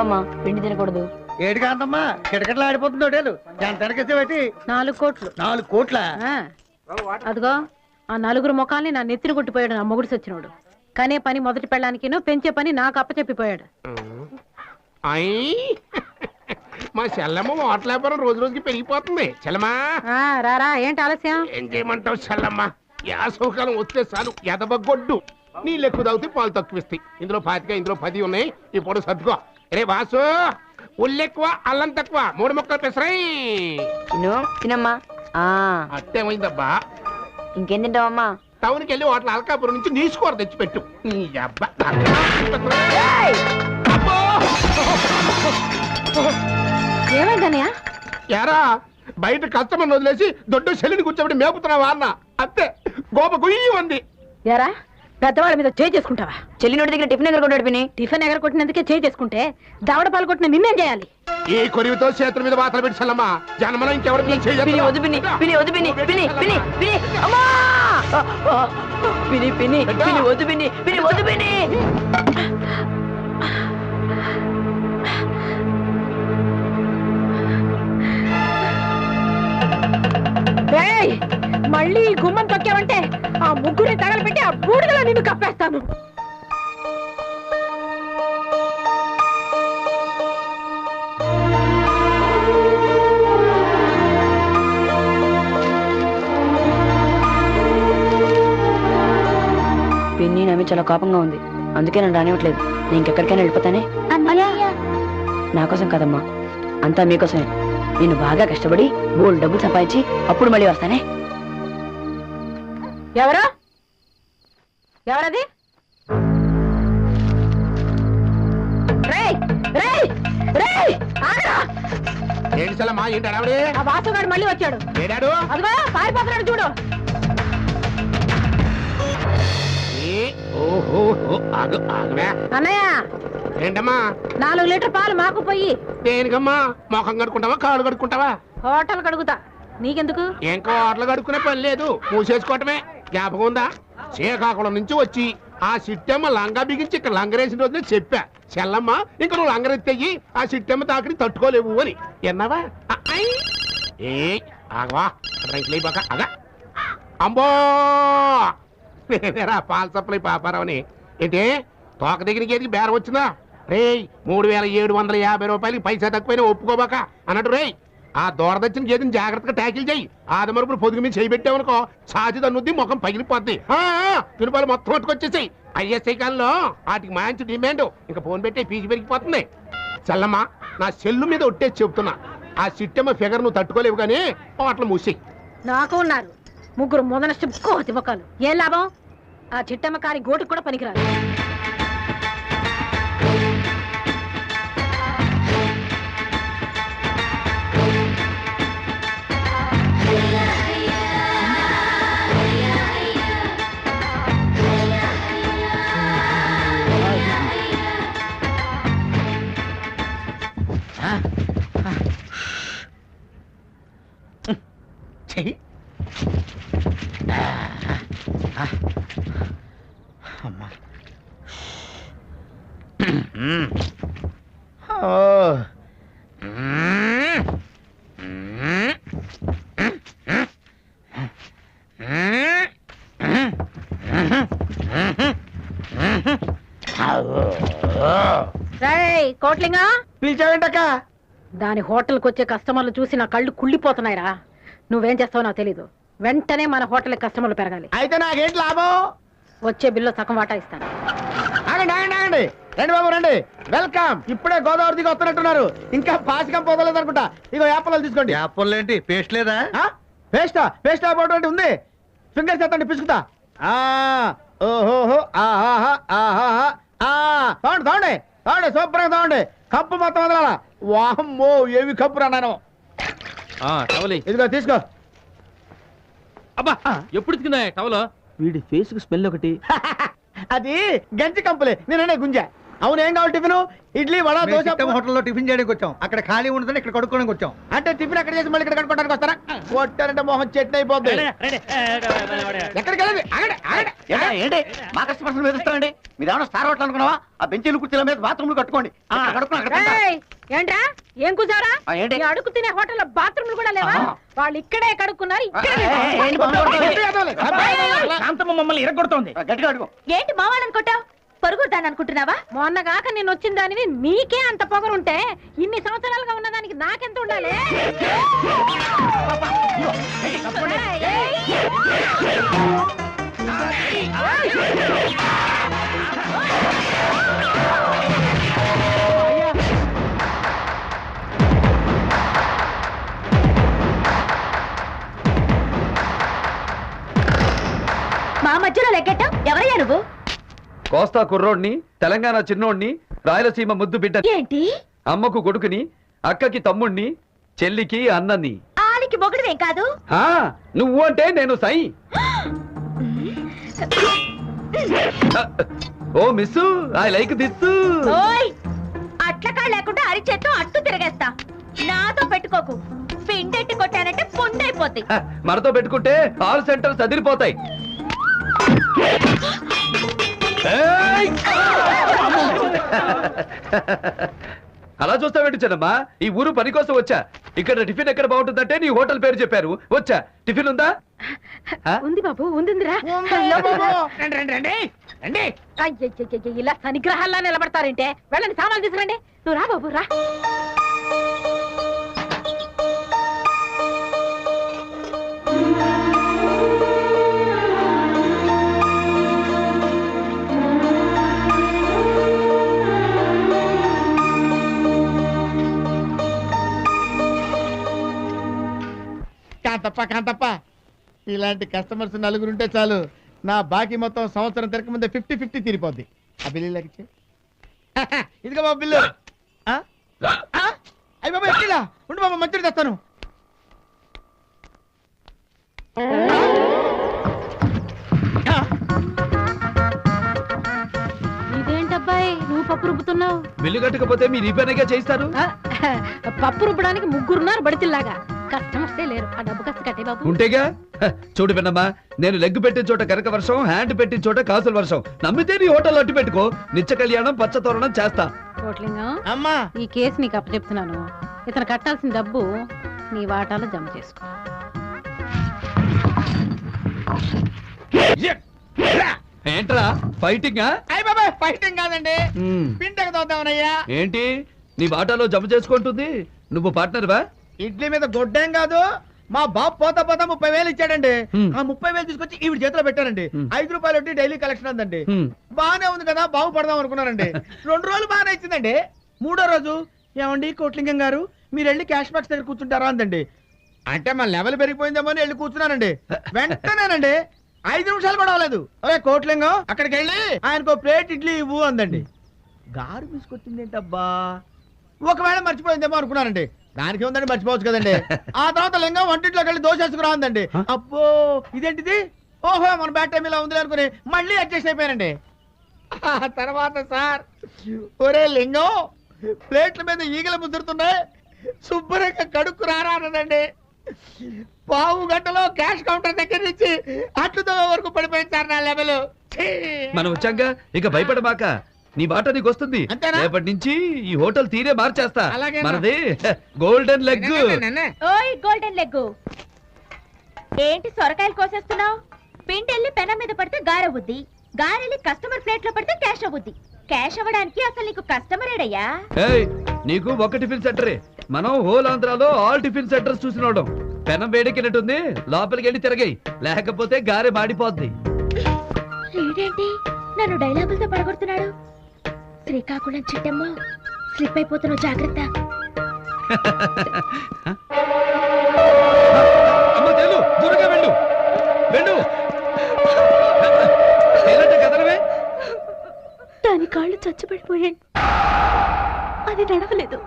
కాదమ్మా, పిండి తినకూడదు. ఏడు కాంతమ్మా కిటకిటలు ఆడిపోతుంది హోటలు. ఎంత వెనకేసేవాటి? 4 కోట్లు. 4 కోట్ల? అదిగో ఆ 4 ముఖాల్ని నా నెత్తిని కొట్టిపోయాడు నా మొగుడు సచ్చినోడు. కనే పని మొదటి పెళ్ళానికి పెంచే పని నాకు అప్పచెప్పిపోయాడు. మా చెల్లమ్మ వాటర్ వ్యాపారం రోజు రోజుకి పెరిగిపోతుంది. చెల్లమ్మా రారా, ఏంటి ఆలస్యం? ఏం చేయమంటావు చెల్లమ్మ? యాసవకాలం వస్తే చాలు ఎదబగొడ్డు. నీళ్ళు ఎక్కువ తాగితే పాలు తక్కువ ఇస్తాయి. ఇందులో 25 ఇందులో 10 ఉన్నాయి. ఇప్పుడు సర్దుకో. రే వాసు, ఉల్లెక్కువ అల్లం తక్కువ 3 ముక్కలు పెసరాయి. తినమ్మా. అట్టేమైందబ్బా? ఇంకేం తింటావమ్మా? టౌన్కి వెళ్ళి వాటిని అల్కాపురం నుంచి నీసుకోర తెచ్చిపెట్టు. ఏమైందన్నయ్య? యారా బయట కస్టమర్ వదిలేసి దొడ్డు చెల్లిని కూర్చోబెట్టి మేపుతున్నావా అన్న. అంతే గోప గుయ్యి ఉంది. యారా పెద్దవాళ్ళ మీద చేయి చేసుకుంటావా? చెల్లి నోటి దగ్గర టిఫిన్ ఎగరకొట్టాడు పిన్ని. టిఫిన్ ఎగరకొట్టినందుకే చేయి చేసుకుంటే దవడ పాలు కొట్టిన నిన్నేం చేయాలి? ఈ కొరివితో చేతుల మీద వాతలు పెట్టి చల్లమ్మా. జన్మలో ఇంకెవరి మీద వద్దు పిన్ని, పిన్ని వద్దు పిన్ని, పిన్ని పిన్ని పిన్ని అమ్మా! పిన్ని పిన్ని పిన్ని వద్దు పిన్ని, పిన్ని వద్దు పిన్ని. మళ్ళీ ఈ గుమ్మం తొక్కావంటే ఆ ముగ్గురిని తగలబెట్టి ఆ బూడిదలో నిన్ను కప్పేస్తాను. పిన్ని నా మీద చాలా కోపంగా ఉంది. అందుకే నన్ను రానివ్వట్లేదు. నేను ఇంకెక్కడికైనా వెళ్ళిపోతానే. నా కోసం కదమ్మా, అంతా మీకోసమే. నేను బాగా కష్టపడి బోల్డ్ డబ్బులు సంపాదించి అప్పుడు మళ్ళీ వస్తానే. ఎవరది? ఏంటి చల్లమ్మా? ఏంటి అడావిడి? ఆ వాసుగాడు మళ్ళీ వచ్చాడు. ఏడాడు? అదిగో పారిపోతున్నాడు చూడు. అన్నయ్య ఏంటమ్మా? 4 లీటర్ పాలు మాకు పోయి. దేనికమ్మా? మొఖం కడుక్కుంటావా కాళ్ళు కడుక్కుంటావా? హోటల్ కడుగుతా. నీకెందుకు? ఇంకో హోటల్ కడుక్కునే పని లేదు, మూసేసుకోవటమే. జ్ఞాపకం ఉందా? శ్రీకాకుళం నుంచి వచ్చి ఆ సిట్టమ్మ లంగా బిగించి ఇక్కడ లంగరేసిన రోజునే చెప్పా. చెల్లమ్మ ఇంక నువ్వు లంగరెత్తయ్యి ఆ సిట్టమ్మ తాకిని తట్టుకోలేవు అని. ఎన్నావా? ఆగవా రైతులైపోక అగా. అమ్మో నేనేరా పాల సప్లై పాపారావు అని. ఏంటి తోక దగ్గరికి ఏదికి బేరం వచ్చిందా? రే 3750 రూపాయలకి పైసా తక్కువైనా ఒప్పుకోబాక అన్నట్టు. రే ఆ దూరదచ్చిన గేదెని జాగ్రత్తగా ట్యాకిల్ చేయి. ఆదమరుపులు పొదుగు మీద చేయబెట్టావనుకో ఛాతి తన్నుద్ది, ముఖం పగిలిపోద్ది. తిరుపతి మొత్తం పట్టుకొచ్చేసాయి. ఐఎస్ఐ కాలంలో వాటికి మంచి డిమాండ్. ఇంకా ఫోన్ పెట్టి ఫీజు పెరిగిపోతుంది. చల్లమ్మ నా సెల్లు మీద ఒట్టేసి చెబుతున్నా, ఆ సిట్టమ్మ ఫిగర్ నువ్వు తట్టుకోలేవు కానీ అట్లా మూసేయి. నాకు ఉన్నారు 3 మొదన కోతి మొక్కలు. ఏం లాభం? ఆ చిట్టమ్మ కారి గోటుకు కూడా పనికిరాదు. అమ్మా కోట్లింగా పిలిచావేంటక్క? దాని హోటల్కి వచ్చే కస్టమర్లు చూసి నా కళ్ళు కుళ్ళిపోతున్నాయిరా. నువ్వేం చేస్తావో నాకు తెలీదు. వెంటనే మన హోటల్ కస్టమర్లు పెరగాలి. అయితే నాకేంటి లాభం? వచ్చే బిల్లు సగం వాటా ఇస్తాను. ఆగండి ఆగండి ఆగండి, రండి బాబు రండి. వెల్కమ్. ఇప్పుడే గోదావరి దిగి వస్తున్నట్టున్నారు. ఇంకా పాసికం పోదలేదు అనుకుంటా. ఇగో యాపలు తీసుకోండి. యాపల్ ఏంటి? పేస్ట్ లేదా? పేస్టా? పేస్టా పౌడర్ ఉంది. ఫింగర్స్ ఎత్తండి పిసుకుతా. ఓహోహో ఆహాహా ఆహాహా. తోండి తోండి తోండి, శుభ్రంగా తోండి. కప్పు మొత్తం వదలాలా? వామ్మో ఏవి కప్పు రాను. ఇదిగో తీసుకో. అబ్బా ఎప్పుడు తిన్నా టవలో? వీడి ఫేస్ కు స్మెల్ ఒకటి. అది గంజి కంపులే, నేననే గుంజ. అవును ఏం కావాలి టిఫిన్? ఇడ్లీ వడ దోశ. హోటల్లో టిఫిన్ చేయడానికి వచ్చాం. అక్కడ ఖాళీ ఉండదని ఇక్కడ కడుక్కోడానికి వచ్చాం. అంటే టిఫిన్ అక్కడ చేసి మళ్ళీ ఇక్కడ కడుక్కోవడానికి వస్తారా? కొట్టారంటే మొహం చట్నీ అయిపోద్ది. ఎక్కడికి వెళ్ళండి? ఏంటి మా కస్టమర్స్ మీద ఇస్తారండి? మీరు ఏమైనా స్టార్ హోటల్ అనుకున్నావా? ఆ బెంచీలు కుర్చీల మీద బాత్రూమ్లు కట్టుకోండి. ఏంట్రా ఏం కూర్చారా? ఏంటి? అడుగు తినే హోటల్లో బాత్రూమ్లు కూడా లేవా? వాళ్ళు ఇక్కడే కడుక్కున్నారు. మమ్మల్ని ఇరగొడుతోంది. గట్టిగా అడుగు. ఏంటి మా వాళ్ళని కొట్టావు? పొరుగుతాను అనుకుంటున్నావా? మొన్నగాక నేను వచ్చిన దానివి నీకే అంత పొగరుంటే ఇన్ని సంవత్సరాలుగా ఉన్నదానికి నాకెంత ఉండాలి? మా మధ్యలో లెక్కెట్టావు? ఎవరయ్యా నువ్వు? కోస్తా కుర్రోడ్ని, తెలంగాణ చిన్నోడ్ని, రాయలసీమ ముద్దు బిడ్డ. ఏంటి? అమ్మకు కొడుకుని, అక్కకి తమ్ముణ్ణి, చెల్లికి అన్నని. ఆలికి మొగుడువేం కాదు. నువ్వు అంటే నేను సై. ఓ మిస్సు, ఐ లైక్ దిస్. ఓయ్ అట్లకాయ లేకుండా అరిచేత్తో అట్టు తిరగేస్తా. నాతో పెట్టుకోకు. పిండెట్టి కొట్టానంటే పొండైపోద్ది. మనతో పెట్టుకుంటే ఆల్ సెంటర్స్ అదిరిపోతాయి. అలా చూస్తావేంటి చెన్నమ్మా? ఈ ఊరు పని కోసం వచ్చా. ఇక్కడ టిఫిన్ ఎక్కడ బాగుంటుందంటే నీ హోటల్ పేరు చెప్పారు. వచ్చా. టిఫిన్ ఉందా? ఉంది బాబు, ఉందిరా. ఇలా శనిగ్రహాల్లో నిలబడతారంటే వెళ్ళండి, సామాన్లు తీసుకురండి. నువ్వు రా బాబు రా. కాంతప్ప ఇలాంటి కస్టమర్స్ నలుగురుంటే చాలు. నా బాకీ మొత్తం సంవత్సరం తిరక ముందే 50-50 తీరిపోద్ది. ఆ బిల్లు లెక్కించే. ఇదిగో బాబు బిల్లు. అయ్యి బాబా ఎక్కిలా ఉండు బాబా, మంచిది తెస్తాను. ఇదేంటబ్బాయి నువ్వు పప్పు రుబ్బుతున్నావు? బిల్లు కట్టకపోతే మీరు ఈ పనిగా చేయిస్తారు. పప్పు రుబ్బడానికి ముగ్గురున్నారు బడిచిల్లాగా. కస్టమర్సే లేరు. ఆ డబ్బు ఖర్చు కట్టే బాబు. ఉంటేగా. చూడు విన్నమ్మా, నేను లెగ్గు పెట్టిన చోట కనక వర్షం, హ్యాండ్ పెట్టిన చోట కాసుల వర్షం. నమ్మితే నీ హోటల్ అట్టు పెట్టుకో. నిత్య కళ్యాణం పచ్చతోరణం చేస్తా. కోట్లింగం, అమ్మా ఈ కేసు నీకు అప్పచెప్తున్నాను. ఇతను కట్టాల్సిన డబ్బు నీ వాటాలో జమ చేసుకో. ఏంట్రా ఫైటింగ్? అయ్యి బాబా ఫైటింగ్ కాదండి, పిండక తోద్దామనయ్యా. ఏంటి నీ వాటాలో జమ చేసుకుంటుంది? నువ్వు పార్ట్నర్వా? ఇడ్లీ మీద గొడ్డేం కాదు. మా బాబు పోతా 30,000 ఇచ్చాడండి. ఆ 30,000 తీసుకొచ్చి ఈవిడ చేతిలో పెట్టానండి. 5 రూపాయలు వడ్డీ డైలీ కలెక్షన్ అందండి. బాగానే ఉంది కదా, బాగుపడదాం అనుకున్నానండి. 2 రోజులు బాగానే ఇచ్చిందండి. 3వ రోజు ఏమండి కోట్లింగం గారు మీరు వెళ్ళి క్యాష్ బాక్స్ దగ్గర కూర్చుంటారా అందండి. అంటే మా లెవెల్ పెరిగిపోయిందేమో అని వెళ్ళి కూర్చున్నానండి. వెంటనేనండి 5 నిమిషాలు కూడా అవ్వలేదు, అరే కోట్లింగం అక్కడికి వెళ్ళి ఆయనకు ప్లేట్ ఇడ్లీ ఇవ్వు అందండి. గారు తీసుకొచ్చింది ఏంటబ్బా, ఒకవేళ మర్చిపోయిందేమో అనుకున్నానండి. దానికి ఉందండి, మర్చిపోవచ్చు కదండి. ఆ తర్వాత లింగం వంటింట్లోకి వెళ్ళి దోశ వేసుకురా ఉందండి. అబ్బో ఇదేంటిది, ఓహో మన బ్యాట్ టైం ఇలా ఉంది అనుకుని మళ్ళీ అడ్జస్ట్ అయిపోయానండి. ఆ తర్వాత సార్, ఒరే లింగం ప్లేట్ల మీద ఈగలు ముద్దురుతున్నాయి, శుభ్రంగా కడుక్కు రారా అన్నదండి. పావు గంటలో క్యాష్ కౌంటర్ దగ్గర నుంచి అట్లుతో వరకు పడిపోయింది సార్ నా లెవెల్. మనం వచ్చాక ఇక భయపడమాక, నీ బాట నీకు వస్తుంది. రేపటి నుంచి ఈ హోటల్ తీరే మార్చేస్తా. మనది గోల్డెన్ లెగ్. ఓయ్ గోల్డెన్ లెగ్ ఏంటి సొరకాయలు కోసేస్తున్నావు? పిండెళ్ళి పెనం మీద పడితే గారవుద్ది, గారెళ్ళి కస్టమర్ ప్లేట్ లో పడితే క్యాష్ అవుద్ది. క్యాష్ అవ్వడానికి అసలు నీకు కస్టమర్ ఏడయ్యా? నీకు ఒక టిఫిన్ సెంటరే, మనం హోల్ ఆంధ్రాలో ఆల్ టిఫిన్ సెంటర్స్ చూసినోడం. పెనం వేడికినట్టుంది, లోపలికి వెళ్ళి తిరగాయి, లేకపోతే గారె మాడిపోద్ది. ఏంటి నన్ను డైలాగులతో పడగొడుతున్నాడు? శ్రీకాకుళం చిట్టమ్మ స్లిప్ అయిపోతున్నావు, జాగ్రత్త. అమ్మ తెలు, దూరంగా వెళ్ళు వెళ్ళు. కదలవే. దాని కాళ్ళు చచ్చిపడిపోయాయి, అది నడవలేదు.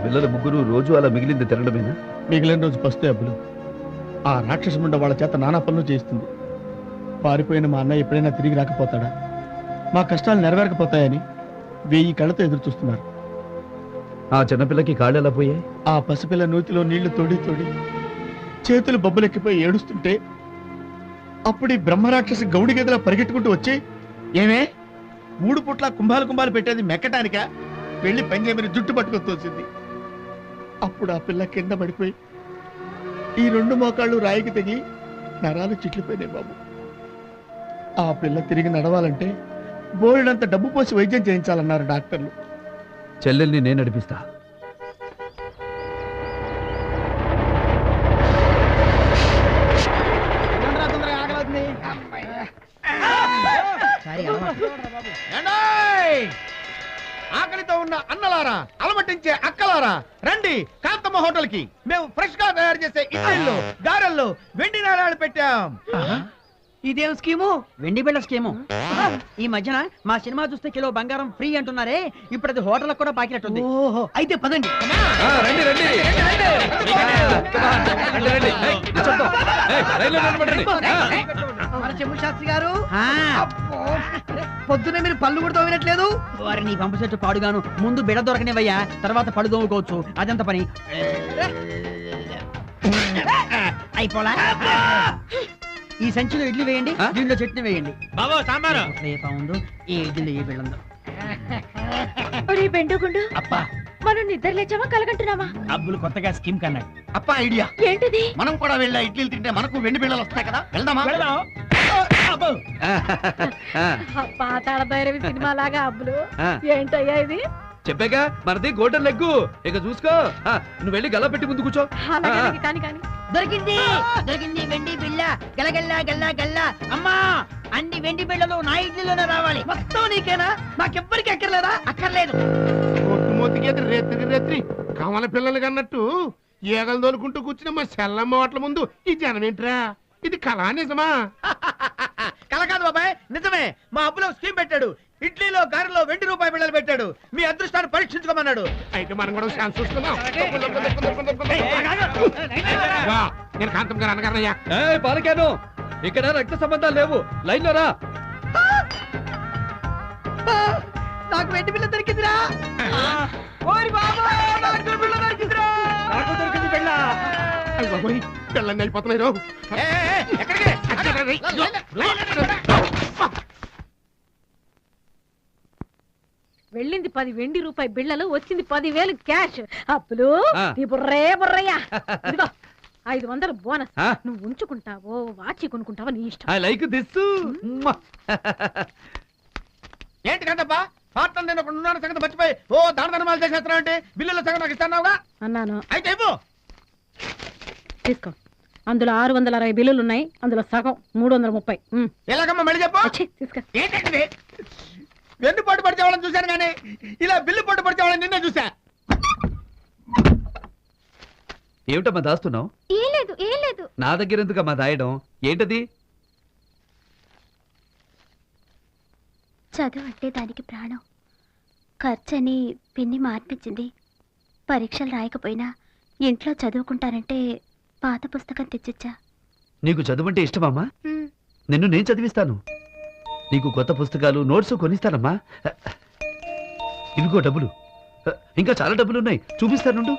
పిల్లలు ముగ్గురు రోజు అలా మిగిలింది తినడమేనా? మిగిలిన రోజు పస్తే అబ్బులు ఆ రాక్షసు ముండ వాళ్ళ చేత నానా పనులు చేయిస్తుంది. పారిపోయిన మా అన్నయ్య ఎప్పుడైనా తిరిగి రాకపోతాడా, మా కష్టాలు నెరవేరకపోతాయని 1000 కళ్ళతో ఎదురు చూస్తున్నారు. ఆ చిన్నపిల్లకి కాళ్ళు ఎలా పోయాయి? ఆ పసిపిల్ల నూతిలో నీళ్లు తోడి తోడి చేతులు బొబ్బలెక్కిపోయి ఏడుస్తుంటే అప్పుడు ఈ బ్రహ్మరాక్షసి గౌడి గదిలో పరిగెట్టుకుంటూ వచ్చి, ఏమే 3 పుట్ల కుంభాలు పెట్టేది మెక్కటానిక, వెళ్ళి పంజేమిని జుట్టు పట్టుకొని తోసింది. అప్పుడు ఆ పిల్ల కింద పడిపోయి ఈ 2 మోకాళ్ళు రాయికి తెగి నరాలు చిట్లిపోయినాయి బాబు. ఆ పిల్ల తిరిగి నడవాలంటే బోలెడంత డబ్బు పోసి వైద్యం చేయించాలన్నారు డాక్టర్లు. చెల్లెల్ని నేను నడిపిస్తా. ఆకలితో ఉన్న అన్నలారా, అలమటించే అక్కలారా, రండి కాంతమ్మ హోటల్ కి. మేము ఫ్రెష్ గా తయారు చేసే ఇడ్లీల్లో గారెల్లో వెండి నాణాలు పెట్టాం. ఇదేం స్కీము? వెండి బిళ్ళ స్కీము. ఈ మధ్యన మా సినిమా చూస్తే కిలో బంగారం ఫ్రీ అంటున్నారే, ఇప్పుడు అది హోటల్ కూడా పాకినట్టుంది. ఓహో, అయితే పదండి. చెమ్ము శాస్త్రి గారు, పొద్దునే మీరు పళ్ళు కూడా తోమినట్లేదు. వారిని పంపు చెట్టు పాడుగాను, ముందు బిడ దొరకనివయ్యా, తర్వాత పళ్ళు తోముకోవచ్చు. అదంత పని అయిపోలా. ఈ సంచిలో ఇడ్లీ వేయండి, దీంట్లో చట్నీ వేయండి. బాబు సాంబారు ఉందో ఈ ఇడ్లీ ఏ బిళ్ళందో. బెండుగుండు అప్పా, మనం నిద్ర లేచామా కలగంటున్నామా? అబ్బులు కొత్తగా స్కీమ్ కన్నాడు. అప్ప ఐడియా ఏంటిది? మనం కూడా వెళ్ళా ఇడ్లీలు తింటే మనకు వెండి బిళ్ళలు వస్తాయి కదా, వెళ్దామా? పాతాళ భైరవి సినిమా లాగా అబ్బులు. ఏంటయ్యా ఇది? చెప్పాక మనది గోల్డెన్ లెగ్గు. ఇక చూసుకో. నువ్వు వెళ్ళి గల్ల పెట్టి ముందు కూర్చో. కాని కాని దొరికింది దొరికింది వెండి బిళ్ళ. గలగల్లా గల్లా గల్లా. అమ్మా, అన్ని వెండి బిళ్ళలు నా ఇడ్లీలోనే రావాలి. మొత్తం నీకేనా? నాకెవ్వరికి అక్కర్లేదా? అక్కర్లేదు. రేత్రి కమల పిల్లలు కన్నట్టు ఏగలు తోలుకుంటూ కూర్చుని మా సెల్లమ్మ వాట్ల ముందు ఈ జనం ఏంట్రా? ఇది కళా నిజమా? కల కాదు బాబాయ్, నిజమే. మా అబ్బులో స్కీమ్ పెట్టాడు. ఇడ్లీలో గారెలో ₹20 బిళ్ళలు పెట్టాడు. మీ అదృష్టాన్ని పరీక్షించుకోమన్నాడు. అయితే మనం కూడా ఛాన్స్ చూసుకుందాం. నేను కాంతం గారు అనగారయ్యా. పాలకాను, ఇక్కడ రక్త సంబంధాలు లేవు. లైన్ లో రా. నాకు వెండి బిళ్ళ దొరికిందిరా. ఓరి బాబా, నాకు బిళ్ళ దొరికిందిరా. నాకు దొరికింది బిళ్ళ. పిల్లల్ని అయిపోతున్నాయి. వెళ్ళింది 10 వెండి రూపాయి బిళ్ళలు, వచ్చింది 10,000 క్యాష్. అప్పులు బుర్రయ్యా. ఇదిగో 500 బోనస్. నువ్వు ఉంచుకుంటావో వాచి కొనుక్కుంటావో నీ ఇష్టం. I like this. ఏంటి కదబ్బా, పార్ట్నర్ నేను ఒకడు ఉన్నాను సంగతి మర్చిపోయి దాన ధర్మాలు చేసేస్తున్నావు అంటే బిల్లులో సగం నాకు ఇస్తాన్నావుగా అన్నాను. అయితే ఇవ్వు. తీసుకో. అందులో 660 బిల్లులు ఉన్నాయి, అందులో సగం 330. ఎలాగమ్మా మళ్ళీ చెప్పు. తీసుకో. ఏంటంటే వెన్ను పోటు పడితే వాళ్ళని చూశాను కానీ ఇలా బిల్లు పోటు పడితే వాళ్ళని నిన్నే చూసా. ఏమిటమ్మా దాస్తున్నావు? ఏం లేదు ఏం లేదు. నా దగ్గర ఎందుకమ్మా దాయడం? ఏంటది? చదువు అంటే దానికి ప్రాణం. ఖర్చని పిన్ని మార్పించింది. పరీక్షలు రాయకపోయినా ఇంట్లో చదువుకుంటానంటే పాత పుస్తకం తెచ్చిచ్చా. నీకు చదువంటే ఇష్టమమ్మా? నిన్ను నేను చదివిస్తాను. నీకు కొత్త పుస్తకాలు నోట్స్ కొనిస్తానమ్మా. ఇదిగో డబ్బులు. ఇంకా చాలా డబ్బులు ఉన్నాయి, చూపిస్తానుండు.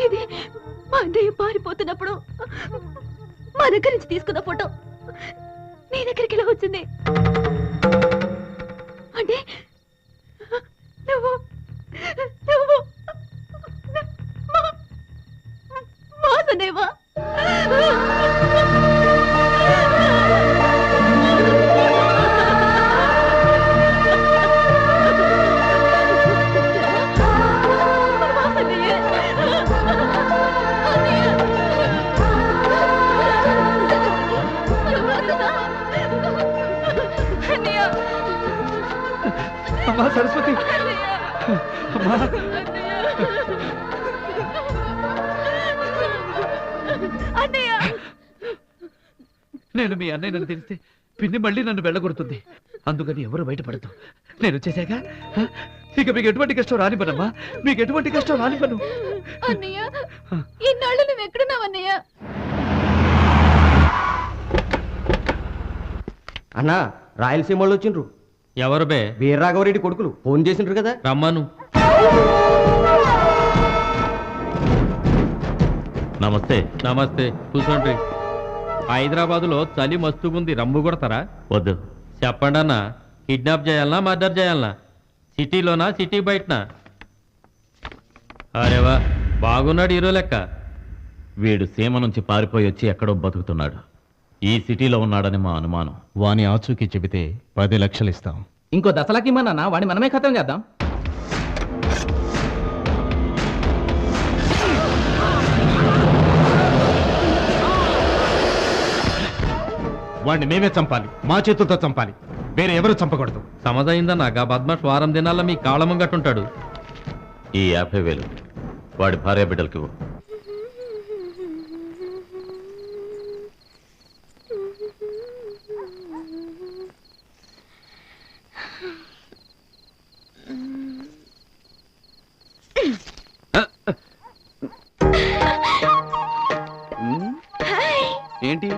ఇది మా అన్నయ్య పారిపోతున్నప్పుడు మా దగ్గర నుంచి తీసుకున్న ఫోటో నీ దగ్గరికి ఎలా వచ్చింది? అంటే నువ్వు నువ్వు మాసనేవా? అమ్మా సరస్వతి అమ్మా నేను మీ అన్నయ్య నన్ను తెలిస్తే పిన్ని మళ్ళీ నన్ను వెళ్ళగొడుతుంది. అందుకని ఎవరు బయటపడదు. నేను వచ్చేసాక ఇక మీకు ఎటువంటి కష్టం రానివ్వనమ్మా. మీకు ఎటువంటి కష్టం రానివ్వను. అన్నయ్య ఇన్నాళ్ళు నువ్వు ఎక్కడున్నావన్నయ్య? అన్నా రాయలసీమ వాళ్ళు వచ్చిండ్రు. ఎవరు బే? వీరరాఘవరెడ్డి కొడుకులు ఫోన్ చేసిండ్రు కదా. రమ్మను. నమస్తే. నమస్తే, కూర్చోండి. హైదరాబాదులో చలి మస్తుగుంది, రమ్ము కొడతారా? వద్దు. చెప్పండి అన్న, కిడ్నాప్ చేయాలనా మర్డర్ చేయాలనా? సిటీలోనా సిటీ బయటనా? అరేవా బాగున్నాడు హీరో లెక్క. వీడు సీమ నుంచి పారిపోయి వచ్చి ఎక్కడో బతుకుతున్నాడు. ఈ సిటీలో ఉన్నాడని మా అనుమానం. వాని ఆచూకీ చెబితే 10 లక్షలు ఇస్తాం. ఇంకో దశలకి ఇమ్మన్నా, వాడిని మనమే ఖతం చేద్దాం. వాడిని మేమే చంపాలి, మా చేతులతో చంపాలి, వేరే ఎవరు చంపకూడదు. సమజైందన్నా, గా బద్మాష్ వారం దినాల్లో మీ కాళ్ళ గట్టుంటాడు. ఈ 50,000 వాడి భార్య బిడ్డలకి ఇవ్వు. ఏంటి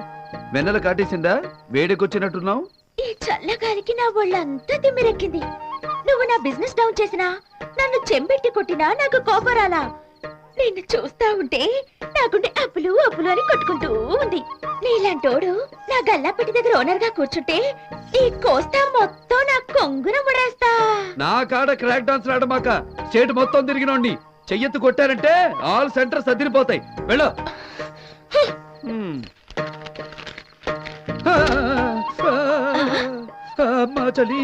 వెన్నెల కాటేసిందా? వేడికొచ్చినట్టున్నావు. ఈ చల్లగాలికి నా ఒళ్ళంతా తిమ్మిరెక్కింది. నువ్వు నా బిజినెస్ డౌన్ చేసినా, నన్ను చెంబెట్టి కొట్టినా నాకు కోపం రాలా. నిన్ను చూస్తా ఉంటే నాకుండే అప్పులు అప్పులు అని కొట్టుకుంటూ ఉంది. నీలాంటోడు నా గల్లాపెట్టి దగ్గర ఓనర్ గా కూర్చుంటే ఈ కోస్తా మొత్తం నా కొంగున ముడేస్తా. నా కాడ క్రాక్ డాన్స్ రాడమాక. స్టేట్ మొత్తం తిరిగినోండి. చెయ్యెత్తు కొట్టారంటే ఆల్ సెంటర్ సర్దిరిపోతాయి. వెళ్ళు. అమ్మా చలి.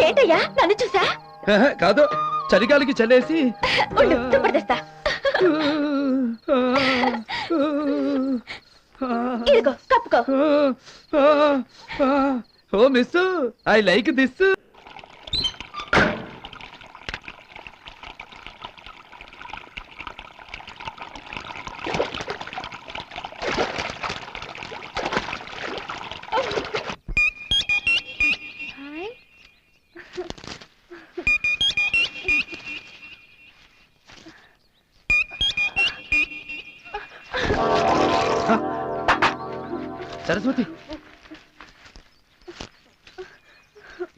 ఏంటయ్యా నన్ను చూసా? కాదు, చలిగాలికి చలేసి. ఇదిగో కప్పుకో. Oh miss, I like this. Saraswati,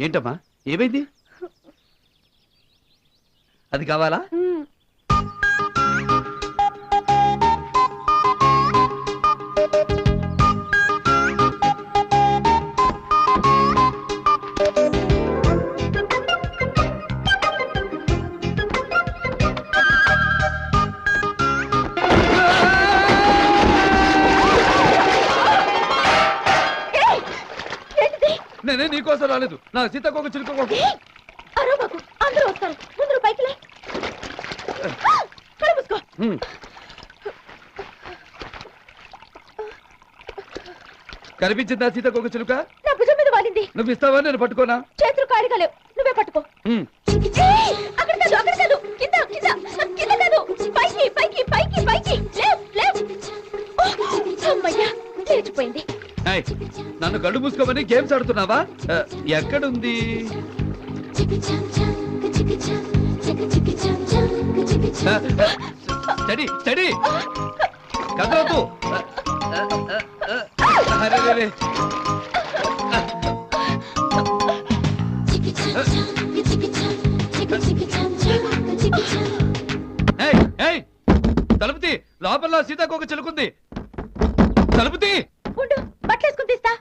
ఏంటమ్మా ఏమైంది? అది కావాలా? నేనే నీకోసం రాలేదు. నా సీతకొక చిలుక. అందరూ వస్తారు. ముందు పైకి లే. కనిపించిందా సీతకొక చిలుక? నా భుజం మీద వాలింది. నువ్వు ఇస్తావా? నేను పట్టుకోనా? చేతులు ఖాళీగా లేవు, నువ్వే పట్టుకో. అక్కడ కాదు, అక్కడ కాదు, కింద కింద కింద కాదు, పైకి పైకి పైకి పైకి. అమ్మయ్యా, లేచిపోయింది. నన్ను కళ్ళు మూసుకోమని గేమ్స్ ఆడుతున్నావా? ఎక్కడుంది? స్టడీ స్టడీ కదలదు. తలుపుతి, లోపల సీతాకోక చిలుకుంది. తలుపుతి. బట్టలేసుకుని తీస్తా.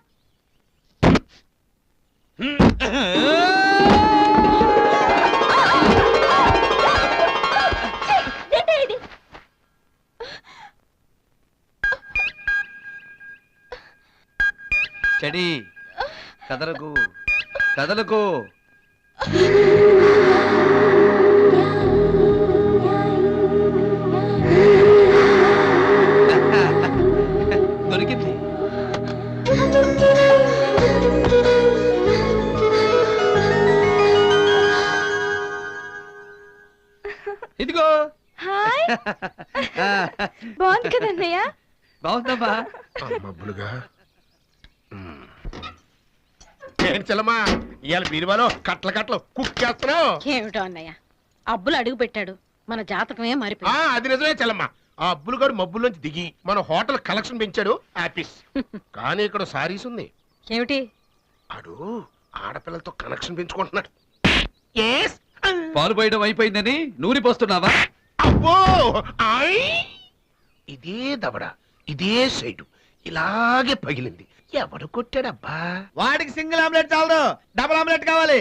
స్టడీ, కదలకు కదలకు. దొరికింది. బాగుంది కదన్నయ్య. బాగుందమ్మా. మబ్బులుగా ఏంటి చెల్లమ్మా ఇవాళ బీరువాలో కట్ల కట్టలు కుక్ చేస్తున్నావు? ఏమిటో అన్నయ్య, అబ్బులు అడుగు పెట్టాడు, మన జాతకమే మారిపోయింది. అది నిజమే చెల్లమ్మా. ఆ అబ్బులు గారు మబ్బుల్లోంచి దిగి మన హోటల్ కలెక్షన్ పెంచాడు ఆఫీస్. కానీ ఇక్కడ సారీస్ ఉంది. ఏమిటి? అడు ఆడపిల్లలతో కనెక్షన్ పెంచుకుంటున్నాడు. పాలు పోయడం అయిపోయిందని నూరి పోస్తున్నావా? అబ్బో ఇదే దవడ ఇదే సైడు ఇలాగే పగిలింది. ఎవడు కొట్టాడబ్బా? వాడికి సింగిల్ ఆమ్లెట్ చాలదు, డబుల్ ఆమ్లెట్ కావాలి.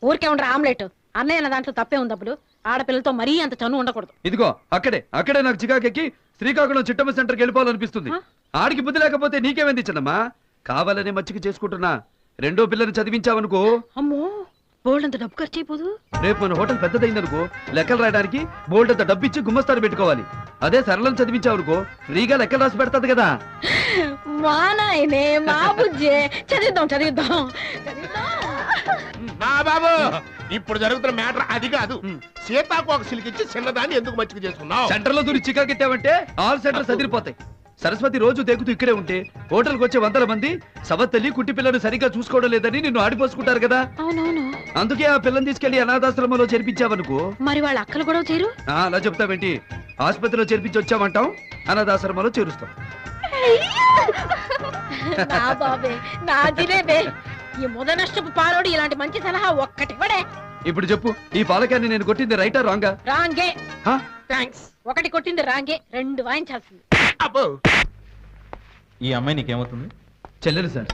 ఊరికే ఉండరు ఆమ్లెట్. అన్నయ్య అన్న దాంట్లో తప్పే ఉంది. అప్పుడు ఆడపిల్లతో మరీ అంత చనువు ఉండకూడదు. ఇదిగో అక్కడే నాకు చికాకెక్కి శ్రీకాకుళం చిట్టమ్మ సెంటర్కి వెళ్ళిపోవాలనిపిస్తుంది. ఆడికి బుద్ధి లేకపోతే నీకేమైంది చిన్నమ్మా? కావాలనే మచ్చిక చేసుకుంటున్నా. రెండో పిల్లని చదివించావనుకో, అమ్మో బోల్డ్ అంత డబ్బు ఖర్చు అయిపోదు. రేపు మన హోటల్ పెద్దదైందనుకో, లెక్కలు రాయడానికి బోల్డ్ అంత డబ్బు ఇచ్చి గుమ్మస్తాను పెట్టుకోవాలి. అదే సరళం చదివించావనుకో, ఫ్రీగా లెక్కలు రాసి పెడతాది కదా. మా నాయనే మా బుజ్జే, చదివిద్దాం. నా బాబు ఇప్పుడు జరుగుతున్న మ్యాటర్ అది కాదు. సీతాకు ఒక సిలికిచ్చి చిన్నదాన్ని ఎందుకు మచ్చిక చేసుకున్నావు? సెంటర్ లో దూరి చికాకెట్టావంటే ఆల్ సెంటర్స్ అదిరిపోతాయి. సరస్వతి రోజు దేకుతూ ఇక్కడే ఉంటే హోటల్కి వచ్చే 100 మంది సవత్తల్లి కుట్టి పిల్లను సరిగ్గా చూసుకోవడం లేదని నిన్ను ఆడిపోసుకుంటారు కదా. అవునవును. అందుకే ఆ పిల్లని తీసుకెళ్లి అనాథాశ్రమంలో చేర్పించావనుకో, మరి వాళ్ళ అక్కలు కూడా చేరు. అలా చెప్తావేంటి? ఆసుపత్రిలో చేర్పించి వచ్చామంటాం, అనాథాశ్రమంలో చేరుస్తాం. నా బాబే నా జిలేబే, ఈ ముదనష్టపు పాలోడు ఇలాంటి మంచి సలహా ఒక్కటి కూడా. ఇప్పుడు చెప్పు, ఈ పాలకాన్ని నేను కొట్టింది రైటా రాంగా? రాంగే. థాంక్స్. ఒకటి కొట్టింది రాంగే, 2 వాయించాల్సింది. అబ్బో ఈ అమ్మాయి నీకేమవుతుంది? చెల్లెలు సార్.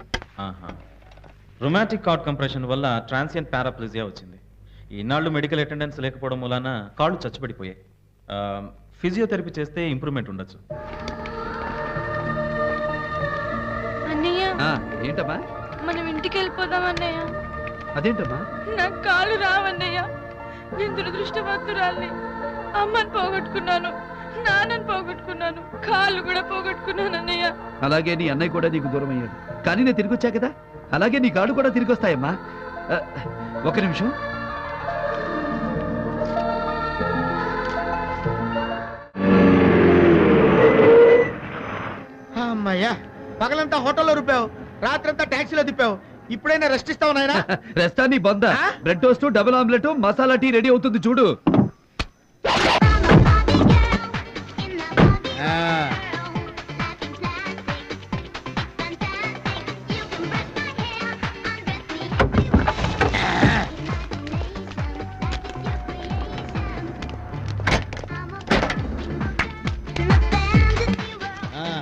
రొమాటిక్ కార్డ్ కంప్రెషన్ వల్ల ట్రాన్సియంట్ పారాప్లిజియా వచ్చింది. ఈనాళ్ళు మెడికల్ అటెండెన్స్ లేకపోవడం వలన కాళ్ళు చచ్చిపడిపోయాయి. ఫిజియోథెరపీ చేస్తే ఇంప్రూవ్మెంట్ ఉండొచ్చు. అన్నయ్య ఏంటమ్మా? మనం ఇంటికి వెళ్ళిపోదాం అన్నయ్య. అదేంటమ్మా? నాకు కాళ్ళు రావన్నయ్య. నేను దురదృష్టవంతురాల్ని. అమ్మని పోగొట్టుకున్నాను, నాన్నని పోగొట్టుకున్నాను, కాళ్ళు కూడా పోగొట్టుకున్నాను అన్నయ్య. అలాగే నీ అన్నయ్య కూడా నీకు దూరం అయ్యాడు. కానీ నేను తిరిగి వచ్చా కదా, అలాగే నీ కాళ్ళు కూడా తిరిగి వస్తాయమ్మా. ఒక నిమిషం. అమ్మయ్యా, పగలంతా హోటల్లో రూపావు, రాత్రంతా ట్యాక్సీలో తిప్పావు. ఇప్పుడైనా రెస్ట్ ఇస్తావు నాయనా? రెస్టా నీ బొంద. Bread toast, double omelette, masala tea ready అవుతుంది చూడు.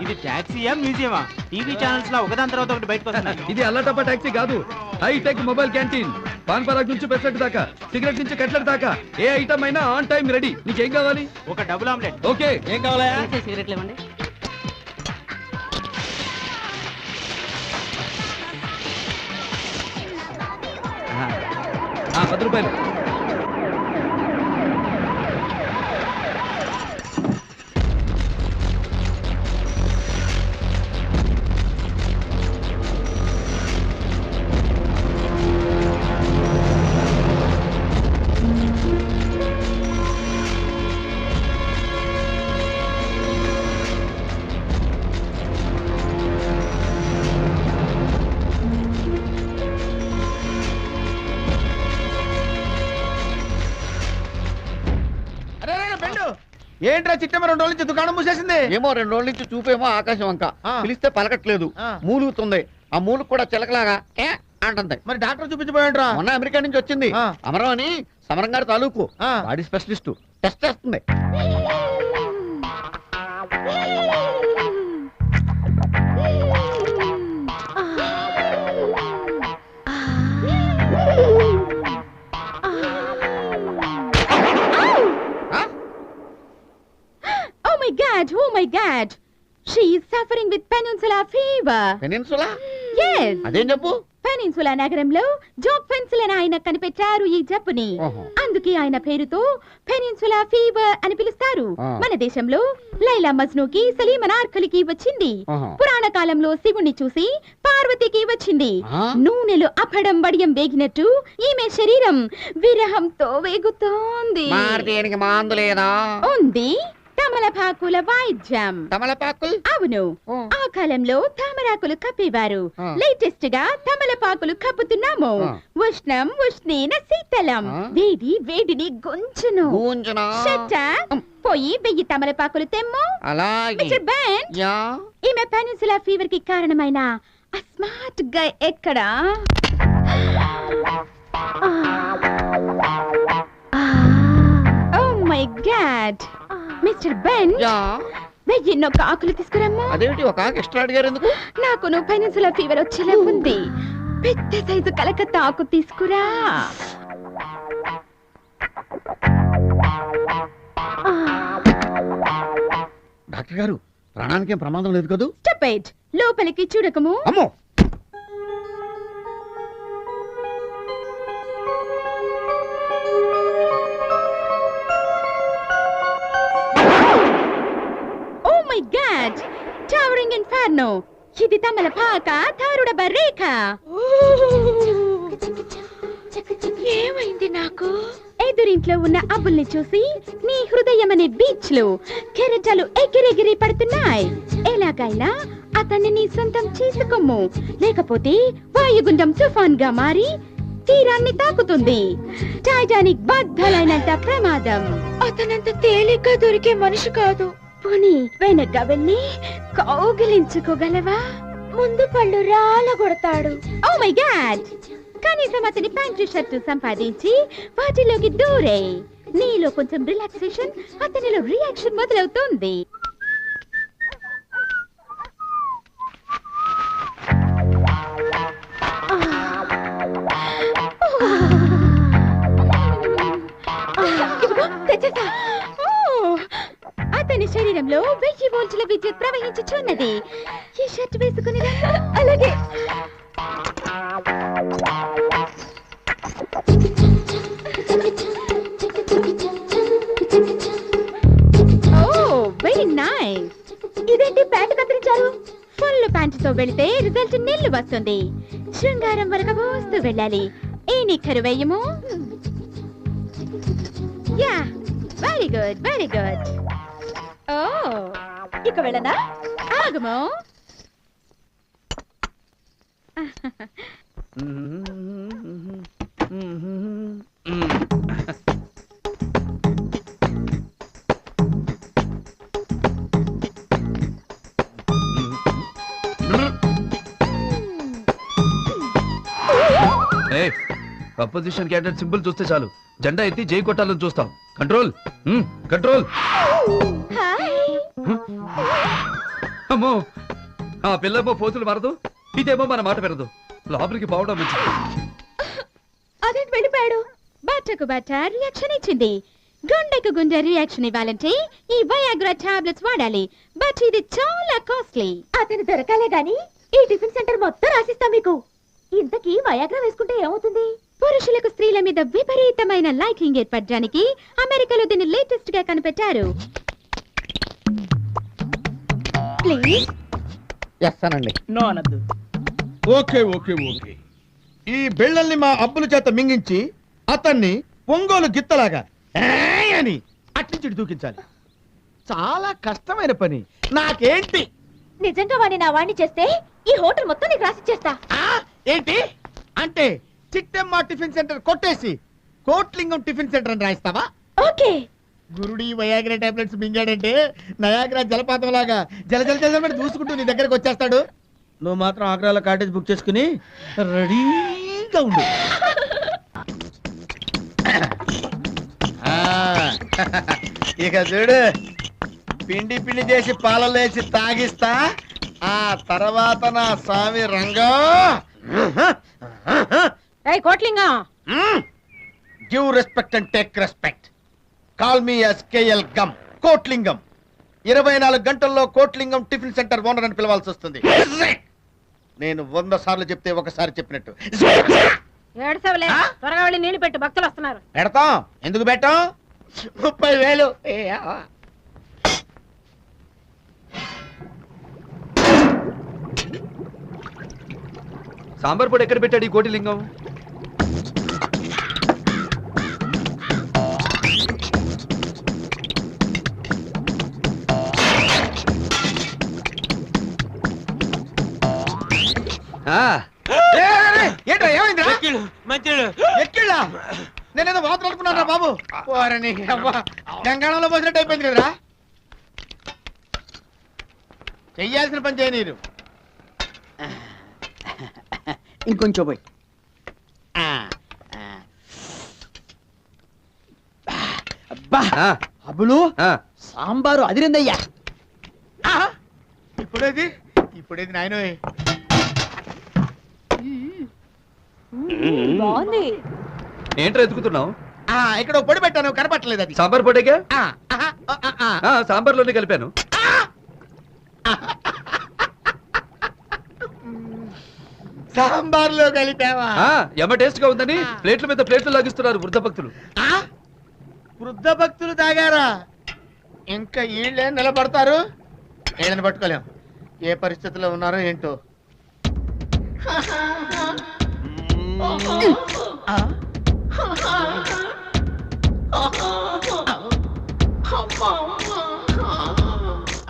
ఇది టాక్సీయా మ్యూజియమా? టీవీ ఛానల్స్ లో ఒకదాని తర్వాత ఒకటి బయటకు వస్తున్నాయి. ఇది అల్లటప్ప టాక్సీ కాదు, hi tech mobile canteen. Pan Parag నుంచి పెసరట్ దాకా, సిగరెట్ నుంచి కట్లెట్ దాకా ఏ ఐటమ్ అయినా ఆన్ టైం రెడీ. నీకేం కావాలి? ఒక డబుల్ ఆమ్లెట్. ఓకే. ఏం కావాలా? సిగరెట్లు ఇవ్వండి. ₹10. ఏంట్రా చిట్టమ్మ 2 రోజుల నుంచి దుకాణం మూసేసింది? ఏమో 2 రోజుల నుంచి చూపేమో ఆకాశం వంక, పిలిస్తే పలకట్లేదు, మూలుగుతుంది. ఆ మూలుగు కూడా చిలకలాగా అంటుంది. మరి డాక్టర్ చూపించబోయంట్రా? మొన్న అమెరికా నుంచి వచ్చింది, అమరం అని, సమరం గారి తాలూకు బాడీ స్పెషలిస్ట్. టెస్ట్ చేస్తుంది. Oh my God! She is suffering with peninsular fever. Peninsula? Yes. అదేం చెప్పు? పెనిన్సులా నగరంలో జోక్ పెన్సిల్ అని ఆయన కనిపెట్టారు ఈ జబ్బుని. అందుకే ఆయన పేరుతో పెనిన్సులా ఫీవర్ అని పిలుస్తారు. మన దేశంలో లైలా మజ్నూకి, సలీం అనార్కలికి వచ్చింది. పురాణ కాలంలో శివుణ్ణి చూసి పార్వతికి వచ్చింది. నూనెలు అప్పడం బడియం వేగినట్టు ఈమె శరీరం విరహంతో వేగుతోంది. మందు లేదా? ఉంది, తమలపాకుల వాయిద్యం. తమలపాకులు? అవును, ఆ కాలంలో తామరాకులు కప్పేవారు. లేటెస్ట్ గా తమలపాకులు కప్పుతున్నాము. ఉష్ణం ఉష్ణేన శీతలం, వేడి వేడిని గుంజును. పోయి 1000 తమలపాకులు తెమ్ము. మిస్టర్ బెన్, ఈమె పెనిన్సులా ఫీవర్ కి కారణమైన ఆ స్మార్ట్ గై ఎక్కడా? Oh my god, mister Ben, 1000 ఆకులు తీసుకురమ్మా. అదేంటి ఒక ఆకు ఎక్స్ట్రా అడిగారు ఎందుకు? నాకు నువ్వు పెనిన్సులా ఫీవర్ వచ్చేలా ఉంది. పెద్ద సైజు కలకత్తా ఆకు తీసుకురా. డాక్టర్ గారు, ప్రాణానికేం ప్రమాదం లేదు కదూ? స్టూపిడ్, లోపలికి చూడకము. అమ్మో, మై గాడ్, టవరింగ్ ఇన్ఫర్నో. ఇది తమలపాక తారుడ బర్రేక. ఏమైంది నాకు? ఎదురింట్లో ఉన్న అబ్బుల్ని చూసి నీ హృదయం అనే బీచ్ లో కెరటాలు ఎగిరెగిరి పడుతున్నాయి. ఎలాగైనా అతన్ని నీ సొంతం చేసుకోము, లేకపోతే వాయుగుండం తుఫాన్ గా మారి తీరాన్ని తాకుతుంది. టైటానిక్ బద్దలైనంత ప్రమాదం. అతనంత తేలిగ్గా దొరికే మనిషి కాదు. పోనీ వెనక వెళ్ళి కౌగిలించుకోగలవా? ముందు పళ్ళు రాలగొడతాడు. ఓ మై గాడ్, కనీసం అతని ప్యాంటు షర్టు సంపాదించి వాటిలోకి దూరే. నీలో కొంచెం రిలాక్సేషన్, అతనిలో రియాక్షన్ మొదలవుతుంది. అతని శరీరంలో 1000 వోల్టుల విద్యుత్ ప్రవహించుచున్నది. ఈ షర్ట్ వేసుకుని అలాగే. Very nice. ఇదేంటి ప్యాంటు కత్తిరించారు? ఫుల్ ప్యాంటుతో వెళితే రిజల్ట్ నీళ్లు వస్తుంది. శృంగారం వరకు పోస్తూ వెళ్ళాలి. ఏ నిక్కరు వేయము. Yeah, very good, very good. Oh, ఇక వెళ్ళనా? ఆగము. అపోజిషన్ క్యాండిడేట్ సింబల్ చూస్తే చాలు జెండా ఎత్తి జై కొట్టాలని చూస్తాం. Control, control. అమ్మో, ఆ పిల్లేమో పోతులు మారదు, ఇదేమో మన మాట పెరదు. లోపలికి పోవడం మంచిది. అదేంటి వెళ్ళిపోయాడు? బట్టకు బట్ట రియాక్షన్ ఇచ్చింది. గుండెకు గుండె రియాక్షన్ ఇవ్వాలంటే ఈ వయాగ్రా టాబ్లెట్స్ వాడాలి. బట్ ఇది చాలా కాస్ట్లీ. అతను దొరకాలే గాని ఈ టిఫిన్ సెంటర్ మొత్తం రాసిస్తా మీకు. ఇంతకీ వయాగ్రా వేసుకుంటే ఏమవుతుంది? పురుషులకు స్త్రీల మీద విపరీతమైన లైకింగ్ ఏర్పడడానికి అమెరికాలో దీన్ని లేటెస్ట్ గా కనిపెట్టారు. ప్లీజ్. నో అనద్దు. Okay okay okay. ఈ బిళ్ళల్ని మా అబ్బుల చేత మింగించి అతన్ని ఒంగోలు గిత్తలాగా అని అట్నుంచి దూకించాలి. చాలా కష్టమైన పని. నాకేంటి? నిజంగా వాడిని నా వాడిని చేస్తే ఈ హోటల్ మొత్తం నీకు రాసిచ్చేస్తా. ఏంటి అంటే చిట్టెమ్మ టిఫిన్ సెంటర్ కొట్టేసి కోట్లింగం టిఫిన్ సెంటర్ అని రాయిస్తావా? ఓకే. గురుడి వయాగ్రా టాబ్లెట్స్ మింగాడంటే నయాగ్రా జలపాతం లాగా జల జల జల దూసుకుంటూ నీ దగ్గరకు వచ్చేస్తాడు. నువ్వు మాత్రం ఆగ్రాలో కాటేజ్ బుక్ చేసుకుని రెడీగా ఉండు. ఇక చూడు, పిండి పిండి చేసి పాలలేసి తాగిస్తా. ఆ తర్వాత నా Swami Ranga. Kotlingam, give respect and take respect. Call me as KL gum. Kotlingam. 24 గంటల్లో కోట్లింగం టిఫిన్ సెంటర్ ఓనర్ అని పిలవాల్సి వస్తుంది. నేను 100 సార్లు చెప్తే ఒకసారి చెప్పినట్టు. ఏడ్సవలే, త్వరగా వెళ్ళి నీళ్లు పెట్టు, భక్తులు వస్తున్నారు. పెడతాం. ఎందుకు పెట్టాం? 30,000. సాంబార్ పొడి ఎక్కడ పెట్టాడు ఈ కోటిలింగం? ఏంట్రా ఏమైందిరా ఎక్కిళ్ళా నేనేదో వాతలు అనుకున్నారా బాబు పోరని గంగాళంలో పోసినట్టు అయిపోయింది కదరా చెయ్యాల్సిన పని చేయనీరు ఇంకొంచెం పోయి అబ్బులు సాంబారు అదిరిందయ్యా ఇప్పుడేది నాయన బాగుంది. ఏంట్రా ఎత్తుకుతున్నావు? ఇక్కడ పొడి పెట్టాను కనపట్టలేదు అది సాంబార్ పొడిగా సాంబార్లోనే కలిపాను. సాంబార్లో కలిపావా? ఎమ్మ టేస్ట్ గా ఉందని ప్లేట్ల మీద ప్లేట్లు లాగిస్తున్నారు వృద్ధ భక్తులు. వృద్ధ భక్తులు తాగారా? ఇంకా వీళ్ళే నిలబడతారు, ఏదైనా పట్టుకోలేం. ఏ పరిస్థితిలో ఉన్నారో ఏంటో.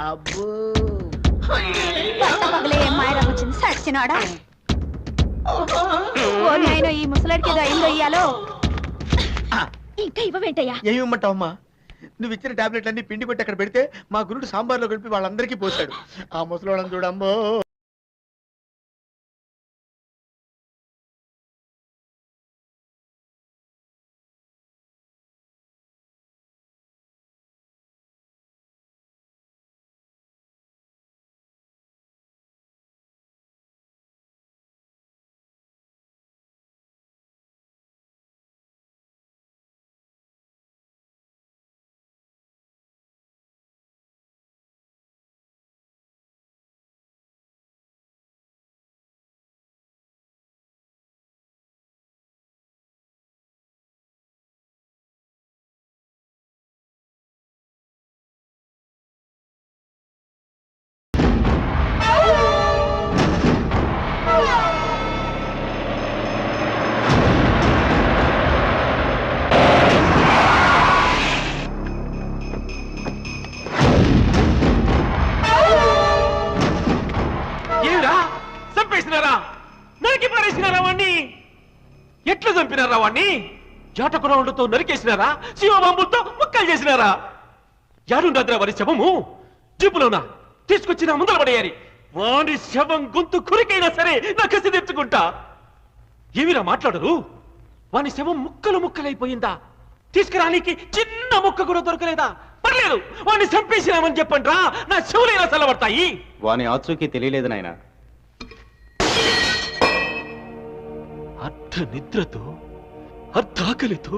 అబ్బో పగలే మాయరం వచ్చింది సచ్చినాడా. ఈ ముసలాడికి ఏదో అయిందో ఇయ్యాలో. ఇంకా ఇవ్వవేంటయ్యా? ఏమిమ్మంటావమ్మా? నువ్వు ఇచ్చిన టాబ్లెట్ అన్ని పిండి కొట్టి అక్కడ పెడితే మా గురుడు సాంబార్లో కలిపి వాళ్ళందరికీ పోసాడు. ఆ ముసలోళ్ళని చూడమ్మో. ఎట్లా చంపినారా వాణ్ణి? జాటకురౌండ్తో నరికేసినారా? శివబాంబులతో ముక్కలు చేసినారా? యాడుండద్రా వారి శవము? జీపులోనా తీసుకొచ్చిన ముందర పడేయాలి. వాడి శవం గొంతు కురికైనా సరే నా కసి తెచ్చుకుంటా. ఏమిరా మాట్లాడరు? వాని శవం ముక్కలు ముక్కలైపోయిందా? తీసుకురానికి చిన్న ముక్క కూడా దొరకలేదా? పర్లేదు, వాడిని చంపేసినామని చెప్పండి రా, నా చెవులైనా చల్లబడతాయి. వాని ఆచూకీ తెలియలేదు నాయన. అర్ధ నిద్రతో, అర్ధాకలితో,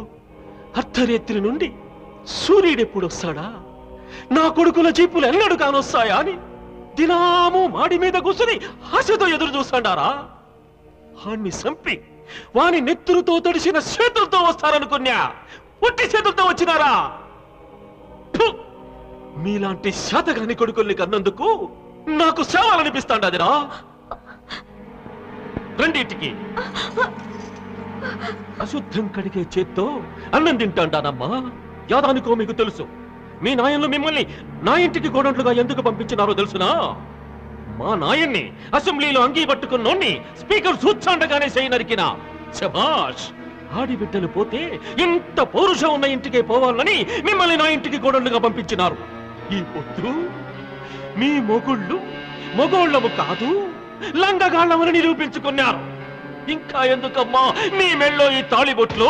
అర్ధరేత్రి నుండి సూర్యుడెప్పుడు వస్తాడా, నా కొడుకుల జీపులు ఎన్నడు కానొస్తాయా అని దినాము మాడి మీద కూర్చుని ఆశతో ఎదురు చూస్తాడారా? వాణ్ణి చంపి వాని నెత్తురుతో తడిసిన చేతులతో వస్తారనుకున్నా, ఒట్టి చేతులతో వచ్చినారా? మీలాంటి శాతగాని కొడుకుల్ని కన్నందుకు నాకు సేవాలనిపిస్తాండదిరా. రెండింటికి అశుద్ధం కడిగే చేత్తో అన్నం తింటాండానమ్మా. యాదానికో మీకు తెలుసు. మీ నాయన్లు మిమ్మల్ని నా ఇంటికి గోడంట్లుగా ఎందుకు పంపించినారో తెలుసునా? మా నాయన్ని అసెంబ్లీలో అంగీ పట్టుకున్నోన్ని స్పీకర్ సూచాండగానే చేయి నరికిన. శభాష్! ఆడిబిడ్డలు పోతే ఇంత పౌరుషం ఉన్న ఇంటికే పోవాలని మిమ్మల్ని నా ఇంటికి గోడంట్లుగా పంపించినారు. ఈ పొద్దు మీ మొగుళ్ళు మొగోళ్ళము కాదు, లంగగాళ్ళమని నిరూపించుకున్నారు. ఇంకా ఎందుకమ్మా మీ మెళ్ళో ఈ తాళిబొట్లు?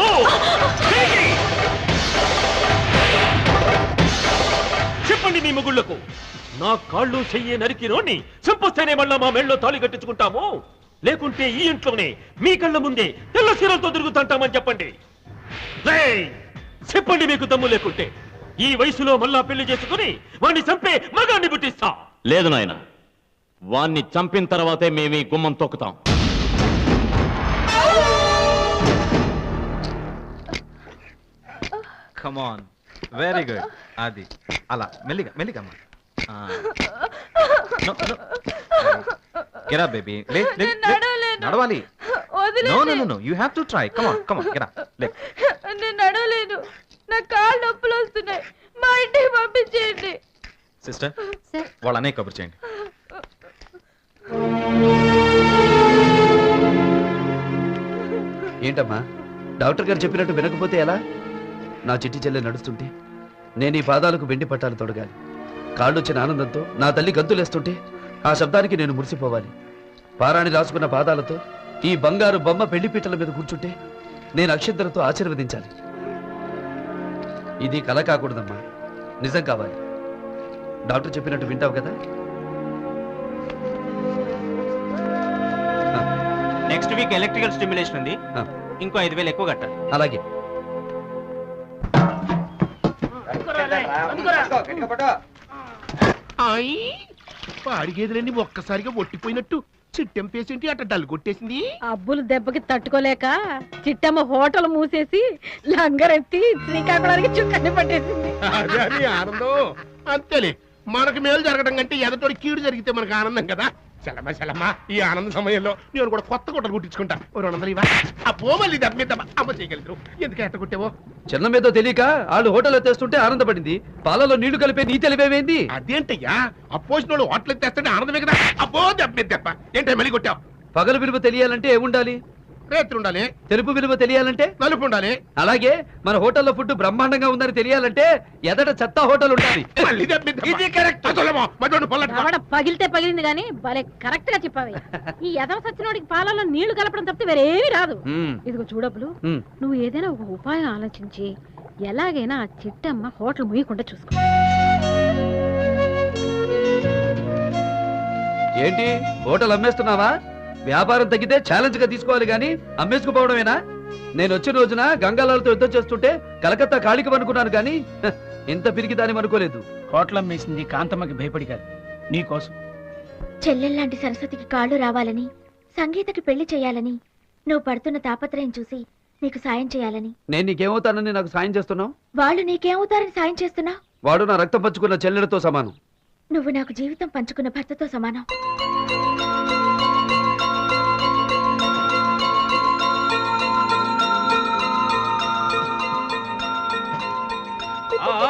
చెప్పండి మీ మొగుళ్లకు, నా కాళ్ళు చెయ్యి నరికినోని చంపొస్తేనే మళ్ళా మా మెళ్ళో తాళి కట్టించుకుంటాము, లేకుంటే ఈ ఇంట్లోనే మీ కళ్ళ ముందే తెల్ల చీరలతో తిరుగుతుంటామని చెప్పండి. చెప్పండి మీకు దమ్ము లేకుంటే. ఈ వయసులో మళ్ళా పెళ్లి చేసుకుని వాణ్ణి చంపే మగాన్ని పుట్టిస్తా. లేదు నాయన, వాణ్ణి చంపిన తర్వాతే మేము ఈ గుమ్మం తొక్కుతాం. Come on, very good. అది అలా మెల్లిగా మెల్లిగా గెట్ అప్ బేబీ. నడవాలి. No no no, you have to try. Come on come on, get up. నేను నడవలేను, నా కాళ్ళు నొప్పులు వస్తున్నాయి, మా ఇంటికి పంపించేయండి. సిస్టర్, వాళ్ళనే కబుర్ చేయండి. ఏంటమ్మా డాక్టర్ గారు చెప్పినట్టు వినకపోతే ఎలా? నా చిట్టి చెల్లె నడుస్తుంటే నేను ఈ పాదాలకు వెండి పట్టాలు తొడగాలి. కాళ్ళొచ్చిన ఆనందంతో నా తల్లి గంతులేస్తుంటే ఆ శబ్దానికి నేను మురిసిపోవాలి. పారాణి రాసుకున్న పాదాలతో ఈ బంగారు బొమ్మ పెళ్లిపీటల మీద కూర్చుంటే నేను అక్షింతలతో ఆశీర్వదించాలి. ఇది కల కాకూడదమ్మా, నిజం కావాలి. డాక్టర్ చెప్పినట్టు వింటావు కదా? నెక్స్ట్ వీక్ ఎలక్ట్రికల్ స్టిమ్యులేషన్ ఉంది, ఇంకో 5,000 ఎక్కువ కట్టాలి. అలాగే. పాడిగేదులన్నీ ఒక్కసారిగా ఒట్టిపోయినట్టు చిట్టెం పేషెంట్ అట్ట డల్ కొట్టేసింది. అబ్బులు దెబ్బకి తట్టుకోలేక చిట్టమ్మ హోటల్ మూసేసి లంగరెత్తి శ్రీకాకుళానికి చుక్కని పట్టేసింది. అదే అని ఆనందం. అంతేలే, మనకు మేలు జరగడం కంటే ఎదటోడి కీడు జరిగితే మనకు ఆనందం కదా. చలమ్మా ఈ ఆనంద సమయంలో నేను కూడా కొత్త గుట్టలు కుట్టించుకుంటా. 200 ఇవ్వ. అబ్బో మళ్ళీ దెబ్బ మీద అమ్మ చేయగలరు. ఎందుకు ఎట్ట కుట్టావో? చిన్న మీద తెలియక వాళ్ళు హోటల్ ఎత్తేస్తుంటే ఆనందపడింది. పాలలో నీళ్లు కలిపే నీ తెలివేంది? అదేంటయ్యా, అపోజిన వాళ్ళు హోటల్ ఎత్తేస్తుంటే ఆనందమే కదా. అబ్బో దెబ్బ మీద దెబ్బ. ఏంటో మళ్ళీ కొట్టావు? పగలు విలువ తెలియాలంటే ఏముండాలి? రేత్రి ఉండాలి. తెలుపు విలువ తెలియాలంటే నలుపు ఉండాలి. అలాగే మన హోటల్లో ఫుడ్ బ్రహ్మాండంగా ఉందని తెలియాలంటే ఎదట చెత్త హోటల్ ఉండాలి. పగిలితే పగిలింది గానీ భలే కరెక్ట్ గా చెప్పావి. ఈ యదవ సచ్చినోడికి పాలలో నీళ్లు కలపడం తప్పితే వేరేమీ రాదు. ఇదిగో చూడబ్బులు, నువ్వు ఏదైనా ఒక ఉపాయం ఆలోచించి ఎలాగైనా ఆ చిట్టమ్మ హోటల్ ముయ్యకుండా చూసుకో. ఏంటి హోటల్ అమ్మేస్తున్నావా? వ్యాపారం తగ్గితే ఛాలెంజ్ గా తీసుకోవాలి గానీ అమ్మేసుకుపోవడమేనా? నేను వచ్చిన రోజున గంగాలాలతో యుద్ధం చేస్తుంటే కలకత్తా ఖాళీకి అనుకున్నాను కానీ ఇంత పిరిగిదాని అనుకోలేదు. హోటల్ అమ్మేసింది కాంతమ్మకి భయపడి కాదు, నీకోసం. చెల్లెల్లాంటి సరస్వతికి కాళ్ళు రావాలని, సంగీతకి పెళ్లి చేయాలని, నువ్వు పడుతున్న తాపత్రయం చూసి నీకు సాయం చేయాలని. నేను నీకేమవుతానని నాకు సాయం చేస్తున్నావు? వాళ్ళు నీకేమవుతారని సాయం చేస్తున్నా? వాడు నా రక్తం పంచుకున్న చెల్లెలతో సమానం. నువ్వు నాకు జీవితం పంచుకున్న భర్తతో సమానం.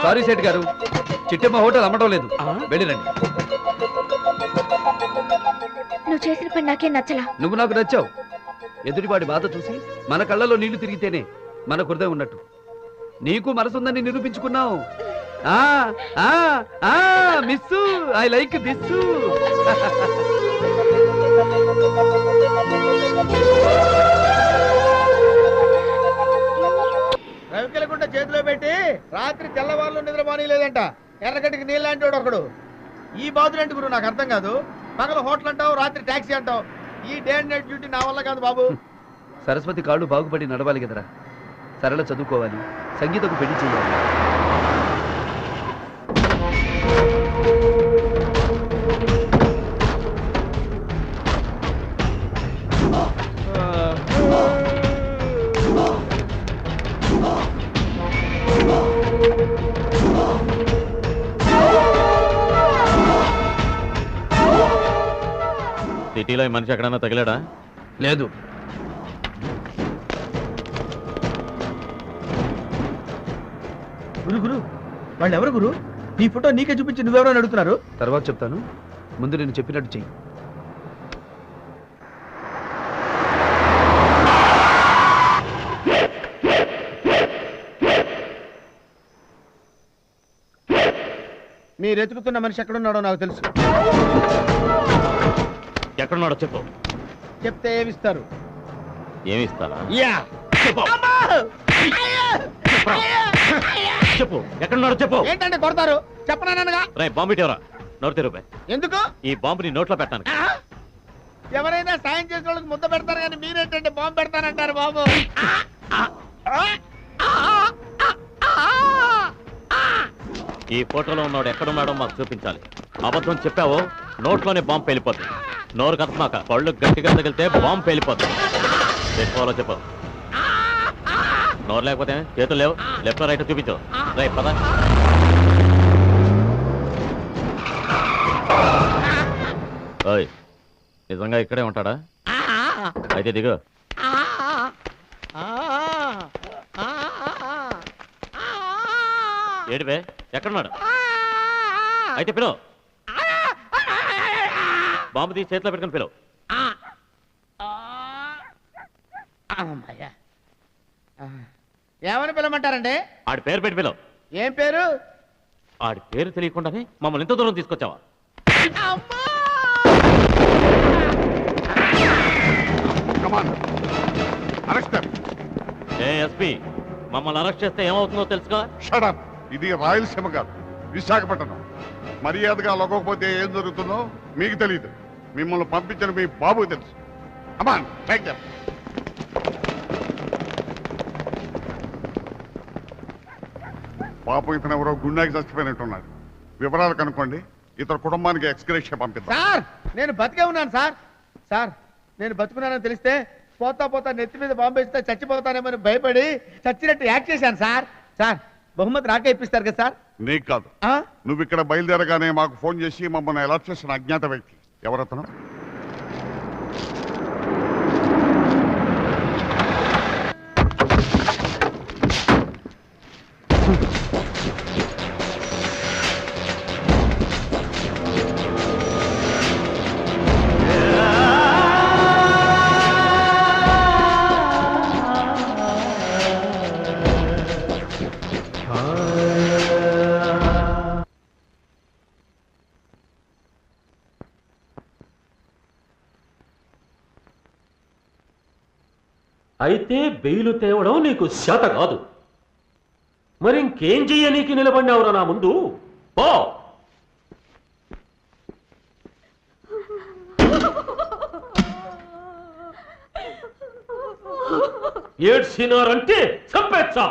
సారీ సేట్ గారు, చిట్టమ్మ హోటల్ అమ్మడం లేదు, వెళ్ళిరండి. నువ్వు చేసిన పని నాకేం నచ్చలా. నువ్వు నాకు నచ్చావు. ఎదుటివాడి బాధ చూసి మన కళ్ళలో నీళ్లు తిరిగితేనే మన హృదయం ఉన్నట్టు. నీకు మనసుందని నిరూపించుకున్నావు. Miss, I like this. రవికెలకుంట చేతిలో పెట్టి రాత్రి తెల్లవాళ్ళు నిద్రమాని లేదంట. ఎర్రగడ్డికి నీళ్ళంటే ఒకడు. ఈ బాధులు గురు నాకు అర్థం కాదు. పగల హోటల్ అంటావు, రాత్రి టాక్సీ అంటావు. ఈ డే అండ్ నైట్ డ్యూటీ నా వల్ల కాదు బాబు. సరస్వతి కాళ్ళు బాగుపడి నడవాలి కదరా. సరళ చదువుకోవాలి, సంగీతకు పెళ్లి చేయాలి. సిటీలో ఈ మనిషి ఎక్కడన్నా తగిలాడా? లేదు. గురు గురు వాళ్ళు ఎవరు గురు? నీ ఫోటో నీకే చూపించి నువ్వెవరో అడుగుతున్నారు. తర్వాత చెప్తాను, ముందు నేను చెప్పినట్టు చెయ్యి. మీరు ఎతుకుతున్న మనిషి ఎక్కడున్నాడో నాకు తెలుసు. ఎక్కడున్నాడో చెప్పు. చెప్తే ఏమిస్తారు? ఏమిస్తారా? యా చెప్పు, ఎక్కడున్నాడో చెప్పు. ఏంటంటే కొడతారు? చెప్పనానగా. రే బాంబు ఇటీవరా, నోరు తెరుపే. ఎందుకు? ఈ బాంబు నీ నోట్లో పెట్టాను. ఎవరైనా సాయం చేసిన వాళ్ళకి ముద్ద పెడతారు కానీ మీరేంటంటే బాంబు పెడతానంటారు బాబు. ఈ ఫోటోలో ఉన్నాడు ఎక్కడున్నాడో మాకు చూపించాలి. అబద్ధం చెప్పావో నోట్లోనే బాంబు పేలిపోతుంది. నోరు కథమాక, పళ్ళు గట్టిగా తగిలితే బాంబు పేలిపోతుంది. చెప్పాలో చెప్పు. నోరు లేకపోతే చేతులు లేవు, లెఫ్ట్ రైట్ చూపించు. రైట్ పద. ఓయ్, నిజంగా ఇక్కడే ఉంటాడా? అయితే దిగు. ఏడివే, ఎక్కడున్నాడు? అయితే పిలువు. బాంబు తీసి చేతిలో పెట్టుకుని పిలువు. ఏమని పిలవమంటారండి? ఆడి పేరు పెట్టి పిలవు. ఏం పేరు? ఆడి పేరు తెలియకుండానే మమ్మల్ని ఎంత దూరం తీసుకొచ్చావా? ఏ ఎస్పీ, మమ్మల్ని అరెస్ట్ చేస్తే ఏమవుతుందో తెలుసుగా? షడప్. ఇది రాయలసీమ కాదు, విశాఖపట్నం. మర్యాదగా లొక్కకపోతే ఏం జరుగుతుందో మీకు తెలియదు. మిమ్మల్ని పంపించిన మీ బాబుకి తెలుసు. Aman take them. పాపం ఇతను ఎవరో గుండాకి చచ్చిపోయినట్టున్నాడు. వివరాలు కనుక్కోండి. ఇతర కుటుంబానికి ఎక్స్గ్రేషియా పంపిద్దాం. సార్ నేను బతికే ఉన్నాను సార్. సార్ నేను బతుకున్నానని తెలిస్తే పోతా పోతా నెత్తి మీద బాంబు వేస్తే చచ్చిపోతానేమని భయపడి చచ్చినట్టు యాక్ట్ చేశాను సార్. సార్ బహుమతి నాకే ఇప్పిస్తారు కదా సార్? నీకు కాదు. నువ్వు ఇక్కడ బయలుదేరగానే మాకు ఫోన్ చేసి మమ్మల్ని అలర్ట్ చేసిన అజ్ఞాత వ్యక్తి ఎవరతను? అయితే బెయిలు తేవడం నీకు శాత కాదు. మరి ఇంకేం చెయ్యనీకి నిలబడినావురా నా ముందు? పో. ఏడ్చినారంటే చంపేచ్చా.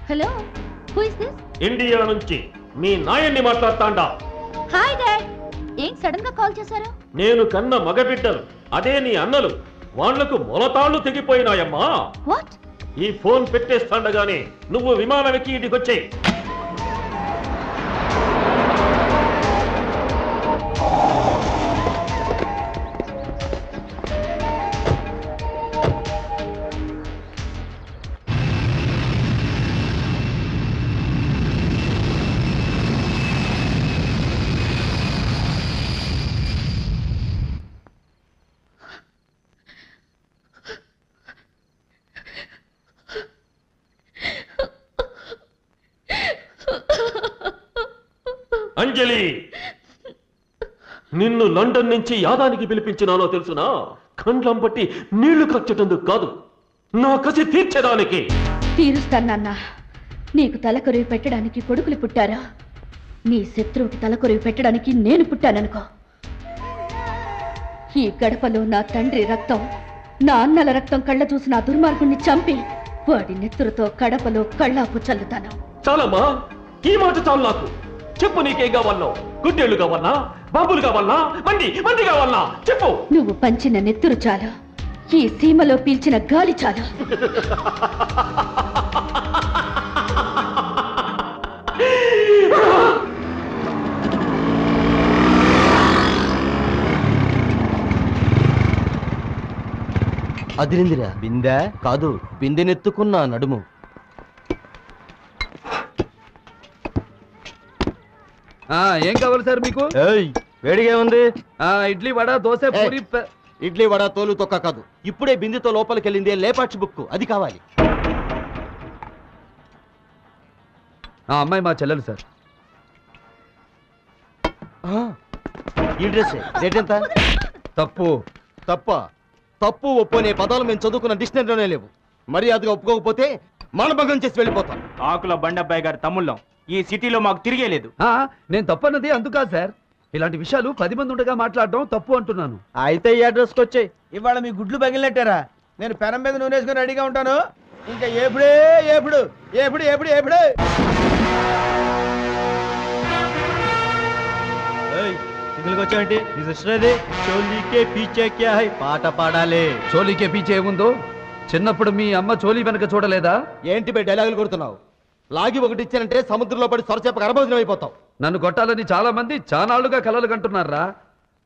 Hello, who is this? India నుంచి మీ నాయన్ని మాట్లాడతాండా. Hi dad. ఏం సడన్ గా కాల్ చేశారు? నేను కన్న మగబిడ్డలు, అదే నీ అన్నలు, వాళ్లకు మొలతాళ్లు తెగిపోయినాయమ్మా. వాట్? ఈ ఫోన్ పెట్టేస్తాండగానే నువ్వు విమానం ఎక్కి ఇటుకొచ్చే. అంజలి, నిన్ను లండన్ నుంచి యాదానికి పిలిపించినానో తెలుసునా? కండ్లం బట్టి నీళ్లు కచ్చటందుకు కాదు, నా కసి తీర్చడానికి. తీరుస్తానన్నా. నీకు తలకొరివి పెట్టడానికి కొడుకులు పుట్టారా? నీ శత్రువుకి తలకొరివి పెట్టడానికి నేను పుట్టాననుకో. ఈ గడపలో నా తండ్రి రక్తం, నా అన్నల రక్తం కళ్ళ చూసి నా దుర్మార్గుణ్ణి చంపి వాడి నెత్తురుతో కడపలో కళ్ళాపు చల్లుతాను. చాలమ్మా, ఈ మాట చాలు నాకు. చెప్పు, నీకేం కావాలనో? గుడ్డేళ్లు కావాలనా? బాబులు కావాలనా? మంది కావాలనా? చెప్పు. నువ్వు పంచిన నెత్తురు చాలు, ఈ సీమలో పీల్చిన గాలి చాలు. అదిరిందిరా. బిందె కాదు, బిందెనెత్తుకున్న నడుము. ఏం కావాలి సార్ మీకు? వేడిగా ఉంది. ఇడ్లీ వడ, దోశ, పూరి. ఇడ్లీ వడ తోలు తొక్క కాదు, ఇప్పుడే బిందెతో లోపలికి వెళ్ళింది లేపాక్షి బుక్, అది కావాలి. అమ్మాయి మా చెల్లెలు సార్. ఈ డ్రెస్ రేట్ ఎంత? తప్పు. తప్పు ఒప్పు అనే పదాలు మేము చదువుకున్న డిక్షనరీలోనే లేవు. మర్యాదగా ఒప్పుకోకపోతే మానభంగం చేసి వెళ్ళిపోతాం. ఆకుల బండబ్బాయి గారి తమ్ముళ్ళం ఈ సిటీలో మాకు తిరిగే లేదు. నేను తప్పన్నది అందుకా సార్. ఇలాంటి విషయాలు 10 మంది ఉండగా మాట్లాడడం తప్పు అంటున్నాను. అయితే ఈ అడ్రస్కి వచ్చాయి. ఇవాళ మీ గుడ్లు పగిలినట్టారా? నేను పెనం మీద నూనె వేసుకొని రెడీగా ఉంటాను. ఇంకా ఎప్పుడే ఎప్పుడు ఎప్పుడు ఎప్పుడు ఎప్పుడు వచ్చాయంటే చోలీకే పీచే క్యా హై పాట పాడాలి. చోలీకే పీచే ఏముందో? చిన్నప్పుడు మీ అమ్మ చోలీ వెనక చూడలేదా? ఏంటి బై డైలాగులు కొడుతున్నావు? లాగి ఒకటి ఇచ్చానంటే సముద్రంలో పడి సొరచేప గర్భోజనం అయిపోతావు. నన్ను కొట్టాలని చాలా మంది చానాళ్లుగా కలలు కంటున్నారా.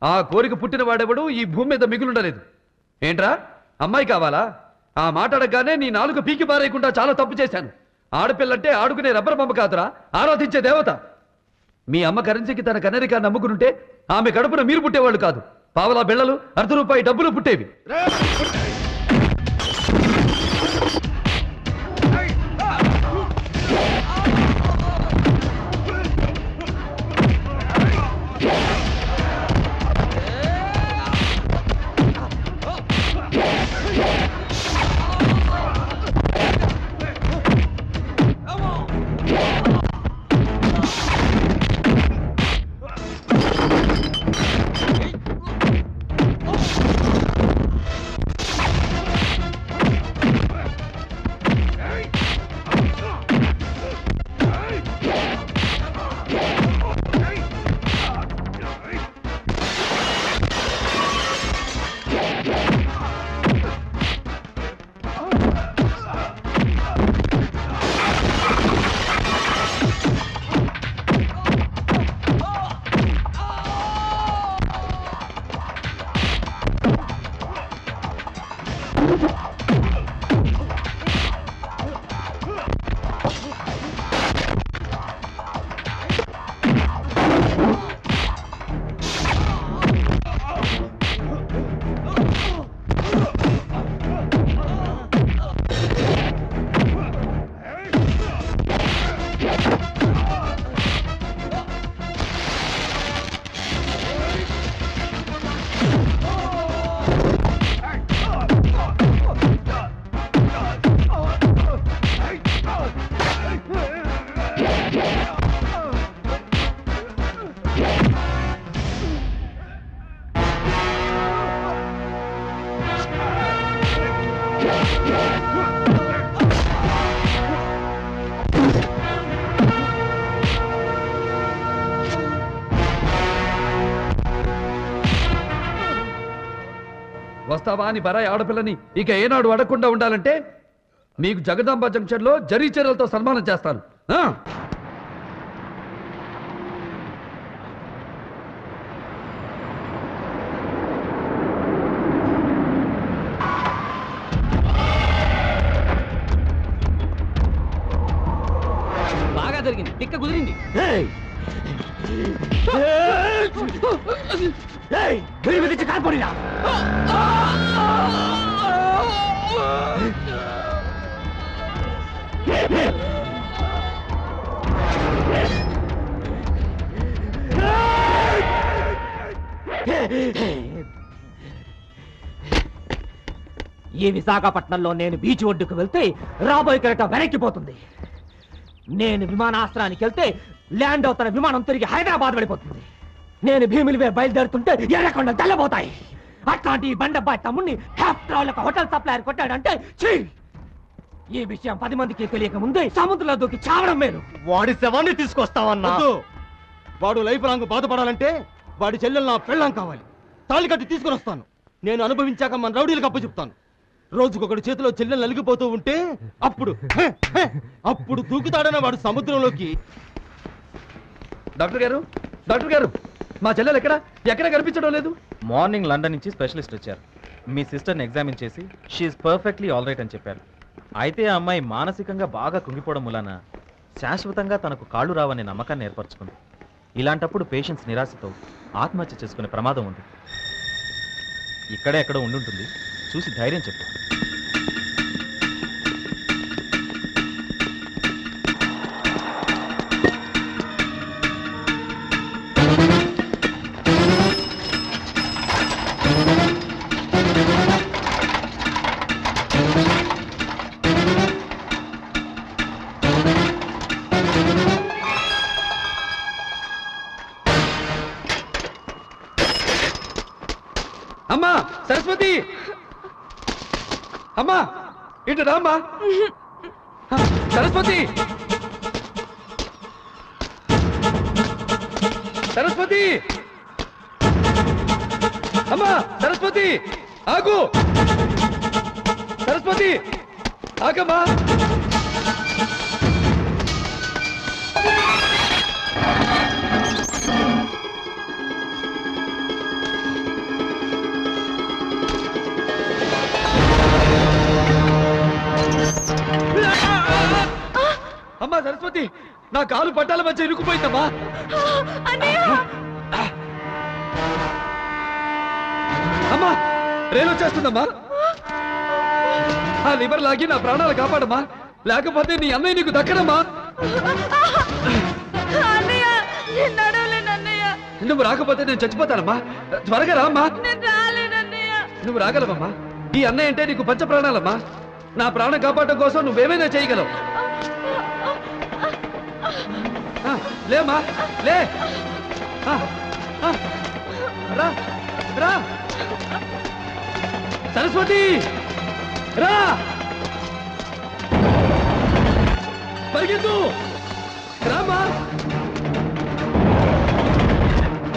ఆ కోరిక పుట్టిన వాడెవడు ఈ భూమి మీద మిగులుండలేదు. ఏంట్రా, అమ్మాయి కావాలా? ఆ మాట్లాడగానే నీ నాలుగు పీకి పారేయకుండా చాలా తప్పు చేశాను. ఆడపిల్లంటే ఆడుకునే రబ్బర్ బొమ్మ కాదురా, ఆరాధించే దేవత. మీ అమ్మ కరెన్సీకి తన కన్నరికా నమ్ముకునుంటే ఆమె కడుపున మీరు పుట్టేవాళ్ళు కాదు. పావలా బిళ్ళలు, ₹1 డబ్బులు పుట్టేవి. వస్తావా అని బరాయి ఆడపిల్లని ఇక ఏనాడు అడగకుండా ఉండాలంటే మీకు జగదాంబ జంక్షన్లో జరీ చీరలతో సన్మానం చేస్తాను. బాగా జరిగింది, టిక్క కుదిరింది. కాల్పోడినా ఈ విశాఖపట్నంలో నేను బీచ్ ఒడ్డుకు వెళ్తే రాబోయే కరెక్ట్ వెనక్కిపోతుంది. నేను విమానాశ్రయానికి వెళ్తే ల్యాండ్ అవుతున్న విమానం తిరిగి హైదరాబాద్ వెళ్ళిపోతుంది. నేను భీమిలివే బయలుదేరుతుంటే ఎర్రకొండ తెల్లబోతాయి. అట్లాంటి బండబ్బాయి తమ్ముడిని హోటల్ సప్లైయర్ కొట్టాడంటే ఈ విషయం 10 మందికి తెలియక ముందే సముద్రంలో దూకి చావడం మేలు. వాడి శవాన్ని తీసుకొస్తావన్నా? వాడు లైఫ్ లాంగ్ బాధపడాలంటే వాడి చెల్లెలు నా పెళ్ళాం కావాలి. తాళి కట్టి తీసుకుని వస్తాను. నేను అనుభవించాక మన రౌడీలకు అప్పు చెప్తాను. రోజుకొకటి చేతిలో చెల్లెలు నలిగిపోతూ ఉంటే అప్పుడు దూకుతాడన్న వాడు సముద్రంలోకి. డాక్టర్ గారు, డాక్టర్ గారు, మా చెల్లెలు ఎక్కడ కనిపించడం లేదు. మార్నింగ్ లండన్ నుంచి స్పెషలిస్ట్ వచ్చారు. మీ సిస్టర్ని ఎగ్జామిన్ చేసి షీఈస్ పర్ఫెక్ట్లీ ఆల్ రైట్ అని చెప్పారు. అయితే ఆ అమ్మాయి మానసికంగా బాగా కుంగిపోవడం మూలాన శాశ్వతంగా తనకు కాళ్ళు రావనే నమ్మకాన్ని ఏర్పరచుకుంది. ఇలాంటప్పుడు పేషెంట్స్ నిరాశతో ఆత్మహత్య చేసుకునే ప్రమాదం ఉంది. ఇక్కడే ఎక్కడో ఉండుంటుంది, చూసి ధైర్యం చెప్పు. అమ్మా సరస్వతి, అమ్మా ఇటు రామ్మా. సరస్వతి, సరస్వతి, అమ్మా సరస్వతి ఆగు. సరస్వతి ఆగమ్మా. అమ్మా సరస్వతి, నా కాలు పట్టాల మధ్య ఇరుక్కుపోయిందమ్మా. అమ్మా రైలు వచ్చేస్తుందమ్మా. ఆ లివర్ లాగి నా ప్రాణాలు కాపాడమ్మా, లేకపోతే నీ అన్నయ్య నీకు దక్కడమ్మా. నువ్వు రాకపోతే నేను చచ్చిపోతానమ్మా. త్వరగా రామ్మా. నువ్వు రాగలవమ్మా. ఈ అన్నయ్య అంటే నీకు పంచ ప్రాణాలమ్మా. నా ప్రాణం కాపాడటం కోసం నువ్వేమైనా చేయగలవు. లేమ్మా లే. రా రా సరస్వతి, రా పరిగెత్తు. రామ్మా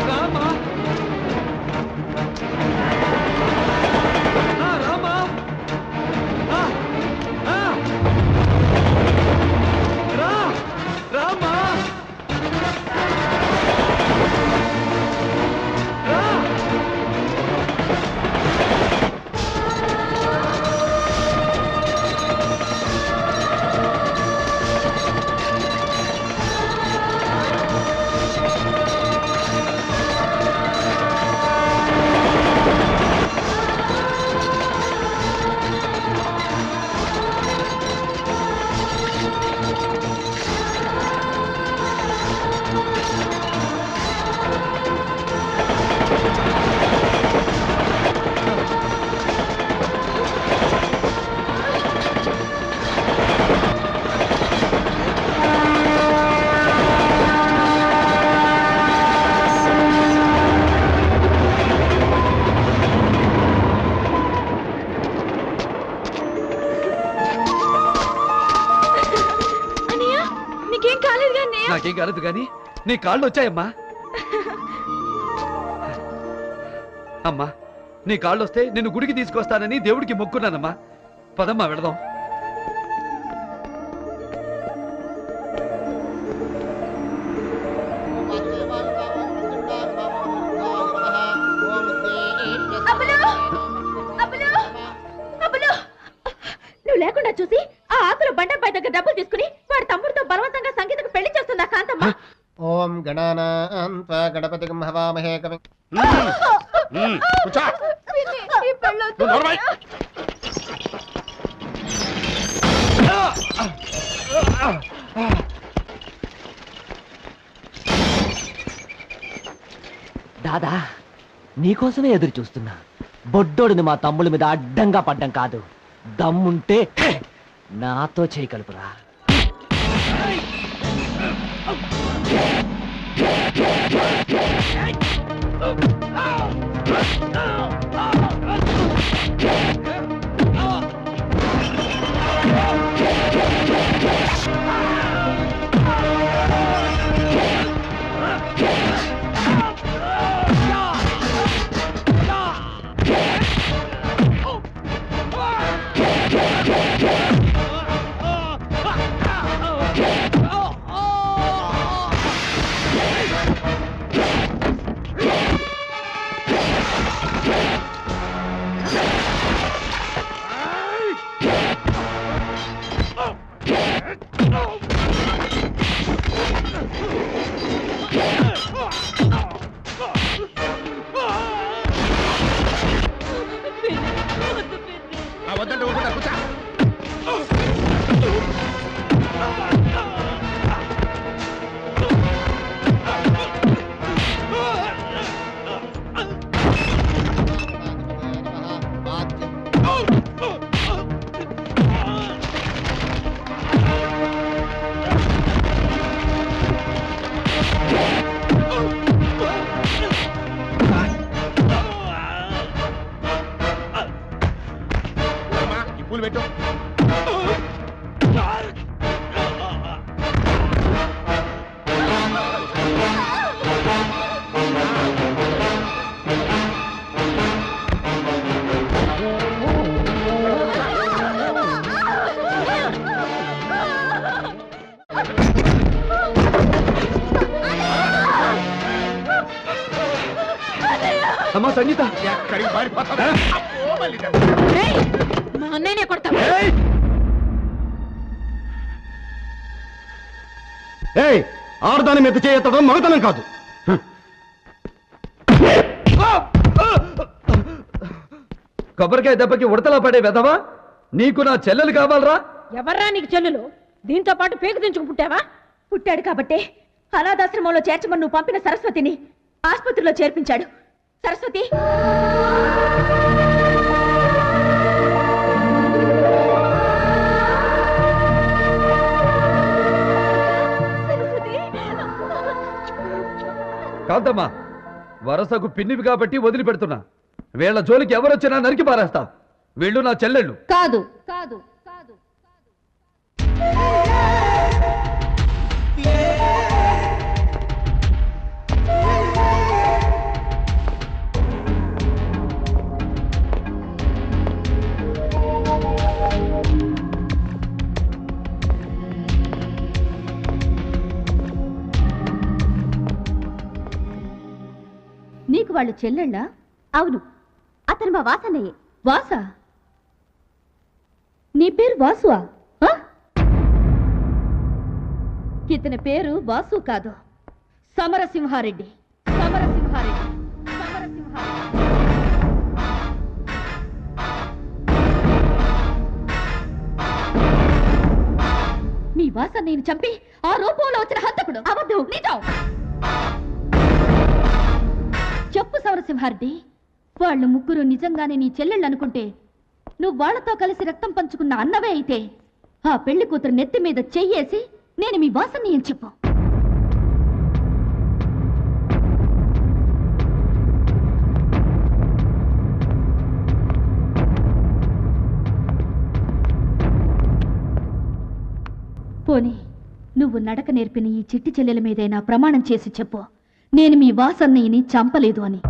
రామ్మా రామ్మా. రా రామ్మా. నాకేం కాలేదు కానీ నీ కాళ్ళు వచ్చాయమ్మా. అమ్మా నీ కాళ్ళు వస్తే నిన్ను గుడికి తీసుకొస్తానని దేవుడికి మొక్కున్నానమ్మా. పదమ్మా వెళదాం. నువ్వు లేకుండా చూసి ఆ ఆకులు బండపై దగ్గర డబ్బులు తీసుకుని వాడి తమ్ముడితో బలవంతంగా సంగీతకు పెళ్లి చేస్తుందా కాంతమ్మ. ఓం గణానాం త్వా గణపతిం హవామహే కవిం. దాదా నీకోసమే ఎదురు చూస్తున్నా. బొడ్డోడిని మా తమ్ముళ్ళ మీద అడ్డంగా పడ్డం కాదు, దమ్ముంటే నాతో చేయగలుపురా. అమ్మా సంగీత, మా అన్నయ్యనే కొడతావు. ఏయ్, ఆడదాని మీద చేయెత్తడం మగతనం కాదు. కొబ్బరికాయ దెబ్బకి ఉడతలా పడే వెదవా, నీకు నా చెల్లెలు కావాలరా? ఎవర్రా నీకు చెల్లెలు? దీంతో పాటు పేకు తెంచుకు పుట్టావా? పుట్టాడు కాబట్టే అనాథాశ్రమంలో చేర్చమని నువ్వు పంపిన సరస్వతిని ఆసుపత్రిలో చేర్పించాడు. సరస్వతి, కాంతమ్మా, వరసకు పిన్నివి కాబట్టి వదిలిపెడుతున్నా. వీళ్ళ జోలికి ఎవరొచ్చినా నరికి పారేస్తా. వీళ్ళు నా చెల్లెళ్ళు కాదు. నీకు వాళ్ళు చెల్లెళ్ళా? అవును, అతను మా వాసన్నయ్యే. వాసా? నీ పేరు వాసువా? ఇతని పేరు వాసు కాదు, సమరసింహారెడ్డి. సమరసింహారెడ్డి. మీ వాసన్నయ్యని చంపి ఆ రూపంలో వచ్చిన హంతకుడు. అబద్ధం, నిజం. చెప్పు సమరసింహారెడ్డి, వాళ్ళు ముగ్గురు నిజంగానే నీ చెల్లెళ్ళు అనుకుంటే నువ్వు వాళ్లతో కలిసి రక్తం పంచుకున్న అన్నవే అయితే ఆ పెళ్లి కూతురు నెత్తి మీద చెయ్యేసి నేను మీ వాసన్ని అని చెప్పు. పోనీ నువ్వు నడక నేర్పిన ఈ చిట్టి చెల్లెల మీదైనా ప్రమాణం చేసి చెప్పు, నేను మీ వాసన్నయ్యని చంపలేదు అని.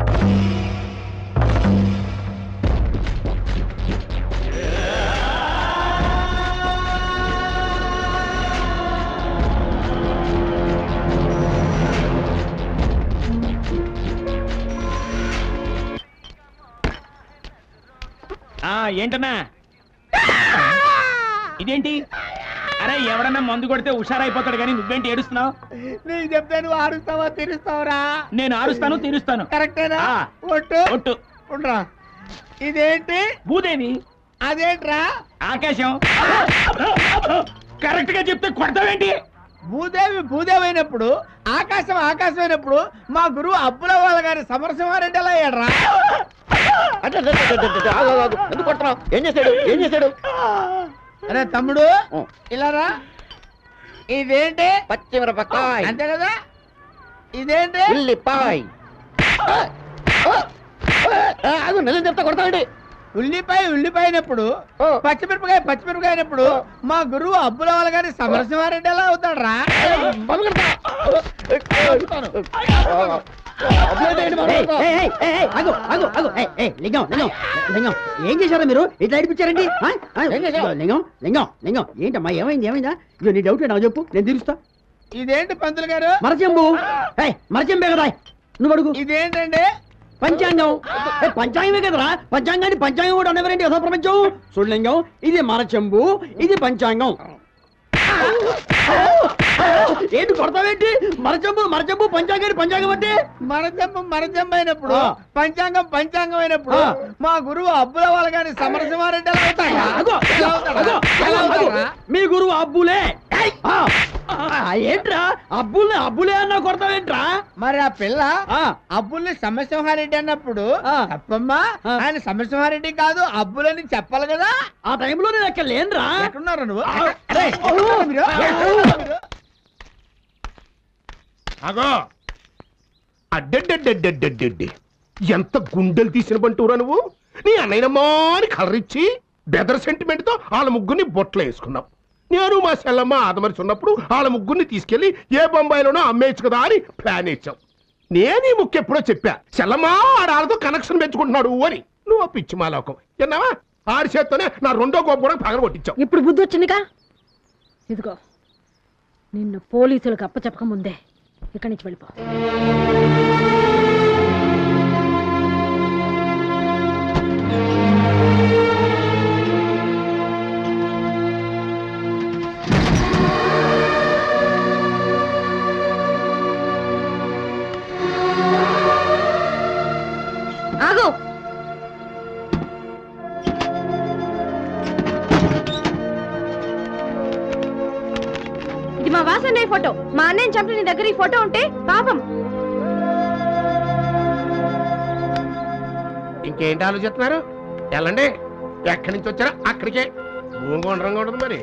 ఏంటన్నా ఇదేంటి? అరే, ఎవడన్నా మందు కొడితే హుషారైపోతాడు కానీ నువ్వేంటి ఏడుస్తున్నావు? నీకు చెప్తే నువ్వు ఆడుస్తావా తీరుస్తావురా? నేను ఆరుస్తాను, తీరుస్తాను. కరెక్టేనా? ఒట్టు ఒట్టు. ఉండరా. ఇదేంటి? భూదేవి. అదేంట్రా? ఆకాశం. కరెక్ట్ గా చెప్తే కొడతావేంటి? భూదేవి భూదేవి అయినప్పుడు, ఆకాశం ఆకాశం అయినప్పుడు మా గురువు అప్పుల వాళ్ళ గారి సమరసింహారెడ్డి ఎలా అయ్యాడ్రా? ఎందుకు కొడుతున్నావు? ఏం చేశాడు? అరే తమ్ముడు, ఇలారా. ఇదేంటి? పచ్చిమిరపకాయ. అంతే కదా. ఇదేంటి? ఉల్లిపాయ. నిజం చెప్తా కొడతాండి. ఉల్లిపాయ అయినప్పుడు, పచ్చిమిరపకాయ అయినప్పుడు మా గురువు అబ్బుల వాళ్ళ గారి సమరసింహారెడ్డి ఎలా అవుతాడ్రా? ఏం చేశారా మీరు? ఇట్లా అడిపించారండి. లింగం ఏంటమ్మా, ఏమైందా? ఇదో నీ డౌట్ నాకు చెప్పు, నేను తీరుస్తా. ఇదేంటి పంతులు గారు? మరచెంబు. మరచెంబే కదా, నువ్వు అడుగు. ఇదేంటండి? పంచాంగం. పంచాంగమే కదరా, పంచాంగాన్ని పంచాంగం కూడా అనేవరేంటి యథా ప్రపంచం. చూడలింగం, ఇది మరచెంబు, ఇది పంచాంగం. ఏంటి కొడతావేంటి? మరచెంబు పంచాంగం అంటే మరచెంబు అయినప్పుడు, పంచాంగం అయినప్పుడు మా గురువు అబ్బుల వాళ్ళ గారి సమరసింహారెడ్డి ఎలా అవుతాడా? మీ గురువు అబ్బులే. ఏంట్రా అబ్బులే అన్నా కొడతావేంట్రా? మరి ఆ పిల్ల అబ్బుల్ని సమరసింహారెడ్డి అన్నప్పుడు తప్పమ్మా, ఆయన సమరసింహారెడ్డి కాదు అబ్బులని చెప్పాలి కదా. ఆ టైంలో నేను అక్కడ లేనురా. ఎక్కడున్నారా నువ్వు? అగో, అడ్డెడ్డెడ్డెడ్డెడ్డెడ్డెడ్డి, ఎంత గుండెలు తీసిన బంటూరా నువ్వు. నీ అన్నయ్యనమ్మా అని కలరిచ్చి బెదర్ సెంటిమెంట్ తో వాళ్ళ ముగ్గురిని బొట్టలు వేసుకున్నావు. నేను మా సెల్లమ్మ ఆదమరిచి ఉన్నప్పుడు వాళ్ళ ముగ్గురిని తీసుకెళ్లి ఏ బొంబాయిలోనో అమ్మేయచ్చు కదా అని ప్లాన్ ఇచ్చావు. నేను ఈ ముఖ్య ఎప్పుడో చెప్పా, సెల్లమ్మ ఆడాలతో కనెక్షన్ పెంచుకుంటున్నాడు అని. నువ్వు పిచ్చి మాలోకం విన్నావా? ఆడి చేత్తోనే నా రెండో గోపు కూడా పగల కొట్టించావు. ఇప్పుడు బుద్ధి వచ్చిందిగా. ఇదిగో, నిన్ను పోలీసులకు అప్పచెప్పక ముందే ఇక్కడి నుంచి వెళ్ళిపో. ఆగు. ఇది మా వాసన్నయ్య ఫోటో. మా అన్నయ్యని చంపిన నీ దగ్గర ఈ ఫోటో ఉంటే పాపం. ఇంకేంటి ఆలోచిస్తున్నారు? వెళ్ళండి. ఎక్కడి నుంచి వచ్చారో అక్కడికే. భూమి గుండ్రంగా ఉండదు మరి.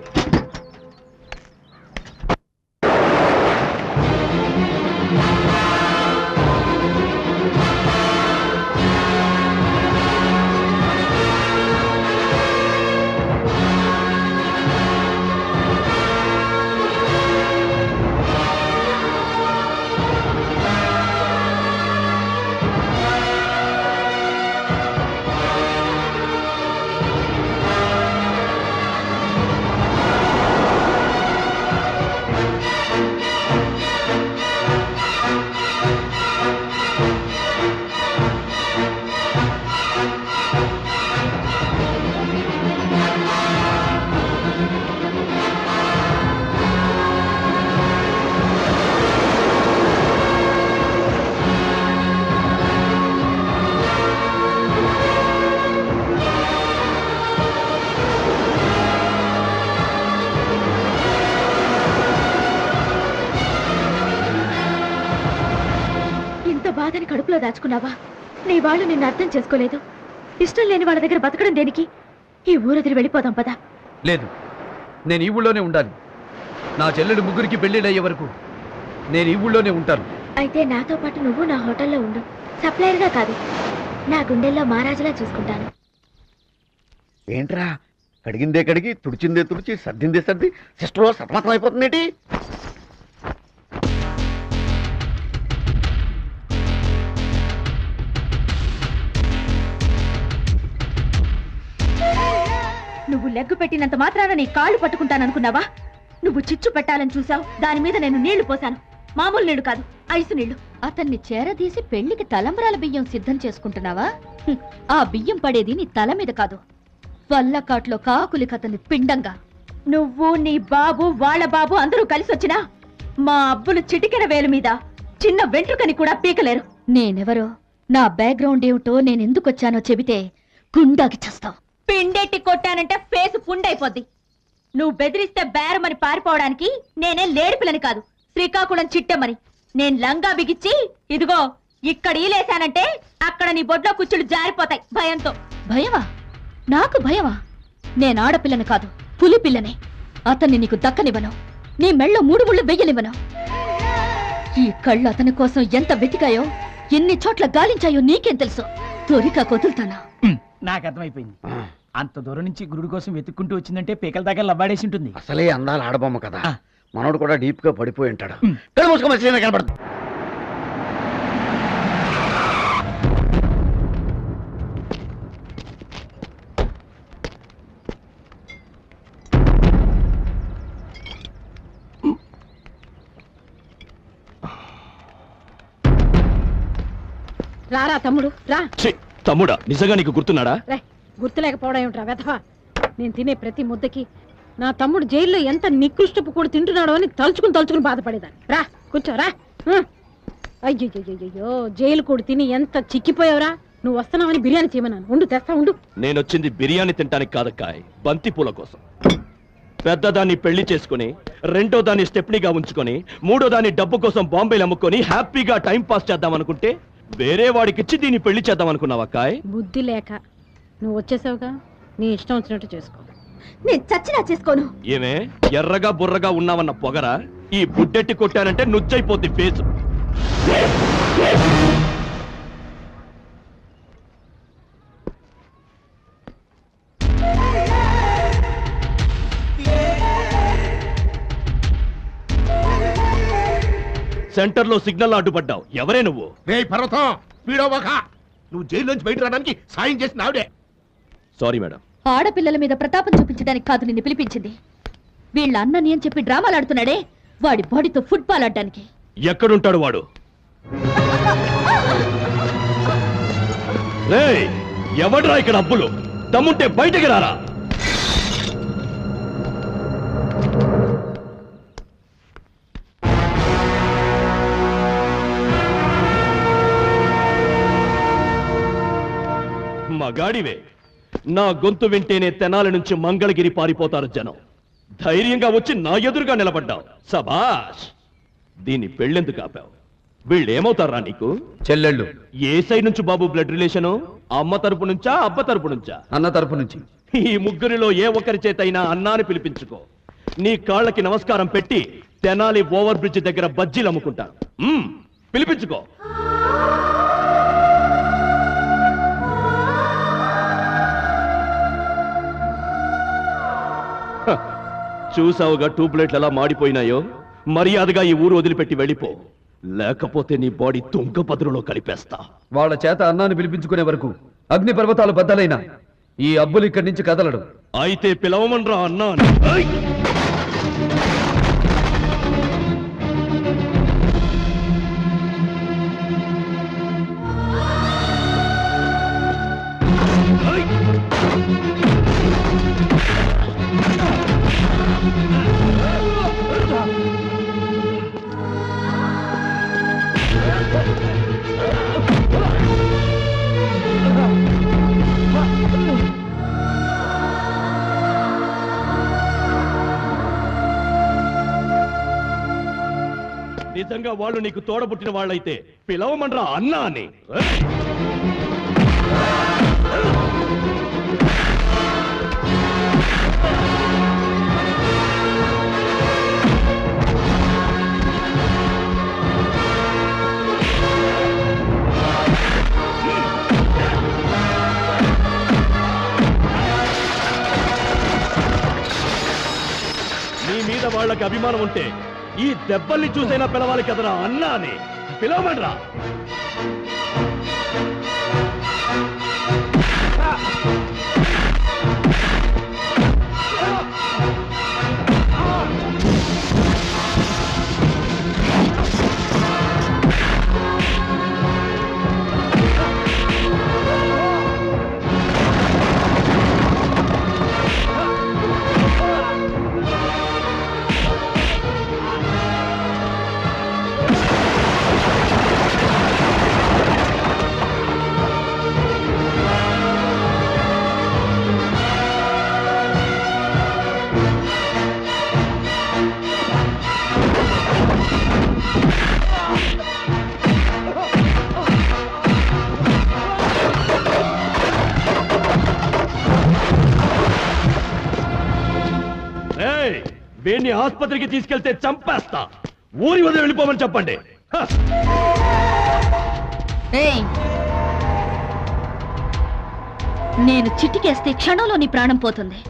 బాధని కడుపులో దాచుకున్నావా? నీ వాళ్ళు నిన్ను అర్థం చేసుకోలేదు. ఇష్టం లేని వాళ్ళ దగ్గర బతకడం దేనికి? ఈ ఊరదిరి వెళ్ళిపోదాం పదా. లేదు, నేను ఈ ఊళ్ళోనే ఉండాలి. నా చెల్లెలు ముగ్గురికి పెళ్లిళ్ళయ్యే వరకు నేను ఈ ఊళ్ళోనే ఉంటాను. అయితే నాతో పాటు నువ్వు నా హోటల్లో ఉండు. సప్లయర్గా కాదు, నా గుండెల్లో మహారాజులా చూసుకుంటాను. ఏంట్రా, కడిగిందే కడిగి తుడిచిందే తుడిచి సర్దిందే సర్ది సిస్టర్లో సతమతం అయిపోతుందేంటి? నువ్వు లెగ్గు పెట్టినంత మాత్రాన నీ కాళ్ళు పట్టుకుంటాననుకున్నావా? నువ్వు చిచ్చు పెట్టాలని చూసావు, దాని మీద నేను నీళ్లు పోశాను. మామూలు నీళ్లు కాదు, ఐసు నీళ్లు. అతన్ని చేరదీసి పెళ్లికి తలంబ్రాల బియ్యం సిద్ధం చేసుకుంటున్నావా? ఆ బియ్యం పడేది నీ తల మీద కాదు, వల్లకాట్లో కాకులి కథని పిండంగా. నువ్వు, నీ బాబు, వాళ్ళ బాబు అందరూ కలిసి వచ్చినా మా అబ్బులు చిటికెన వేలు మీద చిన్న వెంట్రుకని కూడా పీకలేరు. నేనెవరో, నా బ్యాక్గ్రౌండ్ ఏమిటో, నేనెందుకొచ్చానో చెబితే గుండాకి చేస్తావు. పిండెట్టి కొట్టానంటే ఫేస్ పుండైపోద్ది. నువ్వు బెదిరిస్తే బేరమని పారిపోవడానికి నేనే లేడిపిల్లని కాదు, శ్రీకాకుళం చిట్టెమ్మని. నేను లంగా బిగిచ్చి ఇదిగో ఇక్కడ ఈలేశానంటే అక్కడ నీ బొడ్లో కుచ్చులు జారిపోతాయి భయంతో. భయమా? నాకు భయమా? నేను ఆడపిల్లని కాదు, పులి పిల్లని. అతన్ని నీకు దక్కనివ్వను, నీ మెళ్ళో 3 ముళ్ళు వెయ్యనివ్వను. ఈ కళ్ళు అతని కోసం ఎంత వెతికాయో, ఎన్ని చోట్ల గాలించాయో నీకేం తెలుసు? దొరికా కొదులుతానా? నాకు అర్థమైపోయింది. అంత దూరం నుంచి గురుడు కోసం వెతుక్కుంటూ వచ్చిందంటే పీకల దగ్గర లవ్వాడేసి ఉంటుంది. అసలే అందాల ఆడబొమ్మ కదా, మనోడు కూడా డీప్ గా పడిపోయి ఉంటాడు. కనబడుతుంది. రారా తమ్ముడు రా. తమ్ముడా, నిజంగా నీకు గుర్తున్నాడా? గుర్తు లేకపోవడం ఏమిట్రా వెధవా. నేను తినే ప్రతి ముద్దకి నా తమ్ముడు జైల్లో ఎంత నికృష్టపు కూడా తింటున్నాడో అని తలుచుకుని బాధపడేదాన్ని. రా కూర్చో రా. అయ్యో, జైలు కూడా తిని ఎంత చిక్కిపోయావురా. నువ్వు వస్తున్నావని బిర్యానీ చేయమన్నాను. ఉండు తెస్తా ఉండు. నేనొచ్చింది బిర్యానీ తింటానికి కాదక్కాయ్, బంతి పూల కోసం. పెద్దదాన్ని పెళ్లి చేసుకుని, రెండో దాన్ని స్టెప్నీగా ఉంచుకొని, మూడో దాన్ని డబ్బు కోసం బాంబేలు అమ్ముకొని హ్యాపీగా టైం పాస్ చేద్దాం అనుకుంటే వేరే వాడికిచ్చి దీన్ని పెళ్లి చేద్దాం అనుకున్నావక్కాయ్. బుద్ధి లేక నువ్వు వచ్చేసావుగా, నీ ఇష్టం వచ్చినట్టు చేసుకో. నేను చచ్చినా చేసుకోను. ఏమే ఎర్రగా బుర్రగా ఉన్నావన్న పొగరా? ఈ బుడ్డెట్టి కొట్టానంటే నుజ్జైపోద్ది ఫేసు. సెంటర్ లో సిగ్నల్ అడ్డుపడ్డావు. ఎవరే నువ్వు? రేయ్ పర్వతం, పీడోవక. నువ్వు జైల్లోంచి బయట రావడానికి సాయం చేసిన ఆవిడే. Sorry madam. ఆడపిల్లల మీద ప్రతాపం చూపించడానికి కాదు నిన్ను పిలిపించింది. వీళ్ళ అన్నని అని చెప్పి డ్రామాలు ఆడుతున్నాడే, వాడి బాడీతో ఫుట్బాల్ ఆడడానికి. ఎక్కడుంటాడు వాడు? రేయ్, ఎవడ్రా ఇక్కడ అబ్బులు? దమ్ముంటే బయటకి రారా. మగాడివే. నా గొంతు వింటేనే తెనాలి నుంచి మంగళగిరి పారిపోతారు జనం. ధైర్యంగా వచ్చి నా ఎదురుగా నిలబడ్డావు. సబాష్. దీన్ని పెళ్ళెందుకు ఆపావు? వీళ్ళేమవుతారా నీకు? చెల్లెళ్ళు. ఏ సైడ్ నుంచి బాబు బ్లడ్ రిలేషను? అమ్మ తరపు నుంచా, అబ్బ తరపు నుంచా? అన్న తరపు నుంచి. ఈ ముగ్గురిలో ఏ ఒక్కరి చేతైనా అన్నాని పిలిపించుకో. నీ కాళ్ళకి నమస్కారం పెట్టి తెనాలి ఓవర్ బ్రిడ్జ్ దగ్గర బజ్జీలు అమ్ముకుంటాను. పిలిపించుకో. చూసావుగా ట్యూబ్లైట్లు ఎలా మాడిపోయినాయో. మర్యాదగా ఈ ఊరు వదిలిపెట్టి వెళ్ళిపో, లేకపోతే నీ బాడీ తుంగభద్రలో కలిపేస్తా. వాళ్ళ చేత అన్నాన్ని పిలిపించుకునే వరకు అగ్ని పర్వతాలు బద్దలైనా ఈ అబ్బులు ఇక్కడి నుంచి కదలడు. అయితే పిలవమనరా అన్నాను. నిజంగా వాళ్ళు నీకు తోడబుట్టిన వాళ్ళైతే పిలవమనరా అన్నా అని. నీ మీద వాళ్ళకి అభిమానం ఉంటే ఈ దెబ్బల్ని చూసైనా పిలవాలి కదరా అన్నా అని. పిలవమనరా. వీడిని ఆసుపత్రికి తీసుకెళ్తే చంపేస్తా. ఊరి వదిలి వెళ్ళిపోమని చెప్పండి. నేను చిటికేస్తే క్షణంలో నీ ప్రాణం పోతుంది.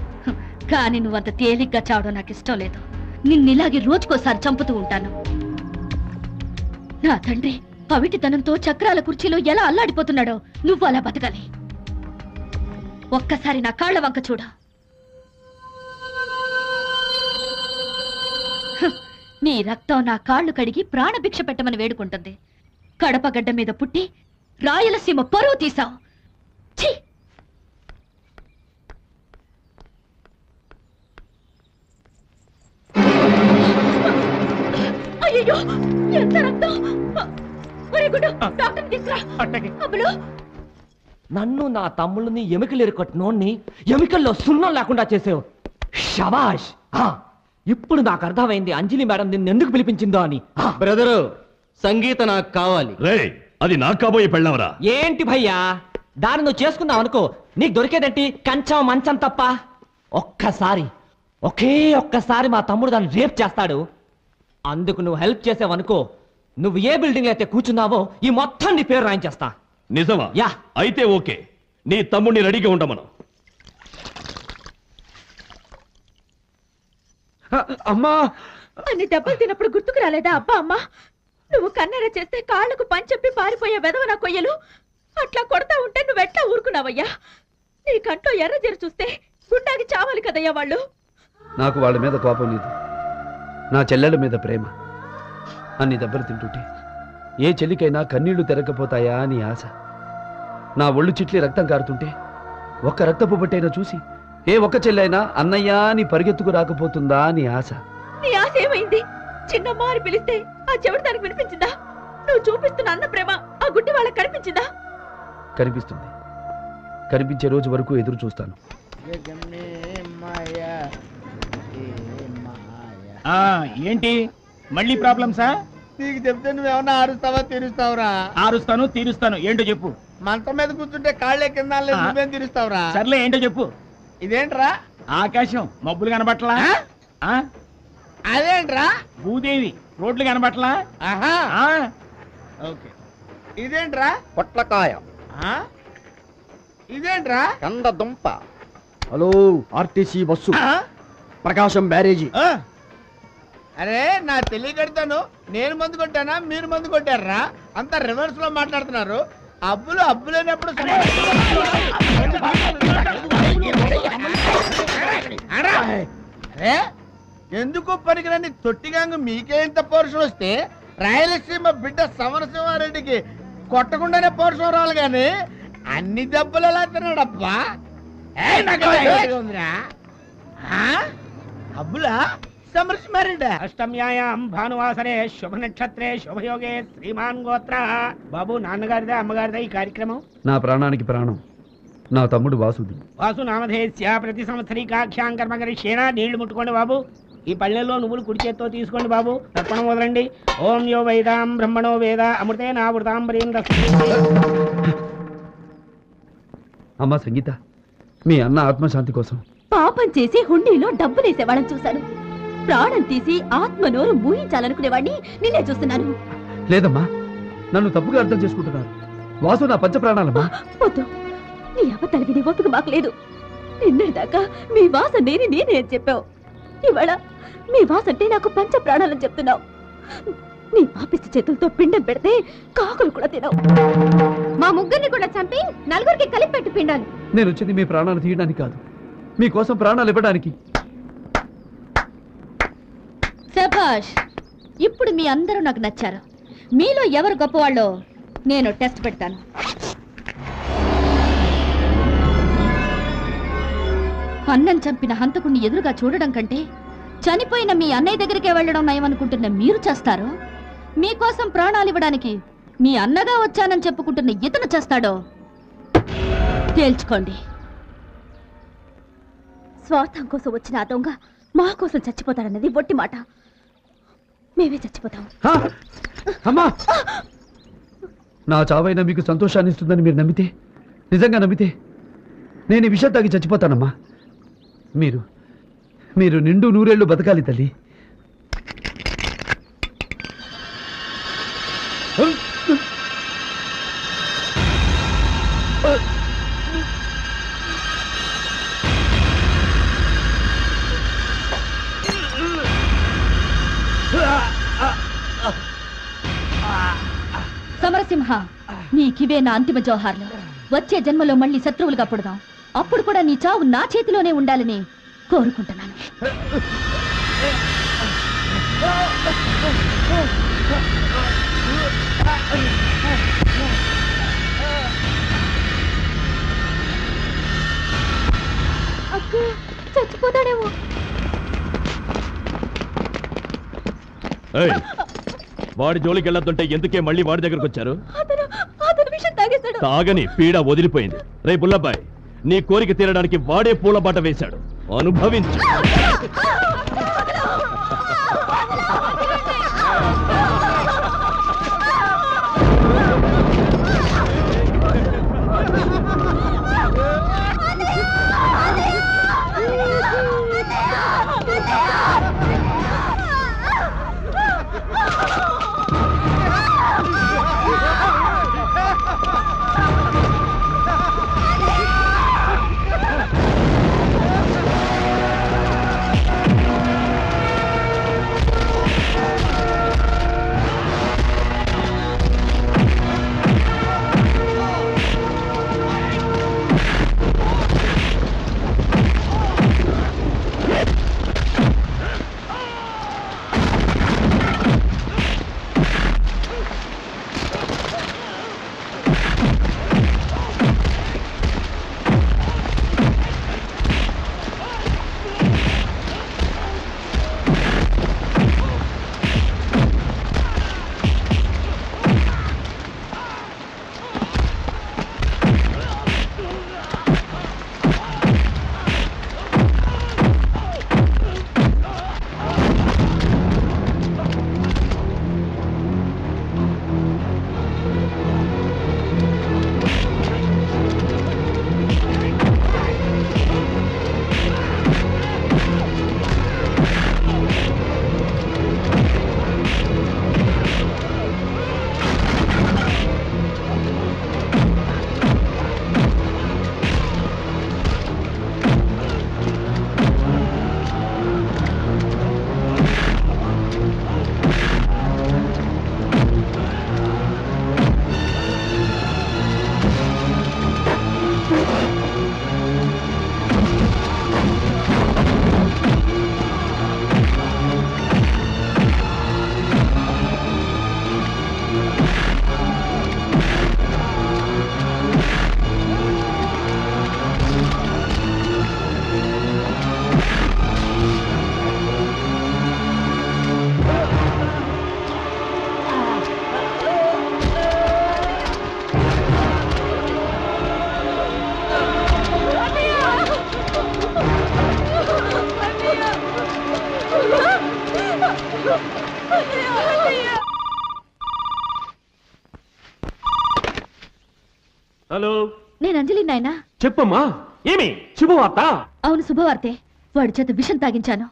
కానీ నువ్వంత తేలిగ్గా చావడం నాకు ఇష్టం లేదు. నిన్నిలాగే రోజుకోసారి చంపుతూ ఉంటాను. నా తండ్రి పవిటితనంతో చక్రాల కుర్చీలో ఎలా అల్లాడిపోతున్నాడో నువ్వు అలా బతకాలి. ఒక్కసారి నా కాళ్ల వంక చూడ. నీ రక్తం నా కాళ్ళు కడిగి ప్రాణభిక్ష పెట్టమని వేడుకుంటుంది. కడపగడ్డ మీద పుట్టి రాయలసీమ పరువు తీసావు. అయ్యో, ఎంత రక్తం! నన్ను నా తమ్ముళ్ళని ఎముకలు ఎరుకొట్టినోడ్ని ఎముకల్లో సున్నం లేకుండా చేసావు. షబాష్. ఇప్పుడు నాకు అర్థమైంది అంజలి మేడం నిన్ను ఎందుకు పిలిపించిందో అని. బ్రదరు, సంగీత నాకు కావాలి. అది నాకు కాబోయే పెళ్ళవరా? ఏంటి భయ్యా, దాన్ని నువ్వు చేసుకున్నావు అనుకో, నీకు దొరికేదేంటి కంచం మంచం తప్ప. ఒకే ఒక్కసారి మా తమ్ముడు దాన్ని రేప్ చేస్తాడు. అందుకు నువ్వు హెల్ప్ చేసావనుకో, నువ్వు ఏ బిల్డింగ్ అయితే కూర్చున్నావో ఈ మొత్తం నీ పేరు రాయించేస్తా. నిజమా? యా. అయితే ఓకే, నీ తమ్ముడిని రెడీగా ఉండమను. అమ్మా, అన్ని దెబ్బలు తినప్పుడు గుర్తుకు రాలేదా అబ్బా అమ్మా? నువ్వు కన్నెర చేస్తే కాళ్ళకు పంచెప్పి పారిపోయే వెదవన కొయ్యలు అట్లా కొడతా ఉంటే నువ్వెట్లా ఊరుకున్నావయ్యా? నీ కంట్లో ఎర్రజెరు చూస్తే గుండాకి చావాలి కదయ్యా వాళ్ళు. నాకు వాళ్ళ మీద కోపం లేదు, నా చెల్లెల మీద ప్రేమ. అన్ని దెబ్బలు తింటుంటే ఏ చెల్లికైనా కన్నీళ్లు తెరకపోతాయా అని ఆశ. నా ఒళ్ళు చిట్లి రక్తం కారుతుంటే ఒక్క రక్తపు బొట్టైనా చూసి ఏ ఒక్క చెల్లైనా అన్నయ్య అని పరిగెత్తుకు రాకపోతుందా అని ఆశ. నీ ఆశ ఏమైంది? చిన్నమ్మ అని పిలిస్తే ఆ చెవిటి దానికి కనిపించే రోజు వరకు ఎదురు చూస్తాను. ఏంటి మళ్ళీ ప్రాబ్లమ్సా? నీకు చెప్తే నువ్వేమన్నా ఆరుస్తావా తీరుస్తావురా? ఆరుస్తాను తీరుస్తాను. ఏంటో చెప్పు. మంచం మీద కూర్చుంటే కాళ్ళే కింద నువ్వేం తీరుస్తావురా? సర్లే ఏంటో చెప్పు. ఇదేంట్రా? ఆకాశం మబ్బులు కనబట్లా? అదేంట్రా? భూదేవి రోడ్లు కనబట్లా? ఓకే. ఇదేంట్రా? పొట్లకాయ. ఇదేంట్రా? కంద దుంప. హలో, ఆర్టీసీ బస్సు, ప్రకాశం బ్యారేజీ. అరే నా తెలియకడతాను. నేను మందు కొట్టానా మీరు మందు కొట్టారా? అంతా రివర్స్ లో మాట్లాడుతున్నారు. అబ్బులు అబ్బులేనప్పుడు అరే ఎందుకు పనికిరాని తొట్టిగాంగు మీకేంత పౌరుషం వస్తే రాయలసీమ బిడ్డ సమరసింహారెడ్డికి కొట్టకుండానే పౌరుషం రావాలి కానీ అన్ని దెబ్బలు ఎలా తిన్నాడబ్బా? అబ్బులా సమరసింహారెడ్డి. అష్టమ్యాయాం భానువాసరే శుభ నక్షత్రే శుభయోగే శ్రీమాన్ గోత్ర. బాబు నాన్నగారిదా అమ్మగారిదా ఈ కార్యక్రమం? నా ప్రాణానికి ప్రాణం నా తమ్ముడు వాసుది. వాసు నామధేస్య ప్రతి సంవత్సరీకాఖ్యాం కర్మ గరిష్యేణ. నీళ్లు ముట్టుకోండి బాబు. ఈ పళ్ళెల్లో నువ్వులు కుడి చేత్తో తీసుకోండి బాబు. తర్పణం వదలండి. ఓం యో వైదాం బ్రహ్మణో వేద అమృతే నావృతాంబరీం. అమ్మా సంగీత, మీ అన్న ఆత్మశాంతి కోసం పాపం చేసి హుండీలో డబ్బులేసేవాళ్ళని చూశాను. ప్రాణం తీసి ఆత్మ నోరు మూయించాలనుకునేవాడిని నిన్నే చూస్తున్నాను. లేదమ్మా, నన్ను తప్పుగా అర్థం చేసుకుంటున్నారు. వాసు నా పంచ ప్రాణాలమ్మా. వద్దు, నీ అబద్ధాలు వినే ఓపిక మాకు లేదు. నిన్నటిదాకా మీ వాస నేనే చెప్పావు. ఇవాళ మీ వాస అంటే నాకు పంచ ప్రాణాలని చెప్తున్నావు. నీ పాపిష్టి చేతులతో పిండం పెడితే కాకులు కూడా తినవు. మా ముగ్గురిని కూడా చంపి నలుగురికి కలిపి పెట్టి పిండాలి. నేను వచ్చింది మీ ప్రాణాలు తీయడానికి కాదు, మీకోసం ప్రాణాలు ఇవ్వడానికి. శభాష్, ఇప్పుడు మీ అందరూ నాకు నచ్చారు. మీలో ఎవరు గొప్పవాళ్ళో నేను టెస్ట్ పెడతాను. అన్నం చంపిన హంతకుణ్ణి ఎదురుగా చూడడం కంటే చనిపోయిన మీ అన్నయ్య దగ్గరికే వెళ్ళడం నయమనుకుంటున్న మీరు చేస్తారో, మీకోసం ప్రాణాలు ఇవ్వడానికి మీ అన్నగా వచ్చానని చెప్పుకుంటున్న ఇతను చేస్తాడో తేల్చుకోండి. స్వార్థం కోసం వచ్చిన ఆ దొంగ మా కోసం చచ్చిపోతాడన్నది ఒట్టి మాట. మేమే చచ్చిపోతాం. అమ్మా, నా చావైనా మీకు సంతోషాన్ని ఇస్తుందని మీరు నమ్మితే, నిజంగా నమ్మితే నేను ఈ విషయం తాగి చచ్చిపోతానమ్మా. మీరు నిండు నూరేళ్లు బతకాలి తల్లి. సమరసింహ, నీకివే నా అంతిమ జోహార్లు. వచ్చే జన్మలో మళ్ళీ శత్రువులుగా పుడదాం. అప్పుడు కూడా నీ చావు నా చేతిలోనే ఉండాలని కోరుకుంటున్నాను. అక్క చచ్చిపోతాడేమో. వాడి జోలికి వెళ్ళొద్దంటే ఎందుకే మళ్ళీ వాడి దగ్గరకు వచ్చారు? అతను విషయం తాగేశాడు. తాగని పీడ వదిలిపోయింది. రే బుల్లబ్బాయ్, నీ కోరిక తీరడానికి వాడే పూల బాట వేశాడు. అనుభవించు. నేను అంజలి నాయనా. చెప్పమ్మా, ఏమి శుభవార్త? అవును, శుభవార్తే. వాడి చేత విషం తాగించాను.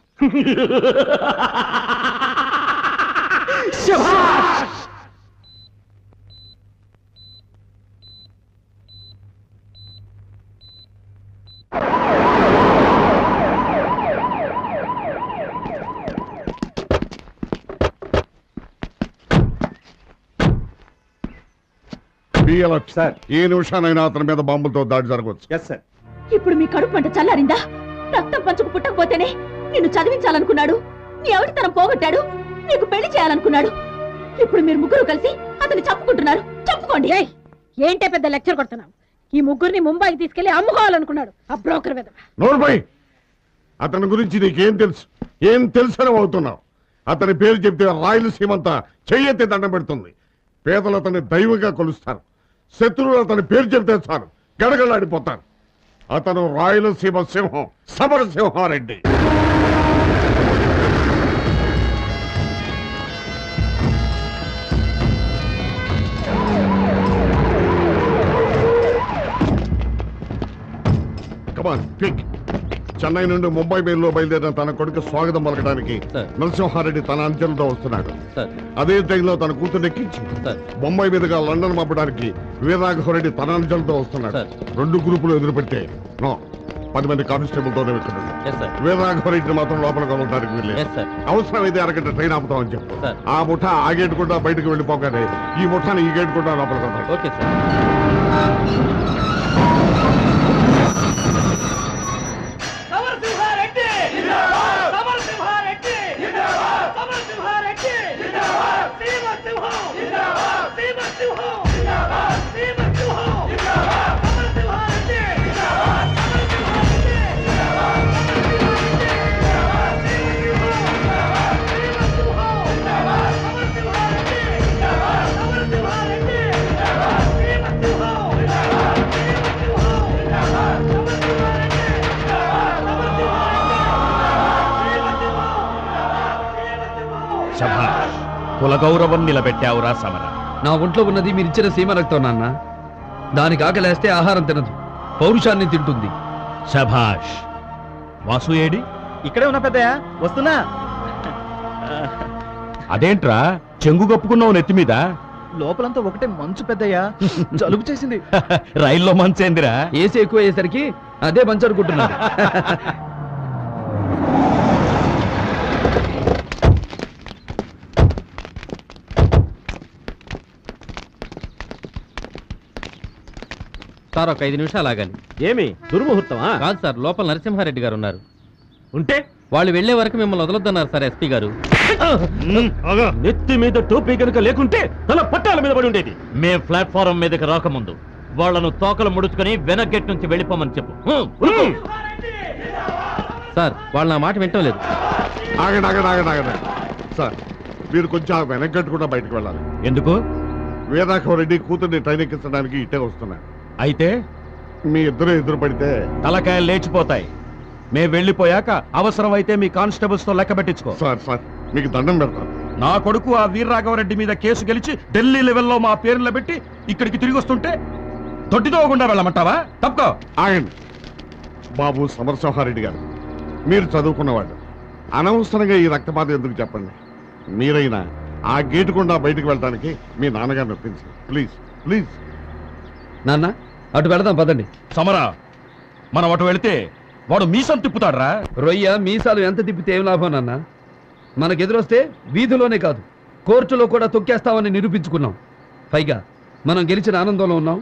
సార్, ఏ నిమిషానైనా అతని మీద బాంబులతో దాడి జరగవచ్చు. ఇప్పుడు మీ కడుపు మంట చల్లారిందా? రక్తం పంచుకు పుట్టకపోతేనే నిన్ను చదివించాలనుకున్నాడు, నీ ఎవరితనం పోగొట్టాడు, నీకు పెళ్లి చేయాలనుకున్నాడు. ఇప్పుడు మీరు ముగ్గురు కలిసి అతన్ని చంపుకుంటున్నారు. చంపుకోండి. ఏంటే పెద్ద లెక్చర్ కొడుతున్నావు? ఈ ముగ్గురిని ముంబైకి తీసుకెళ్లి అమ్ముకోవాలనుకున్నాడు ఆ బ్రోకర్ వెధవ. నోర్బై, అతని గురించి నీకేం తెలుసు? ఏం తెలుసని అవుతున్నావు? అతని పేరు చెప్తే రాయలసీమంతా చెయ్యెత్తి దండం పెడుతుంది. పేదలు అతన్ని దైవంగా కొలుస్తారు. శత్రువులు అతని పేరు చెప్తే చాలు గడగడలాడిపోతారు. అతను రాయలసీమ సింహం, సమరసింహారెడ్డి. Come on quick. చెన్నై నుండి ముంబై మెయిల్లో బయలుదేరిన తన కొడుకు స్వాగతం పలకడానికి నరసింహారెడ్డి తన అంచెలతో వస్తున్నాడు. అదే ట్రైన్లో తన కూతురు ఎక్కించి బొంబాయి మీదుగా లండన్ పంపడానికి వీరరాఘవరెడ్డి తన అంచెలతో వస్తున్నాడు. 2 గ్రూపులు ఎదురుపెట్టే 10 మంది కానిస్టేబుల్తోనే వెళ్తున్నాడు. వీరరాఘవరెడ్డిని మాత్రం లోపలికి వెళ్ళడానికి వెళ్ళలేదు. అవసరమైతే అరగంట ట్రైన్ ఆపుతామని చెప్పు. ఆ ముఠా ఆ గేట్ కూడా బయటకు వెళ్ళిపోగానే ఈ ముఠాని ఈ గేట్ కూడా లోపలికి వెళ్తాడు. కుల గౌరవం నిలబెట్టావురా సమర. నా ఒంట్లో ఉన్నది మీరిచ్చిన సీమ రక్తం నాన్న. దానికి ఆకలేస్తే ఆహారం తినదు, పౌరుషాన్ని తింటుంది. శభాష్. వాసు ఏడి? ఇక్కడే ఉన్నా పెద్దయ్య, వస్తున్నా. అదేంట్రా చెంగు కప్పుకున్నావు నెత్తి మీద? లోపలంతా ఒకటే మంచు పెద్దయ్య, జలుబు చేసింది. రైల్లో మంచేందిరా? ఏసీ ఎక్కువ అయ్యేసరికి అదే మంచు అనుకుంటున్నా. సార్, ఒక 5 నిమిషాలు ఆగాలి. ఏమి దుర్ముహూర్తమా? కాదు సార్, లోపల నరసింహారెడ్డి గారు ఉన్నారు. ఉంటే వాళ్ళు వెళ్లే వరకు మిమ్మల్ని వదలొద్దన్నారు సార్ ఎస్పీ గారు. నెత్తి మీద టోపీ కనుక లేకుంటే తల పట్టాల మీద పడి ఉండేది. మేం ప్లాట్ఫారం మీదకి రాకముందు వాళ్లను తోకలు ముడుచుకొని వెనక్ గేట్ నుంచి వెళ్ళిపోమని చెప్పు. సార్, వాళ్ళు నా మాట వింటం లేదు. ఆగండి సార్, మీరు కొంచెం వెనక్ కూడా బయటకు వెళ్ళాలి. ఎందుకు? వీరరాఘవరెడ్డి కూతుర్ని ట్రైన్ ఎక్కించడానికి ఇట్టే వస్తున్నారు. అయితే మీ ఇద్దరు ఎదురు పడితే తలకాయలు లేచిపోతాయి. మేము వెళ్ళిపోయాక అవసరమైతే మీ కానిస్టేబుల్స్ తో లెక్క పెట్టించుకో. సార్ మీకు దండం పెడతాను. నా కొడుకు ఆ వీరరాఘవరెడ్డి మీద కేసు గెలిచి ఢిల్లీ లెవెల్లో మా పేర్లు పెట్టి ఇక్కడికి తిరిగి వస్తుంటే తొట్టితోకుండా వెళ్ళమంటావా? తప్పుకో. ఆగండి బాబు సమరసింహారెడ్డి గారు, మీరు చదువుకున్నవాడు. అనవసరంగా ఈ రక్తపాతం ఎందుకు చెప్పండి. మీరైనా ఆ గేటు గుండా బయటకు వెళ్ళడానికి మీ నాన్నగారిని ఒప్పించండి. ప్లీజ్. నాన్న, అటు వెళదాం పదండి. సమరా, మనం అటు వెళితే వాడు మీసం తిప్పుతాడ్రా. రొయ్య మీసాలు ఎంత తిప్పితే ఏం లాభం నాన్న? మనకెదురొస్తే వీధిలోనే కాదు, కోర్టులో కూడా తొక్కేస్తామని నిరూపించుకున్నాం. పైగా మనం గెలిచిన ఆనందంలో ఉన్నాం,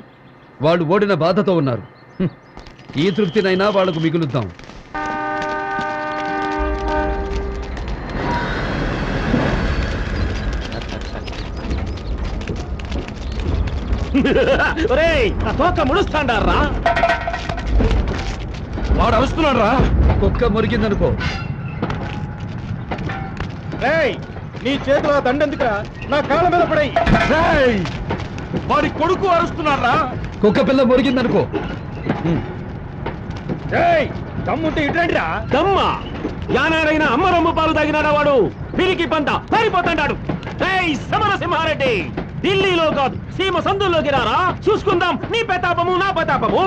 వాళ్ళు ఓడిన బాధతో ఉన్నారు. ఈ తృప్తినైనా వాళ్లకు మిగులుద్దాం. ముడుస్తాండారా? వాడు అరుస్తున్నాడు రా. కుక్క మురిగిందనుకో. నీ చేతిలో దండెందుకురా? నా కాళ్ళ మీద పడేయ్. వాడి కొడుకు అరుస్తున్నారా? కుక్క పిల్ల మురిగిందనుకో. దమ్ముంటే ఇట్రండిరా. దమ్మా? యానాడైనా అమ్మ రొమ్ము పాలు తాగినాడా వాడు? పిరికి పంట పారిపోతాడు. సమరసింహారెడ్డి, ఢిల్లీలో కాదు సీమ సందుల్లోకి రారా, చూసుకుందాం నీ ప్రతాపము నా ప్రతాపము.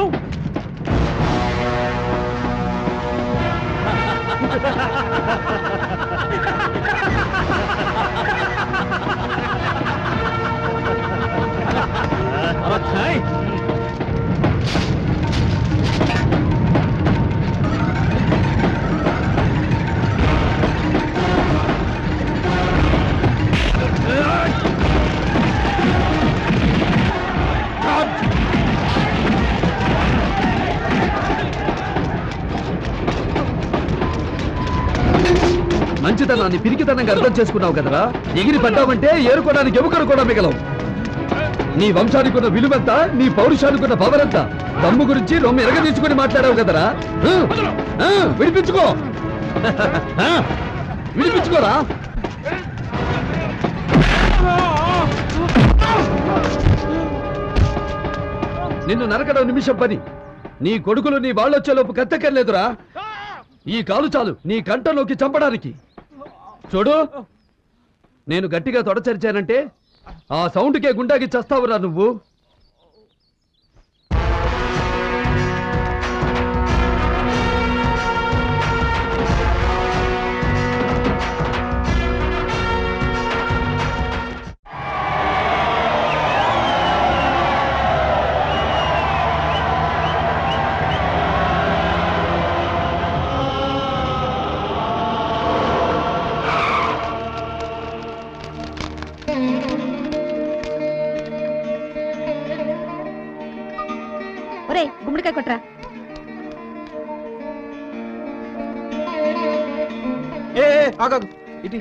మంచితనాన్ని పిరికితనంగా అర్థం చేసుకున్నావు కదరా. ఎగిరి పడ్డావంటే ఏరుకోవడానికి ఎముకలు కూడా మిగలవు. నీ వంశానికి ఉన్న విలువెంత, నీ పౌరుషానికి ఉన్న పవర్ ఎంత, దమ్ము గురించి రొమ్మ ఎరగదీసుకుని మాట్లాడావు కదరా. విడిపించుకో విడిపించుకోరా. నిన్ను నరకడం నిమిషం పని. నీ కొడుకులు నీ వాళ్ళొచ్చేలోపు కత్తెక్కర్లేదురా. ఈ కాలు చాలు నీ కంటలోకి చంపడానికి. చూడు, నేను గట్టిగా తొడచరిచానంటే ఆ సౌండ్కే గుండాకి చస్తావురా నువ్వు. గుమ్మడికాయ కొట్రా. ఇటీ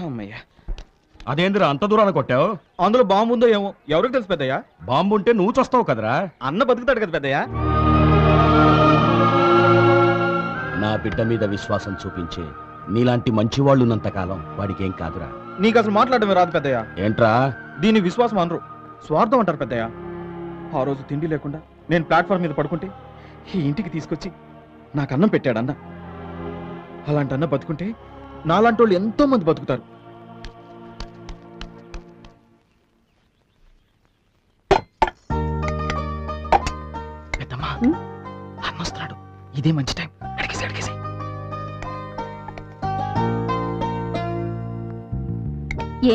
అమ్మయ్యా, అదేందిరా అంత దూరాన కొట్టావు? అందులో బాంబు ఉందో ఏమో, ఎవరికి తెలుసు పెద్దయ్యా? బాంబు ఉంటే నువ్వు చస్తావు కదరా. అన్న బతుకుతాడు కదా పెద్దయ్యా. నా బిడ్డ మీద విశ్వాసం చూపించే నీలాంటి మంచి వాళ్ళు ఉన్నంతకాలం వాడికి ఏం కాదురా. నీకు అసలు మాట్లాడమే రాదు పెద్దయ్యా. ఏంట్రా? దీని విశ్వాసం అనరు, స్వార్థం అంటారు పెద్దయ్యా. ఆ రోజు తిండి లేకుండా నేను ప్లాట్ఫామ్ మీద పడుకుంటే ఈ ఇంటికి తీసుకొచ్చి నాకు అన్నం పెట్టాడన్న. అలాంటి అన్న బతుకుంటే నాలాంటి వాళ్ళు ఎంతో మంది బతుకుతారు. పెద్దమ్మా అన్నొస్తున్నాడు, ఇదే మంచి టైం. అడిగేసి అడిగేసి.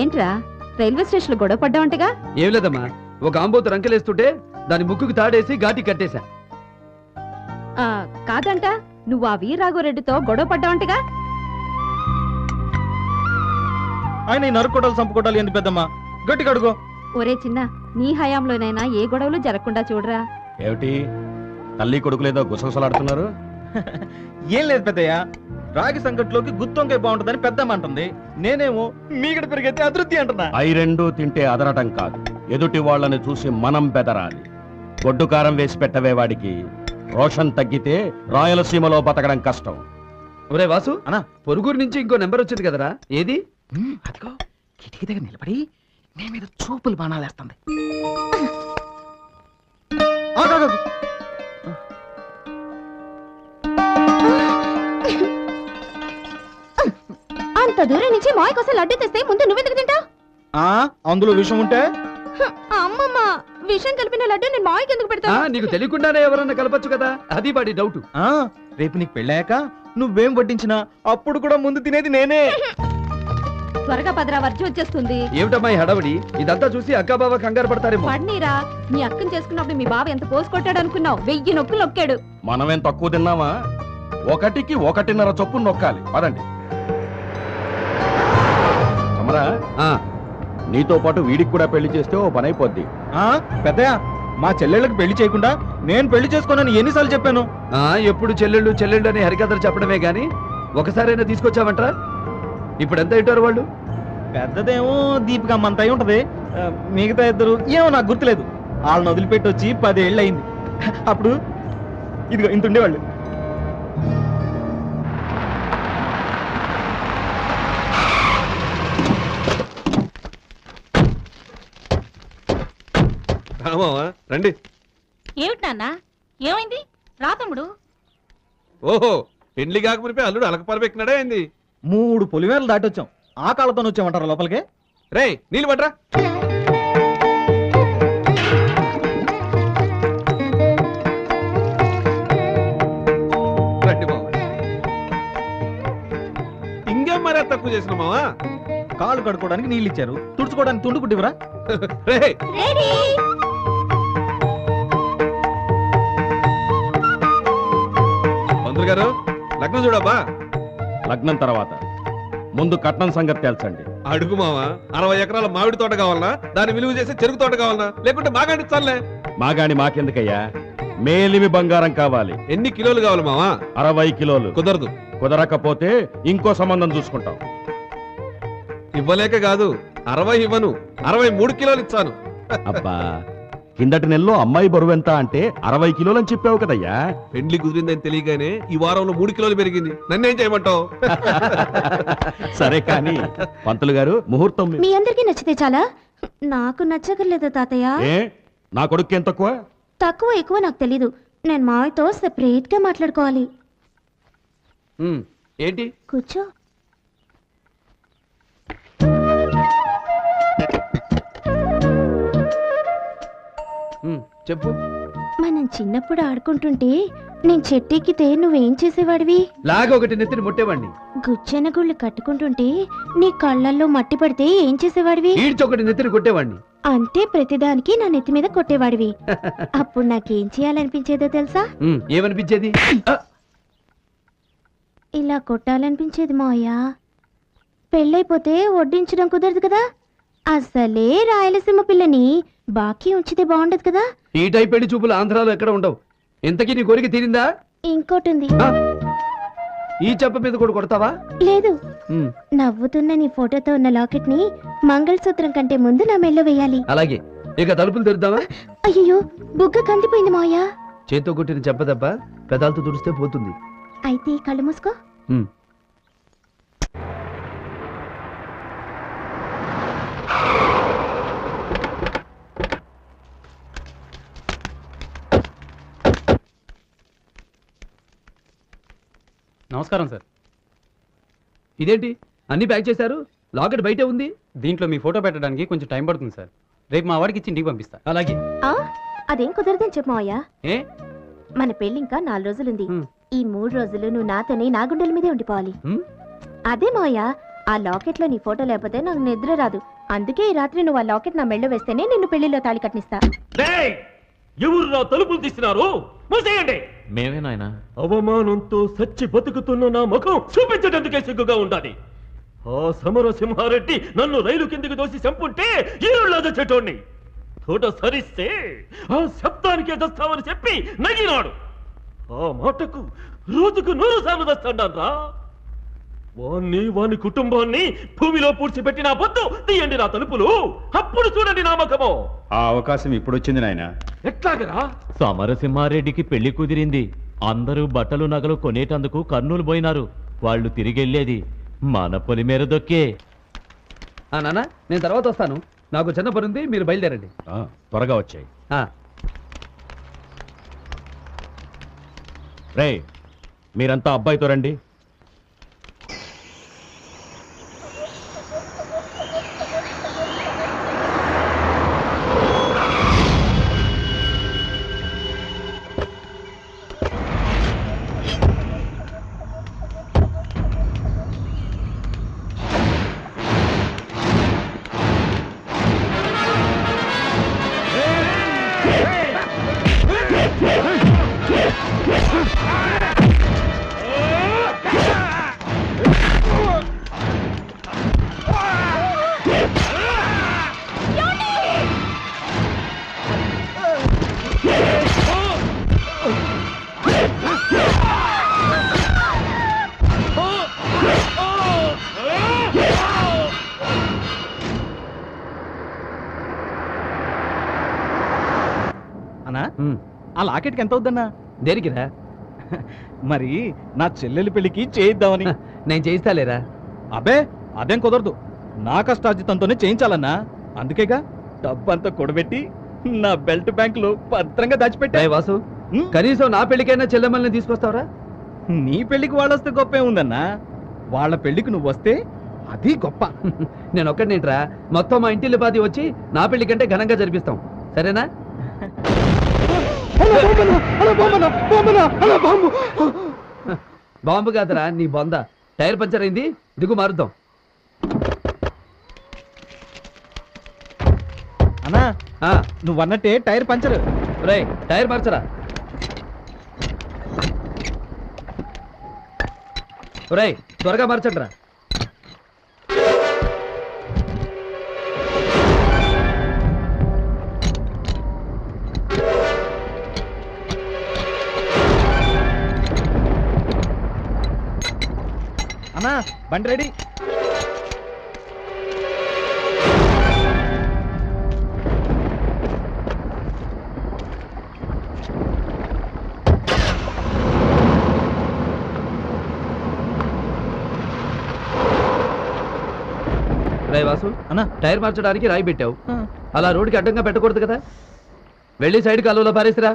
ఏంట్రా రైల్వే స్టేషన్ లో గొడవ పడ్డావంటగా? ఏం లేదమ్మా, ఒక ఆంబోతు రంకెలేస్తుంటే దాని ముక్కుకు తాడేసి ఘాటి కట్టేశా. కాదంట, నువ్వు ఆ వీరాఘవరెడ్డితో గొడవ పడ్డావంటగా? ఆయన ఈ నరుక్కోటాలు చంపుకోటాలు ఏంది పెద్దమ్మా, గట్టిగా అడుగు. ఒరే చిన్న, నీ హయాంలోనైనా ఏ గొడవలు జరగకుండా చూడరా. ఏమిటి తల్లి కొడుకులేదో గుసగుసలాడుతున్నారు? ఏం లేదు పెద్దయ్య, రాగి సంకట్లోకి గుత్తొంకాయ బాగుంటుందని పెద్దమ్మ అంటుంది. నేనేమో మీగడ పెరిగితే అతృప్తి అంటున్నా. అయి రెండు తింటే అదరటం కాదు, ఎదుటి వాళ్ళని చూసి మనం బెదరాలి. గొడ్డు కారం వేసి పెట్టవే వాడికి. రోషన్ తగ్గితే రాయలసీమలో బతకడం కష్టం. ఒరే వాసు అన్నా, పొరుగురు నుంచి ఇంకో నెంబర్ వచ్చింది కదరా, ఏది? అదిగో కిటికీ దగ్గర నిలబడి నీ మీద చూపులు బాణాలేస్తుంది. అంత దూరం నుంచి మాయ కోసం లడ్డు తెస్తే ముందు నువ్వెందుకు తింటావు? అందులో విషయం ఉంటే అమ్మమ్మ, విషం కలిపిన లడ్డు నేను మాయకి ఎందుకు పెడతా? నీకు తెలియకుండానే ఎవరన్నా కలపచ్చు కదా, అది వాడి డౌట్. రేపు నీకు పెళ్ళాక నువ్వేం వడ్డించినా అప్పుడు కూడా ముందు తినేది నేనే. త్వరగా పదరా, వర్జి వచ్చేస్తుంది. ఏమిటమ్మా ఈ హడావుడి? ఇదంతా చూసి అక్కా బావ కంగారు పడతారేమో. పడ్నీరా, నీ అక్కని చేసుకున్నప్పుడు మీ బావ ఎంత పోసు కొట్టాడు అనుకున్నావు? 1000 నొక్కులు నొక్కాడు. మనమేం తక్కువ తిన్నామా? 1కి 1.5 చొప్పున నొక్కాలి. పదండి. సమరా, నీతో పాటు వీడికి కూడా పెళ్లి చేస్తే ఓ పని అయిపోద్ది. పెద్దయ్య, మా చెల్లెళ్ళకి పెళ్లి చేయకుండా నేను పెళ్లి చేసుకోనని ఎన్నిసార్లు చెప్పాను? ఎప్పుడు చెల్లెళ్ళు చెల్లెళ్ళు అని హరికథలు చెప్పడమే గాని ఒకసారైనా తీసుకొచ్చావంటరా? ఇప్పుడు ఎంత అయింటారు వాళ్ళు? పెద్దదేమో దీపికమ్మ అంత అయి ఉంటది, మిగతా ఇద్దరు ఏమో నాకు గుర్తులేదు. వాళ్ళని వదిలిపెట్టి వచ్చి 10 ఏళ్ళు అయింది. అప్పుడు ఇదిగో ఇంత ఉండేవాళ్ళు. రండి. ఏమిటి నాన్న, ఏమైంది? రా తమ్ముడు. ఓహో, పెళ్లి కాకపోతే అల్లుడు అలకపాలు పెట్టినాడే ఏంది 3 పొలిమేరలు దాటొచ్చాం ఆ కాళ్ళతో వచ్చామంటారా లోపలికి రే నీళ్ళు పట్రా ఇంకేం మరీ తక్కువ చేసిన మావా కాళ్ళు కడుక్కోవడానికి నీళ్ళు ఇచ్చారు తుడుచుకోవడానికి తుండు కుట్టివరా మంత్రి గారు లగ్నం చూడబ్బా లగ్నం తర్వాత ముందు కట్నం సంగతి తేల్చండి. అడుగు మావా 60 ఎకరాల మామిడి తోట కావాలనా దాన్ని విలువ చేసి చెరుకు తోట కావాలనా లేకుంటే మాగాడి చాలే మాగాని మాకెందుకయ్యా మేలిమి బంగారం కావాలి. ఎన్ని కిలోలు కావాలి మావా 60 కిలోలు. కుదరదు. కుదరకపోతే ఇంకో సంబంధం చూసుకుంటాం. ఇవ్వలేక కాదు 60 ఇవ్వను 63 కిలోలు ఇచ్చాను. అబ్బా కిందటి నెలలో అమ్మాయి బరువు ఎంత అంటే 60 కిలోలు అని చెప్పావు కదయ్యా. పెండ్లి కుదిరిందని తెలియగానే ఈ వారంలో 3 కిలోలు పెరిగింది. నన్నేం చేయమంటావు? సరే కానీ పంతులు గారు ముహూర్తం మీ అందరికీ నచ్చితే చాలా నాకు నచ్చగలేదు తాతయ్య. ఏ నా కొడుకు ఏం తక్కువ? తక్కువ ఎక్కువ నాకు తెలీదు. నేను మావయ్యతో సెపరేట్ గా మాట్లాడుకోవాలి. ఏంటి? కూర్చో. చెప్పు. మనం చిన్నప్పుడు ఆడుకుంటుంటే నేను చెట్టెక్కితే నువ్వేం చేసేవాడివి? లాగా ఒకటి నెత్తిని ముట్టేవాడిని. గుచ్చెన గుళ్ళు కట్టుకుంటుంటే నీ కళ్ళల్లో మట్టి పడితే ఏం చేసేవాడివి? ఈడ్చొకటి నెత్తిని కొట్టేవాడిని. అంటే ప్రతిదానికి నా నెత్తి మీద కొట్టేవాడివి. అప్పుడు నాకేం చేయాలనిపించేదో తెలుసా? ఏమనిపించేది? ఇలా కొట్టాలనిపించేది మావయ్య. పెళ్ళైపోతే వడ్డించడం కుదరదు కదా. అసలే రాయలసీమ పిల్లని బాకీ ఉంచితే బాగుండదు కదా. ఈ టైప్ పెళ్లి చూపులు ఆంధ్రాలో ఎక్కడ ఉండవు. ఇంతకీ నీ కోరిక తీరిందా? ఇంకోటి ఈ చెప్ప మీద కూడా కొడతావా? లేదు. నవ్వుతున్న నీ ఫోటోతో ఉన్న లాకెట్ ని మంగళసూత్రం కంటే ముందు నా మెల్లో వేయాలి. అలాగే. ఇక తలుపులు తెరుద్దామా? అయ్యో బుగ్గ కందిపోయింది మావయ్య. చేత్తో కొట్టిన చెప్పదప్ప పెదాలతో తుడిస్తే పోతుంది. అయితే కళ్ళు మూసుకో. నమస్కారం సార్. ఇదేంటి అన్ని ప్యాక్ చేశారు? లాకెట్ బయటే ఉంది. దీంట్లో మీ ఫోటో పెట్టడానికి కొంచెం టైం పడుతుంది సార్. రేపు మా వాడికి ఇచ్చి ఇంటికి పంపిస్తా. అలాగే. అదేం కుదరదని చెప్పు మావయ్య. ఏ మన పెళ్లి ఇంకా 4 రోజులుంది. ఈ 3 రోజులు నువ్వు నాతోనే నా గుండెల మీదే ఉండిపోవాలి. అదే మావయ్య, ఆ లాకెట్ లో నీ ఫోటో లేకపోతే నాకు నిద్ర రాదు. అందుకే ఈ రాత్రి నువ్వు ఆ లాకెట్ నా మెళ్ళో వేస్తేనే నిన్ను పెళ్లిలో తాళి కట్టిస్తా. ఎవరు నా తలుపులు తీసినారు? మూసేయండి. మేమే నాయనా. అవమానంతో సచ్చి బతుకుతున్న నా ముఖం చూపించడానికి సిగ్గుగా ఉండాలి. ఆ సమరసింహారెడ్డి నన్ను రైలు కిందకి దోసి చంపుంటే ఈరుళ్ళ చెట్టోణ్ణి తోట సరిస్తే ఆ శబ్దానికే దస్తామని చెప్పి నగినాడు. ఆ మాటకు రోజుకు 100 సార్లు దస్తాడా. వాని కుటుంబాన్ని భూమిలో పూడ్చిపెట్టిన బొద్దు తీయండి నా తలుపులు. అప్పుడు చూడండి నా ముఖము. ఆ అవకాశం ఇప్పుడు వచ్చింది నాయన. ఎట్లాగరా? సమరసింహారెడ్డికి పెళ్లి కుదిరింది. అందరూ బట్టలు నగలు కొనేటందుకు కర్నూలు పోయినారు. వాళ్ళు తిరిగెళ్ళేది మన పొలిమేర దొక్కే. నాన్న నేను తర్వాత వస్తాను. నాకు చిన్న పని ఉంది. మీరు బయలుదేరండి. త్వరగా వచ్చాయి. రే మీరంతా అబ్బాయితో రండి. అన్నా ఆ లాకెట్కి ఎంత అవుద్దన్నా? దేనికిరా? మరి నా చెల్లెలి పెళ్లికి చేయిద్దామని. నేను చేయిస్తాలేరా? అబ్బే అదేం కుదరదు. నా కష్టార్జితంతోనే చేయించాలన్నా. అందుకేగా డబ్బంతా కూడబెట్టి నా బెల్ట్ బ్యాంక్ లో భద్రంగా దాచిపెట్టా. వాసు కనీసం నా పెళ్లికైనా చెల్లెమ్మల్ని తీసుకొస్తావరా? నీ పెళ్లికి వాళ్ళు వస్తే గొప్ప ఏముందన్నా, వాళ్ళ పెళ్లికి నువ్వు వస్తే అది గొప్ప. నేను ఒక్కడినేంట్రా, మొత్తం మా ఇంటిల్లి పాది వచ్చి నా పెళ్లి కంటే ఘనంగా జరిపిస్తాం, సరేనా? బాంబు కాదురా నీ బొంద, టైర్ పంచర్ అయింది, దిగు మారుద్దాం. అన్నా నువ్వు అన్నట్టే టైర్ పంచర్. రేయ్ టైర్ మార్చరా. రేయ్ త్వరగా మార్చండి రా. అన్నా బండి రెడీ. రాయ్ వాసు అన్న, టైర్ మార్చడానికి రాయి పెట్టావు, అలా రోడ్డుకి అడ్డంగా పెట్టకూడదు కదా. వెళ్ళి సైడ్ కాలువలో పారేసిరా.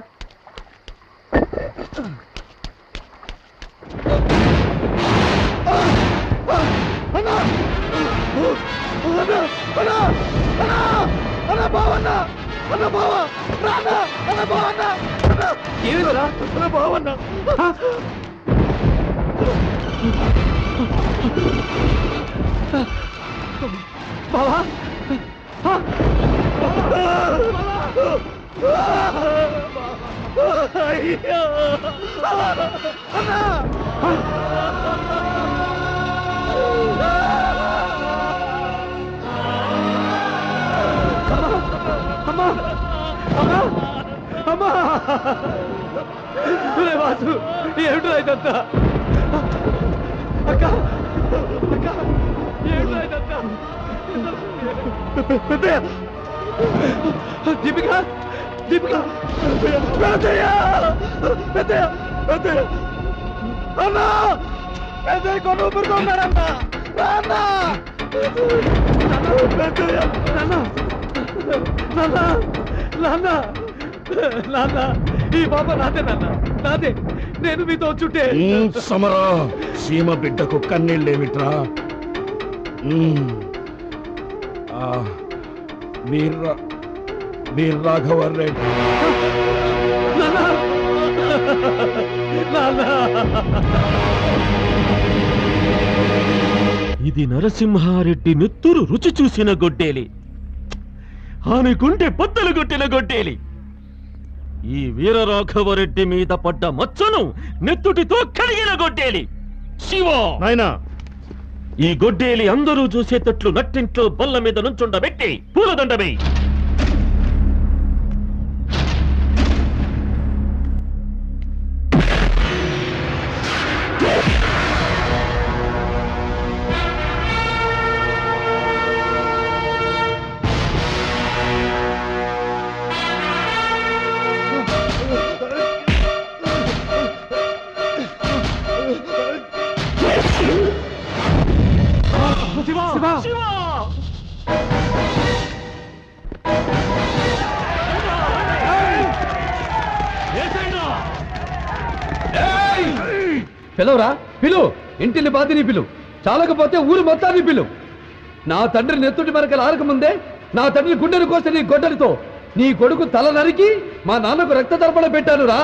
బావా వాసు ఏమిటో ఇదంతా? అక్క అక్క ఏమిటో ఇదంతా? దీపిక దీపిక అన్నా పెద్దయ్య కొన్ని ఊపిరికొన్నాడన్నా. నాన్న ఈ బాబా నాదే, నాన్న నాదే. నేను మీతో చుట్టే సమరా సీమ బిడ్డకు కన్నీళ్ళేమిట్రా? వీర్ రాఘవ రెడ్డి ఇది నరసింహారెడ్డి నెత్తురు రుచి చూసిన గొడ్డేలి, ఆమె గుండె బద్దలు కొట్టిన గొడ్డేలి. ఈ వీరరాఘవరెడ్డి మీద పడ్డ మచ్చను నెత్తుటితో కలిగిన గొడ్డేలి. శివ నాయనా, ఈ గొడ్డేలి అందరూ చూసేటట్లు నట్టింట్లో బల్ల మీద నుంచుండబెట్టి పూలదండమే. పిలవరా, పిలు, ఇంటిని బాధిని పిలు, చాలకపోతే ఊరు మొత్తాన్ని పిలు. నా తండ్రి నెత్తుటి మరకలు ఆరకముందే నా తండ్రి గుండెను కోసి నీ గొడ్డలితో నీ కొడుకు తల నరికి మా నాన్నకు రక్త తర్పణ పెట్టాను రా.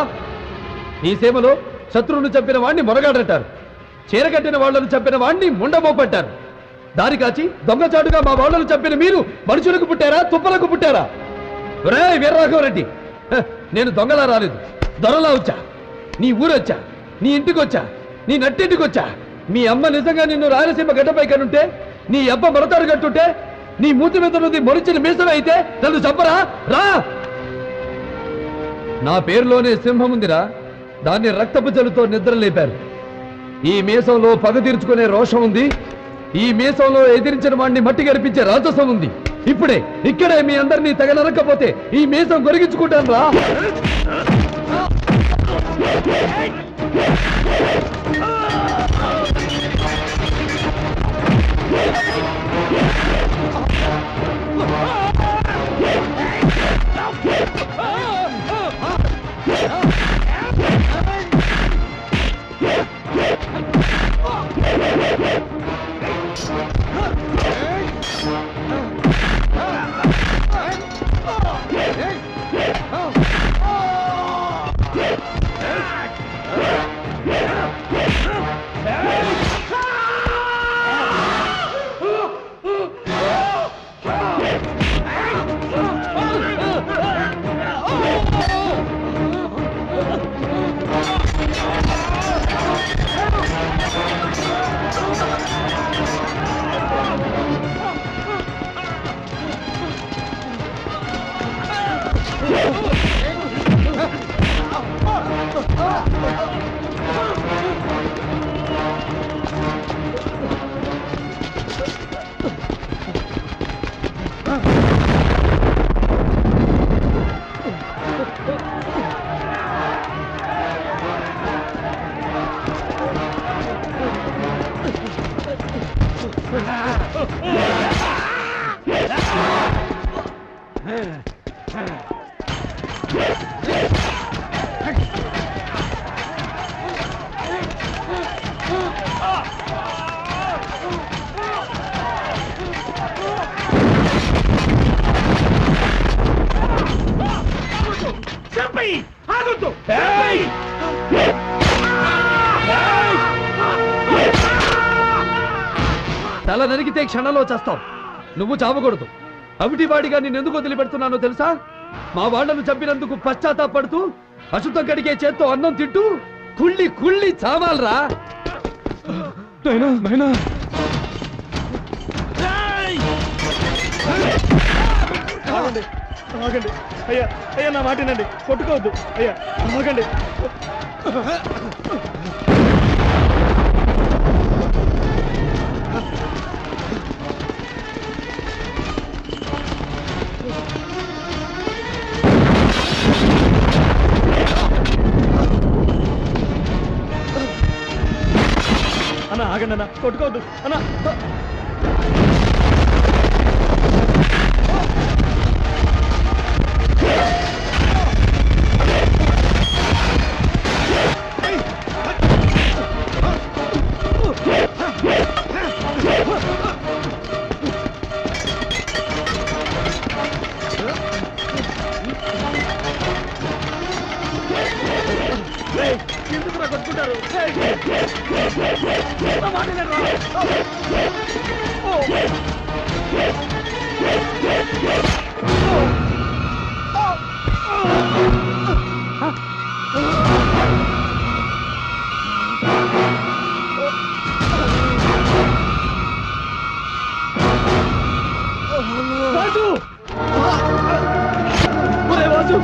ఈ సేమలో శత్రువును చంపిన వాణ్ణి మొరగాడంటారు, చీరగట్టిన వాళ్లను చంపిన వాణ్ణి ముండమోపట్టారు. దారి కాచి దొంగచాటుగా మా వాళ్లను చంపిన మీరు మనుషులకు పుట్టారా, తుప్పలకు పుట్టారా? రే వీరరాఘవరెడ్డి, నేను దొంగలా రాలేదు, దొరలా వచ్చా. నీ ఊరొచ్చా, నీ ఇంటికి వచ్చా, నీ నట్టింటికి వచ్చా. మీ అమ్మ నిజంగా నిన్ను రాయలసీమ గడ్డపై కనుంటే, నీ అబ్బ మరతాడు కట్టుంటే, నీ మూతి మీద నుండి మొరిచిన మీసం అయితే నన్ను చంపరా? రా, నా పేరులోనే సింహం ఉందిరా, దాన్ని రక్తపు జలుతో నిద్ర లేపారు. ఈ మీసంలో పగ తీర్చుకునే రోషం ఉంది, ఈ మీసంలో ఎదిరించిన వాడిని మట్టి గరిపించే రాజసం ఉంది. ఇప్పుడే ఇక్కడే మీ అందరినీ తగలనకపోతే ఈ మీసం గొరిగించుకుంటాను రా. Yeah! తల నరికితే క్షణంలో చేస్తావు. నువ్వు చావకూడదు. అవిటి వాడిగా నేను ఎందుకు వదిలిపెడుతున్నానో తెలుసా? మా వాళ్లను చంపినందుకు పశ్చాత్తాపడుతూ అశుద్ధం కడిగే చేత్తో అన్నం తింటూ కుళ్ళి కుళ్ళి చావాలరా. ఆగండి అయ్యా, అయ్యా నా మాటనండి, కొట్టుకోవద్దు అయ్యా, ఆగండి. అన్న ఆగండి అన్న, కొట్టుకోవద్దు అన్న. ఎందుకు కొట్టుకుంటారు? వాసు! ఒరే వాసు!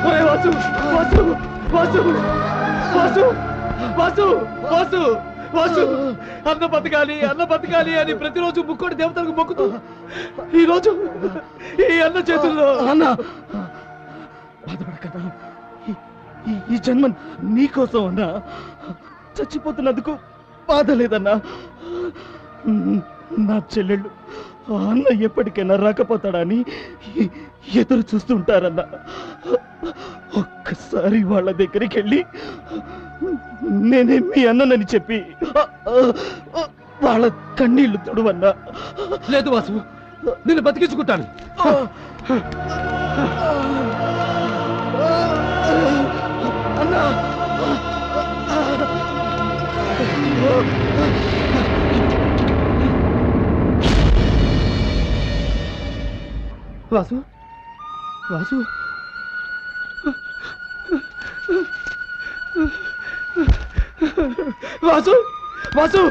ఒరే వాసు! వాసు! వాసు! వాసు! వాసు! వాసు! వాసు! అన్న బతకాలి, అన్న బతకాలి అని ప్రతిరోజు ముక్కోటి దేవతలకు మొక్కుతూ ఈ రోజు ఈ అన్న చేతుల్లో. అన్న బాధపడకన్నా, ఈ జన్మ నీకోసం అన్నా. చచ్చిపోతున్నందుకు బాధ లేదన్నా. నా చెల్లెళ్ళు అన్న ఎప్పటికైనా రాకపోతాడని ఎదురు చూస్తుంటారన్నా. ఒక్కసారి వాళ్ళ దగ్గరికి వెళ్ళి నేనే మీ అన్ననని చెప్పి వాళ్ళ కన్నీళ్లు తొడవన్నా. లేదు వాసు, నిన్ను బతికించుకుంటాను. అన్నా వాసు, వాసు, వాసు, వాసు,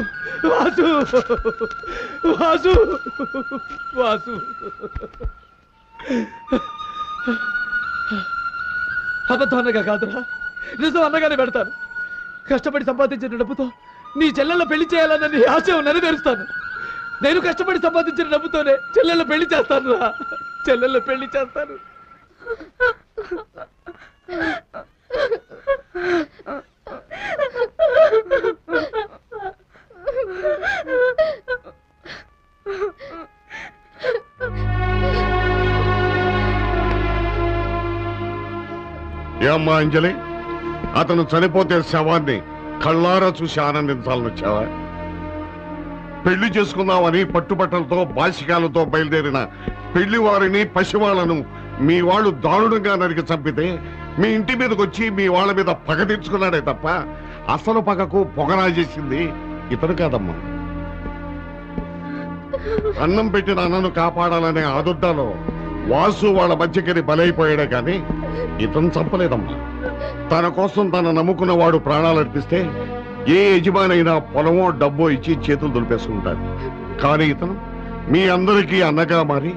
వాసు, వాసు, వాసు. అబద్ధం అన్నగా కాదురా, నిజం అన్నగానే పెడతాను. కష్టపడి సంపాదించిన డబ్బుతో నీ చెల్లెళ్ళ పెళ్లి చేయాలన్న నీ ఆశయం నెరవేరుస్తాను. నేను కష్టపడి సంపాదించిన డబ్బుతోనే చెల్లెళ్ళ పెళ్లి చేస్తాను రా, చెల్లెళ్ళ పెళ్లి చేస్తాను. ఏమ్మా అంజలి, అతను చనిపోతే శవాన్ని కళ్ళారా చూసి ఆనందించాలని వచ్చావా? పెళ్లి చేసుకుందామని పట్టుబట్టలతో బాసికాలతో బయలుదేరిన పెళ్లి వారిని పసివాళ్లను మీ వాళ్ళు దారుణంగా నరికి చంపితే మీ ఇంటి మీదకి వచ్చి మీ వాళ్ళ మీద పగ తీర్చుకున్నాడే తప్ప అసలు పగకు పొగనా చేసింది ఇతను కాదమ్మా. అన్నం పెట్టిన అన్నను కాపాడాలనే ఆదుర్దాలో వాసు వాళ్ళ మధ్యకరి బలైపోయాడే కానీ ఇతను చంపలేదమ్మా. తన కోసం తన నమ్ముకున్న వాడు ప్రాణాలు అర్పిస్తే ఏ యజమానైనా పొలమో డబ్బో ఇచ్చి చేతులు దులిపేసుకుంటాడు. కానీ ఇతను మీ అందరికీ అన్నగా మారి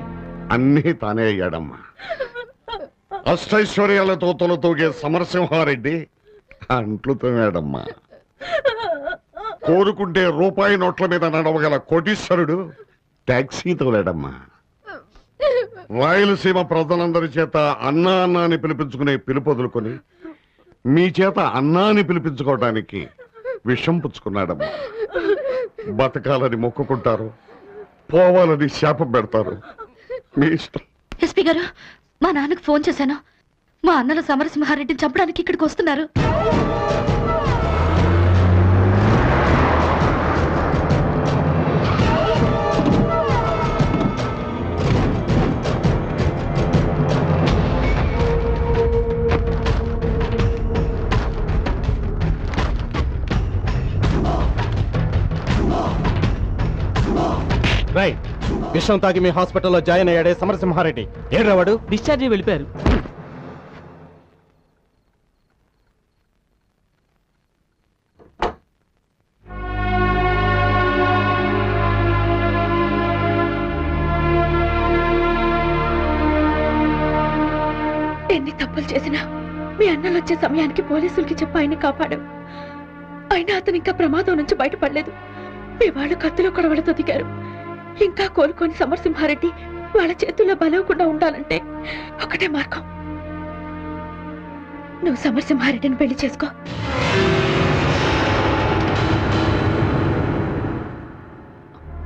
అన్నీ తానే అయ్యాడమ్మా. అష్టైశ్వర్యాలతో తొలతూగే సమరసింహారెడ్డి అంట్లు తోమాడమ్మా. కోరుకుంటే రూపాయి నోట్ల మీద నడవగల కోటీశ్వరుడు టాక్సీ తోలాడమ్మా. రాయలసీమ ప్రజలందరి చేత అన్నా అన్నా అని పిలిపించుకునే పిలుపు వదులుకొని మీ చేత అన్నాని పిలిపించుకోవడానికి విషం పుచ్చుకున్నాడమ్మా. బతకాలని మొక్కుకుంటారు, పోవాలని శాపం పెడతారు, మీ ఇష్టం. ఎస్పీ గారు, మా నాన్నకు ఫోన్ చేశాను. మా అన్నలు సమరసింహారెడ్డిని చంపడానికి ఇక్కడికి వస్తున్నారు. రైట్, విషం తాగి మీ హాస్పిటల్లో జాయిన్ అయ్యాడే సమరసింహారెడ్డి. ఏడ్రావాడు? డిశ్చార్జ్ వెళ్ళిపోయారు. ఎన్ని తప్పులు చేసినా మీ అన్నలు వచ్చే సమయానికి పోలీసులకి చెప్పి ఆయన్ని కాపాడు. అయినా అతను ఇంకా ప్రమాదం నుంచి బయటపడలేదు. మీ వాళ్ళు కత్తిలో కొడవలతో దిగారు. ఇంకా కోలుకొని సమరసింహారెడ్డి వాళ్ళ చేతుల్లో బలవకుండా ఉండాలంటే ఒకటే మార్గం. నువ్వు సమరసింహారెడ్డిని పెళ్లి చేసుకో.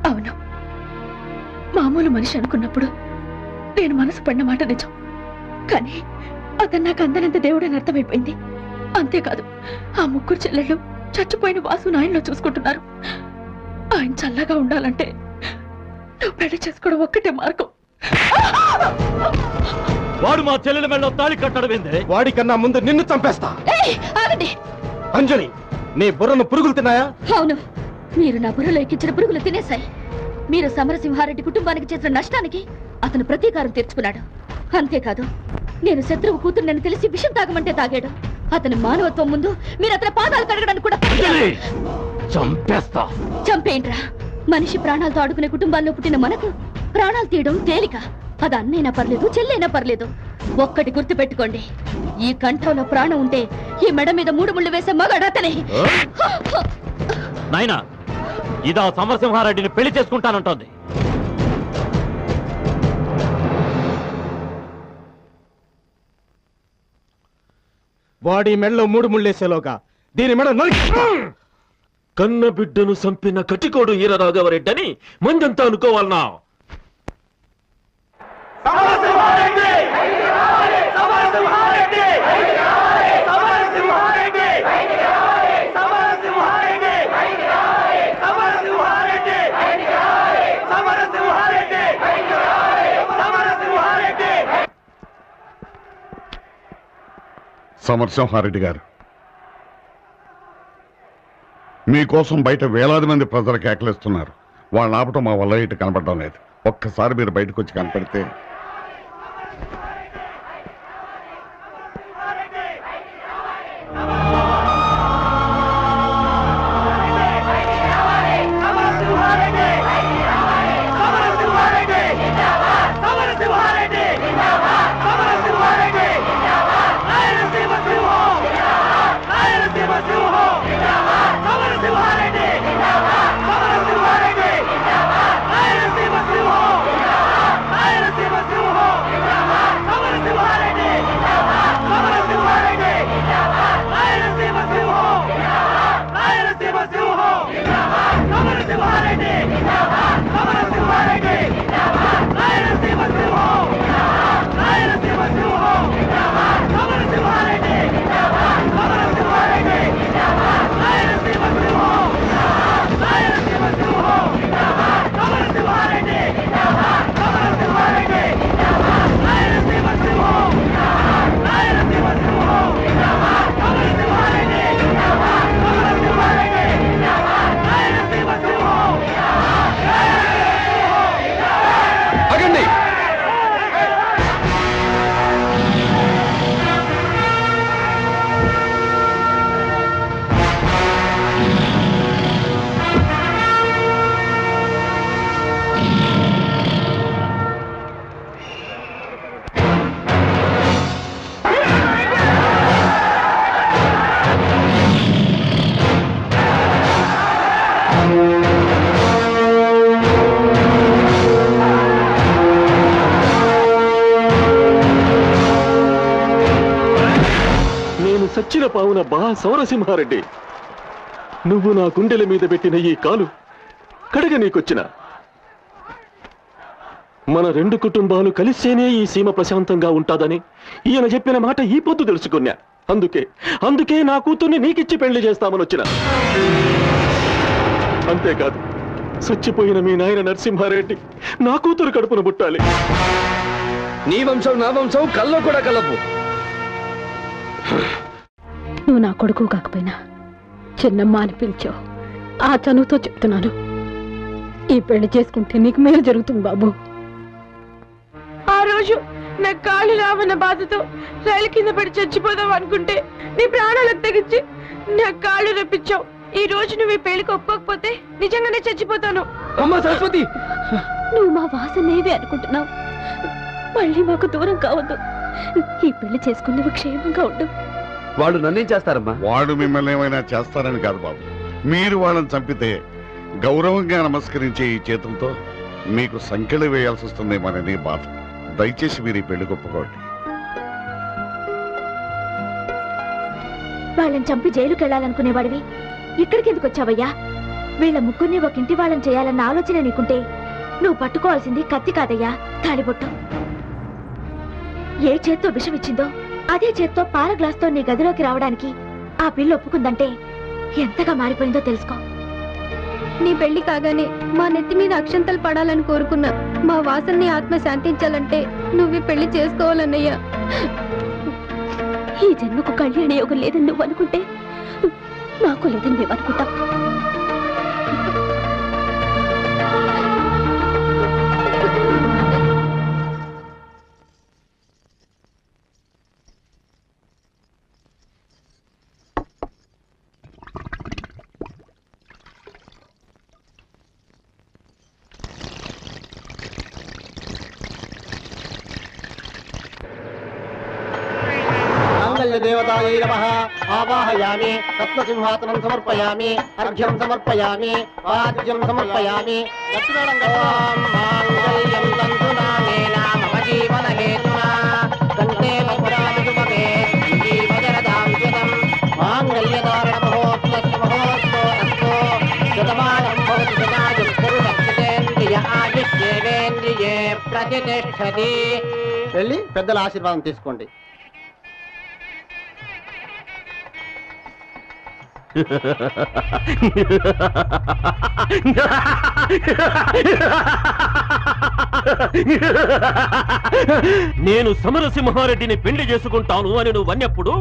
అవును, మామూలు మనిషి అనుకున్నప్పుడు నేను మనసు పడిన మాట నిజం. కానీ అతను నాకు అందనంత దేవుడని అర్థమైపోయింది. అంతేకాదు, ఆ ముగ్గురు చెల్లెళ్ళు చచ్చిపోయిన వాసు నాయనలో చూసుకుంటున్నారు. ఆయన చల్లగా ఉండాలంటే నువ్వు పెళ్లి చేసుకోవడం ఒక్కటే మార్గం. వాడు మా చెల్లెల మెడలో తాళి కట్టడమేందే? వాడికన్నా ముందు నిన్ను చంపేస్తా. అంజలి, నీ బుర్రను పురుగులు తిన్నాయా? అవును, మీరు నా బుర్రలో ఎక్కించిన పురుగులు తినేశాయి. మీరు సమరసింహారెడ్డి కుటుంబానికి చేసిన నష్టానికి అతను ప్రతీకారం తీర్చుకున్నాడు. అంతేకాదు, నేను శత్రువు కూతురునని తెలిసి విషం తాగమంటే తాగాడు. అతని మానవత్వం ముందు మీరు అతని పాదాలు కడగడానికి కూడా చంపేస్తా. చంపేయండ్రా. మనిషి ప్రాణాలతో ఆడుకునే కుటుంబాల్లో పుట్టిన మనకు ప్రాణాలు తీయడం తేలిక. అది అన్నైనా పర్లేదు, చెల్లైనా పర్లేదు. ఒక్కటి గుర్తు పెట్టుకోండి, ఈ కంఠంలో ప్రాణం ఉంటే ఈ మెడ మీద 3 ముళ్ళు వేసే మగాడు అతనే. నాయనా, ఇదా సమరసింహారెడ్డిని పెళ్లి చేసుకుంటానంటోంది. వాడి మెడలో 3 ముళ్ళేసేలోగా దీని మెడ కన్న బిడ్డను చంపిన కటికోడు ఈరరాఘవరెడ్డని మందంతా అనుకోవాలనా? సమరసింహారెడ్డి గారు, మీకోసం బయట వేలాది మంది ప్రజలు కేకలేస్తున్నారు. వాళ్ళని ఆపటం మా వల్ల ఇటు కనపడడం లేదు. ఒక్కసారి మీరు బయటకు వచ్చి కనపడితే. చచ్చిన పావునబ్బా సౌరసింహారెడ్డి. నువ్వు నా గుండెల మీద పెట్టిన ఈ కాలు కడగ నీకొచ్చిన. మన 2 కుటుంబాలు కలిసేనే ఈ సీమ ప్రశాంతంగా ఉంటాదని ఈయన చెప్పిన మాట ఈ పొద్దు తెలుసుకున్నా. అందుకే నా కూతుర్ని నీకిచ్చి పెళ్లి చేస్తామని వచ్చిన. అంతేకాదు, చచ్చిపోయిన మీ నాయన నరసింహారెడ్డి నా కూతురు కడుపున పుట్టాలి. నీ వంశం నా వంశం కల్లో కూడా కలపు. నువ్వు నా కొడుకు కాకపోయినా చిన్నమ్మ అని పిలిచావు. ఆ చనువుతో చెప్తున్నాను, ఈ పెళ్లి చేసుకుంటే నీకు మేలు జరుగుతుంది బాబు. ఆ రోజు నా కాళ్ళు రావన్న బాధతో రైలు కింద పడి చచ్చిపోదాం అనుకుంటే నీ ప్రాణాలకు తెగించి నా కాళ్ళు రప్పించావు. ఈ రోజు నువ్వు ఈ పెళ్లికి ఒప్పుకోకపోతే నిజంగానే చచ్చిపోతాను. అమ్మా సరస్వతి, నువ్వు మా వాసనేవి అనుకుంటున్నావు. మళ్ళీ మాకు దూరం కావద్దు. ఈ పెళ్లి చేసుకుని నువ్వు క్షేమంగా ఉండు. వాళ్ళు నన్నేం చేస్తారమ్మా? వాడు మిమ్మల్ని ఏమైనా చేస్తారని కాదు బాబు. మీరు వాళ్ళని చంపితే గౌరవంగా నమస్కరించే ఈ చేతులతో మీకు సంఖ్యలు వేయాల్సి వస్తుందేమోనని బాధ. దయచేసి మీరు ఈ పెళ్లి ఒప్పుకోండి. వాళ్ళని చంపి జైలుకి వెళ్ళాలనుకునేవాడివి ఇక్కడికి ఎందుకు వచ్చావయ్యా? వీళ్ళ ముగ్గురిని ఒక ఇంటి వాళ్ళని చేయాలన్న ఆలోచన నీకుంటే నువ్వు పట్టుకోవాల్సింది కత్తి కాదయ్యా, తాళిబొట్టు. ఏ చేత్తో విషం ఇచ్చిందో అదే చేత్తో పాల గ్లాస్తో నీ గదిలోకి రావడానికి ఆ పిల్ల ఒప్పుకుందంటే ఎంతగా మారిపోయిందో తెలుసుకో. నీ పెళ్లి కాగానే మా నెత్తి మీద అక్షంతలు పడాలని కోరుకున్నా. మా వాసన్ని ఆత్మ శాంతించాలంటే నువ్వు పెళ్లి చేసుకోవాలన్నయ్యా. ఈ జన్మకు కళ్యాణ యోగం లేదని నువ్వు అనుకుంటే నాకు లేదని మేము అనుకుంటాం. దేవతాయై నమః. ఆవాహయామి, రత్నసింహాసనం సమర్పయామి, అర్ఘ్యం సమర్పయామి, వాద్యం సమర్పయామి. ఓం మాంగళ్యం తంతునానేన మమ జీవనహేతునా కంఠే భద్రామి శుభగే జీవజరదాం శతం మాంగళ్యధారణ మహోత్సవ మహోత్సవ అస్తో శతమానం భవతి శతాయుః పురుషేంద్రియ ఆయుష్యేంద్రియే ప్రతిష్ఠతి. వెళ్ళి పెద్దల ఆశీర్వాదం తీసుకోండి. నేను సమరసింహారెడ్డిని పెళ్లి చేసుకుంటాను అని నువ్వు అన్నప్పుడు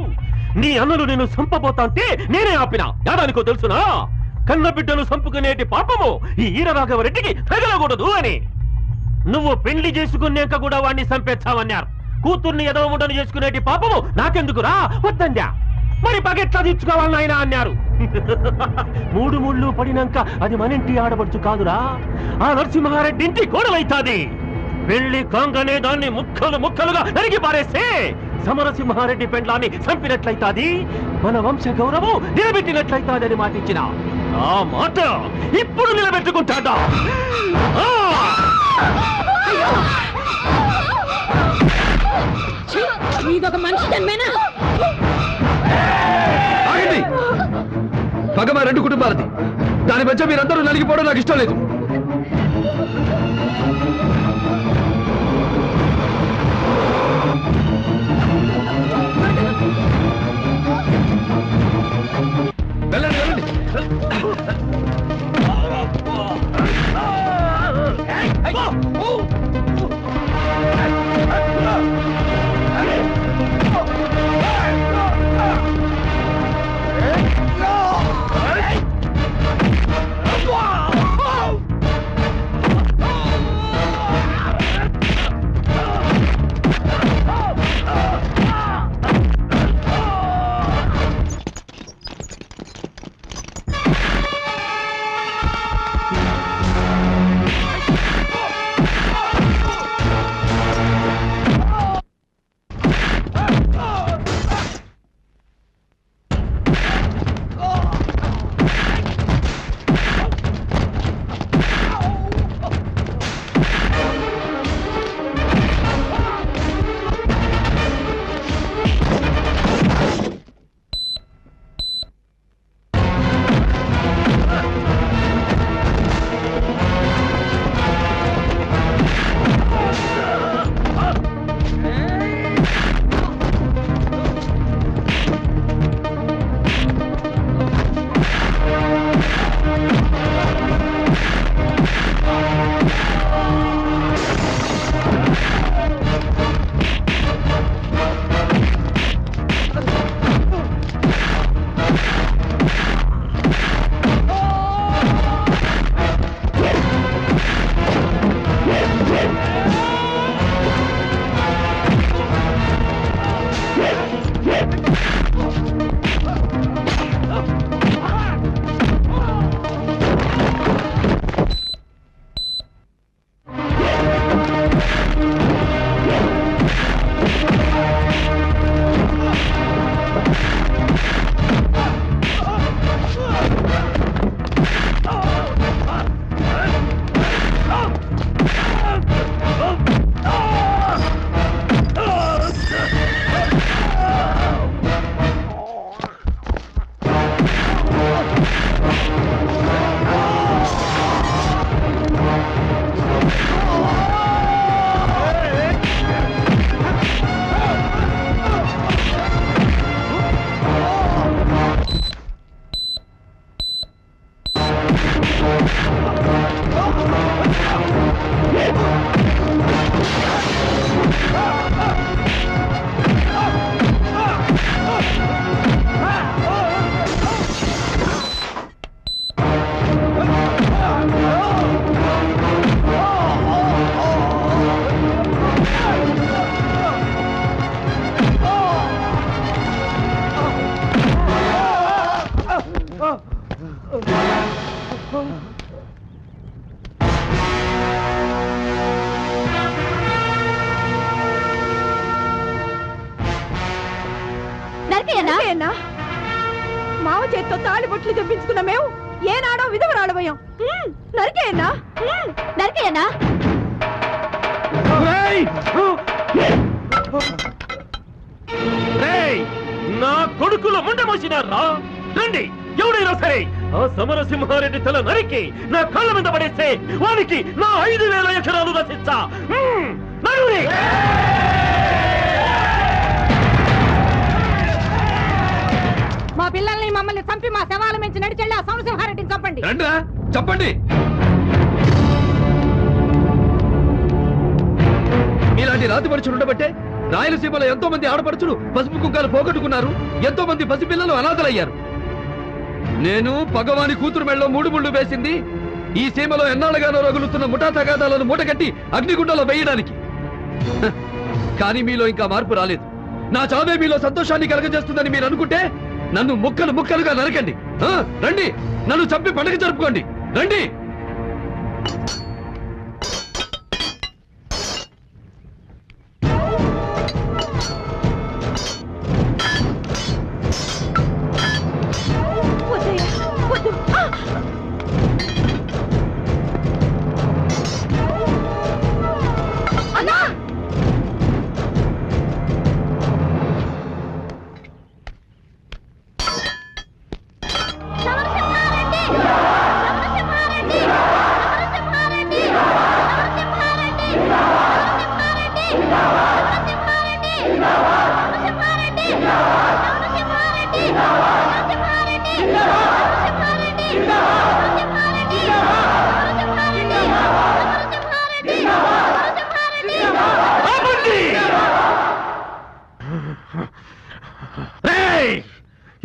నీ అన్నలు నేను చంపబోతాంటే నేనే ఆపినా. యాదానికో తెలుసునా? కన్న బిడ్డను చంపుకునేటి పాపము ఈ ఈరరాఘవరెడ్డికి తగలకూడదు అని. నువ్వు పెళ్లి చేసుకున్నాక కూడా వాడిని చంపేచ్చావన్నారు. కూతుర్ని ఎదవముడను చేసుకునేటి పాపము నాకెందుకురా? వద్దండా. మరి పగెట్లా తీర్చుకోవాలని ఆయన అన్నారు. 3 ముళ్ళు పడినాక అది మనింటి ఆడబడుచు కాదురా, ఆ నరసింహారెడ్డి ఇంటి కోడలైతాది. పెళ్లి కాంగనే దాన్ని ముక్కలు ముక్కలుగా నరిగి పారేస్తే సమరసింహారెడ్డి పెండ్లాన్ని చంపినట్లయితాది. మన వంశ గౌరవం నిలబెట్టినట్లయితాది అని మాటిచ్చిన ఆ మాట ఇప్పుడు నిలబెట్టుకుంటాడా? ఇదొక మనిషి జన్మేనా? పగ మా 2 కుటుంబాలది. దాని మధ్య మీరందరూ నలిగిపోవడం నాకు ఇష్టం లేదు. వెళ్ళండి వెళ్ళండి. నరికేయనా? మావ చేత్తో తాళి బొట్లు తెప్పించుకున్న మేము ఏనాడో విధవరాడబోయాం. నరికేయనా? నరికేయనా? నా కొడుకుల ముండ మోసినారా? రండి, ఎవడైనా సరే ఆ సమరసింహారెడ్డి తల నరికి నా కళ్ళ మీద పడేస్తే వానికి నా 5,000 ఎకరాలు రచించా. నడురి! మా పిల్లల్ని మమ్మల్ని చంపి మా శవాల మించి నడిచెళ్ళి ఆ సమరసింహారెడ్డిని చంపండి. చంపండి. మీలాంటి రాతి మనుషులు ఉండబట్టే రాయలసీమలో ఎంతో మంది ఆడపడుచులు పసుపు కుంకాలు పోగొట్టుకున్నారు. ఎంతో మంది పసిపిల్లలు అనాథలయ్యారు. నేను పగవాని కూతురు మెళ్ళలో 3 ముళ్ళు వేసింది ఈ సీమలో ఎన్నాళ్ళగానో రగులుతున్న ముఠా తగాదాలను మూటగట్టి అగ్నిగుండంలో వేయడానికి. కానీ మీలో ఇంకా మార్పు రాలేదు. నా చావే మీలో సంతోషాన్ని కలగజేస్తుందని మీరు అనుకుంటే నన్ను ముక్కలు ముక్కలుగా నరకండి. రండి, నన్ను చంపి పండుగ జరుపుకోండి. రండి.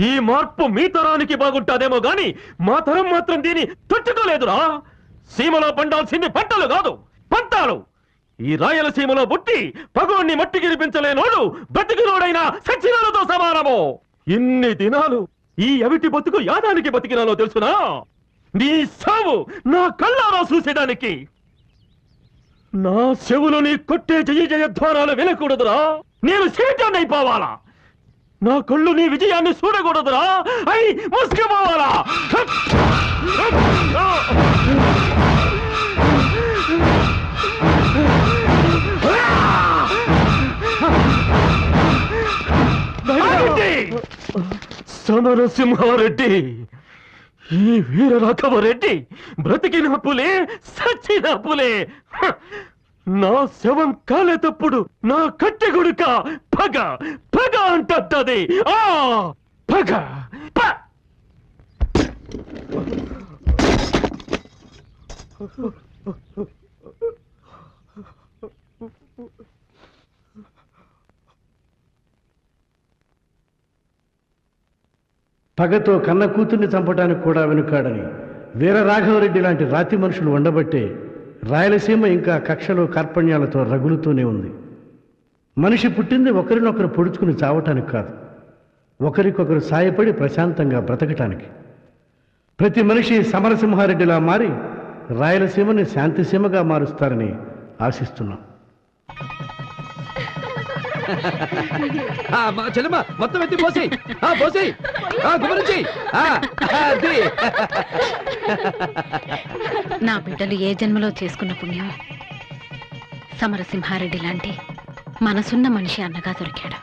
ఈ మార్పు మీ తరానికి బాగుంటాదేమో గాని మా తరం మాత్రం దీన్ని తట్టుకోలేదురా. సీమలో పండాల్సింది పంటలు కాదు, పంతాలు. ఈ రాయలసీమలో పుట్టి పగోణ్ణి మట్టి గిరిపించలేనోడు బతికినోడైనా సచ్చినాలతో సమానము. ఇన్ని దినాలు ఈ అవిటి బతుకు యాదానికి బతికినాలో తెలుసునా? నీ సావు నా కళ్ళారా చూసేదానికి. నా చెవులు నీ కొట్టే జయ జయధ్వానాలు వినకూడదురా. నేను శీటాన్ని అయిపోవాలా. నా కళ్ళు నీ విజయాన్ని చూడకూడదురా. అయి ముసుకుపోవాలా. సమరసింహారెడ్డి, ఈ వీర రాఘవరెడ్డి బ్రతికిన పులే, సచ్చిన పులే. నా శవం కాలేటప్పుడు నా కట్టె గుడుక పగ పగ అంటది. ఆ పగ పగతో కన్న కూతుర్ని చంపడానికి కూడా వెనుకాడని వీర రాఘవరెడ్డి లాంటి రాతి మనుషులు ఉండబట్టే రాయలసీమ ఇంకా కక్షలు కార్పణ్యాలతో రగులుతూనే ఉంది. మనిషి పుట్టింది ఒకరినొకరు పొడుచుకుని చావటానికి కాదు, ఒకరికొకరు సాయపడి ప్రశాంతంగా బ్రతకటానికి. ప్రతి మనిషి సమరసింహారెడ్డిలా మారి రాయలసీమని శాంతిసీమగా మారుస్తారని ఆశిస్తున్నాం. చెల్లెమ్మ మొత్తం ఎత్తి పోసి పోసి గురించి నా బిడ్డలు ఏ జన్మలో చేసుకున్న పుణ్యం సమరసింహారెడ్డి లాంటి మనసున్న మనిషి అన్నగా దొరికాడు.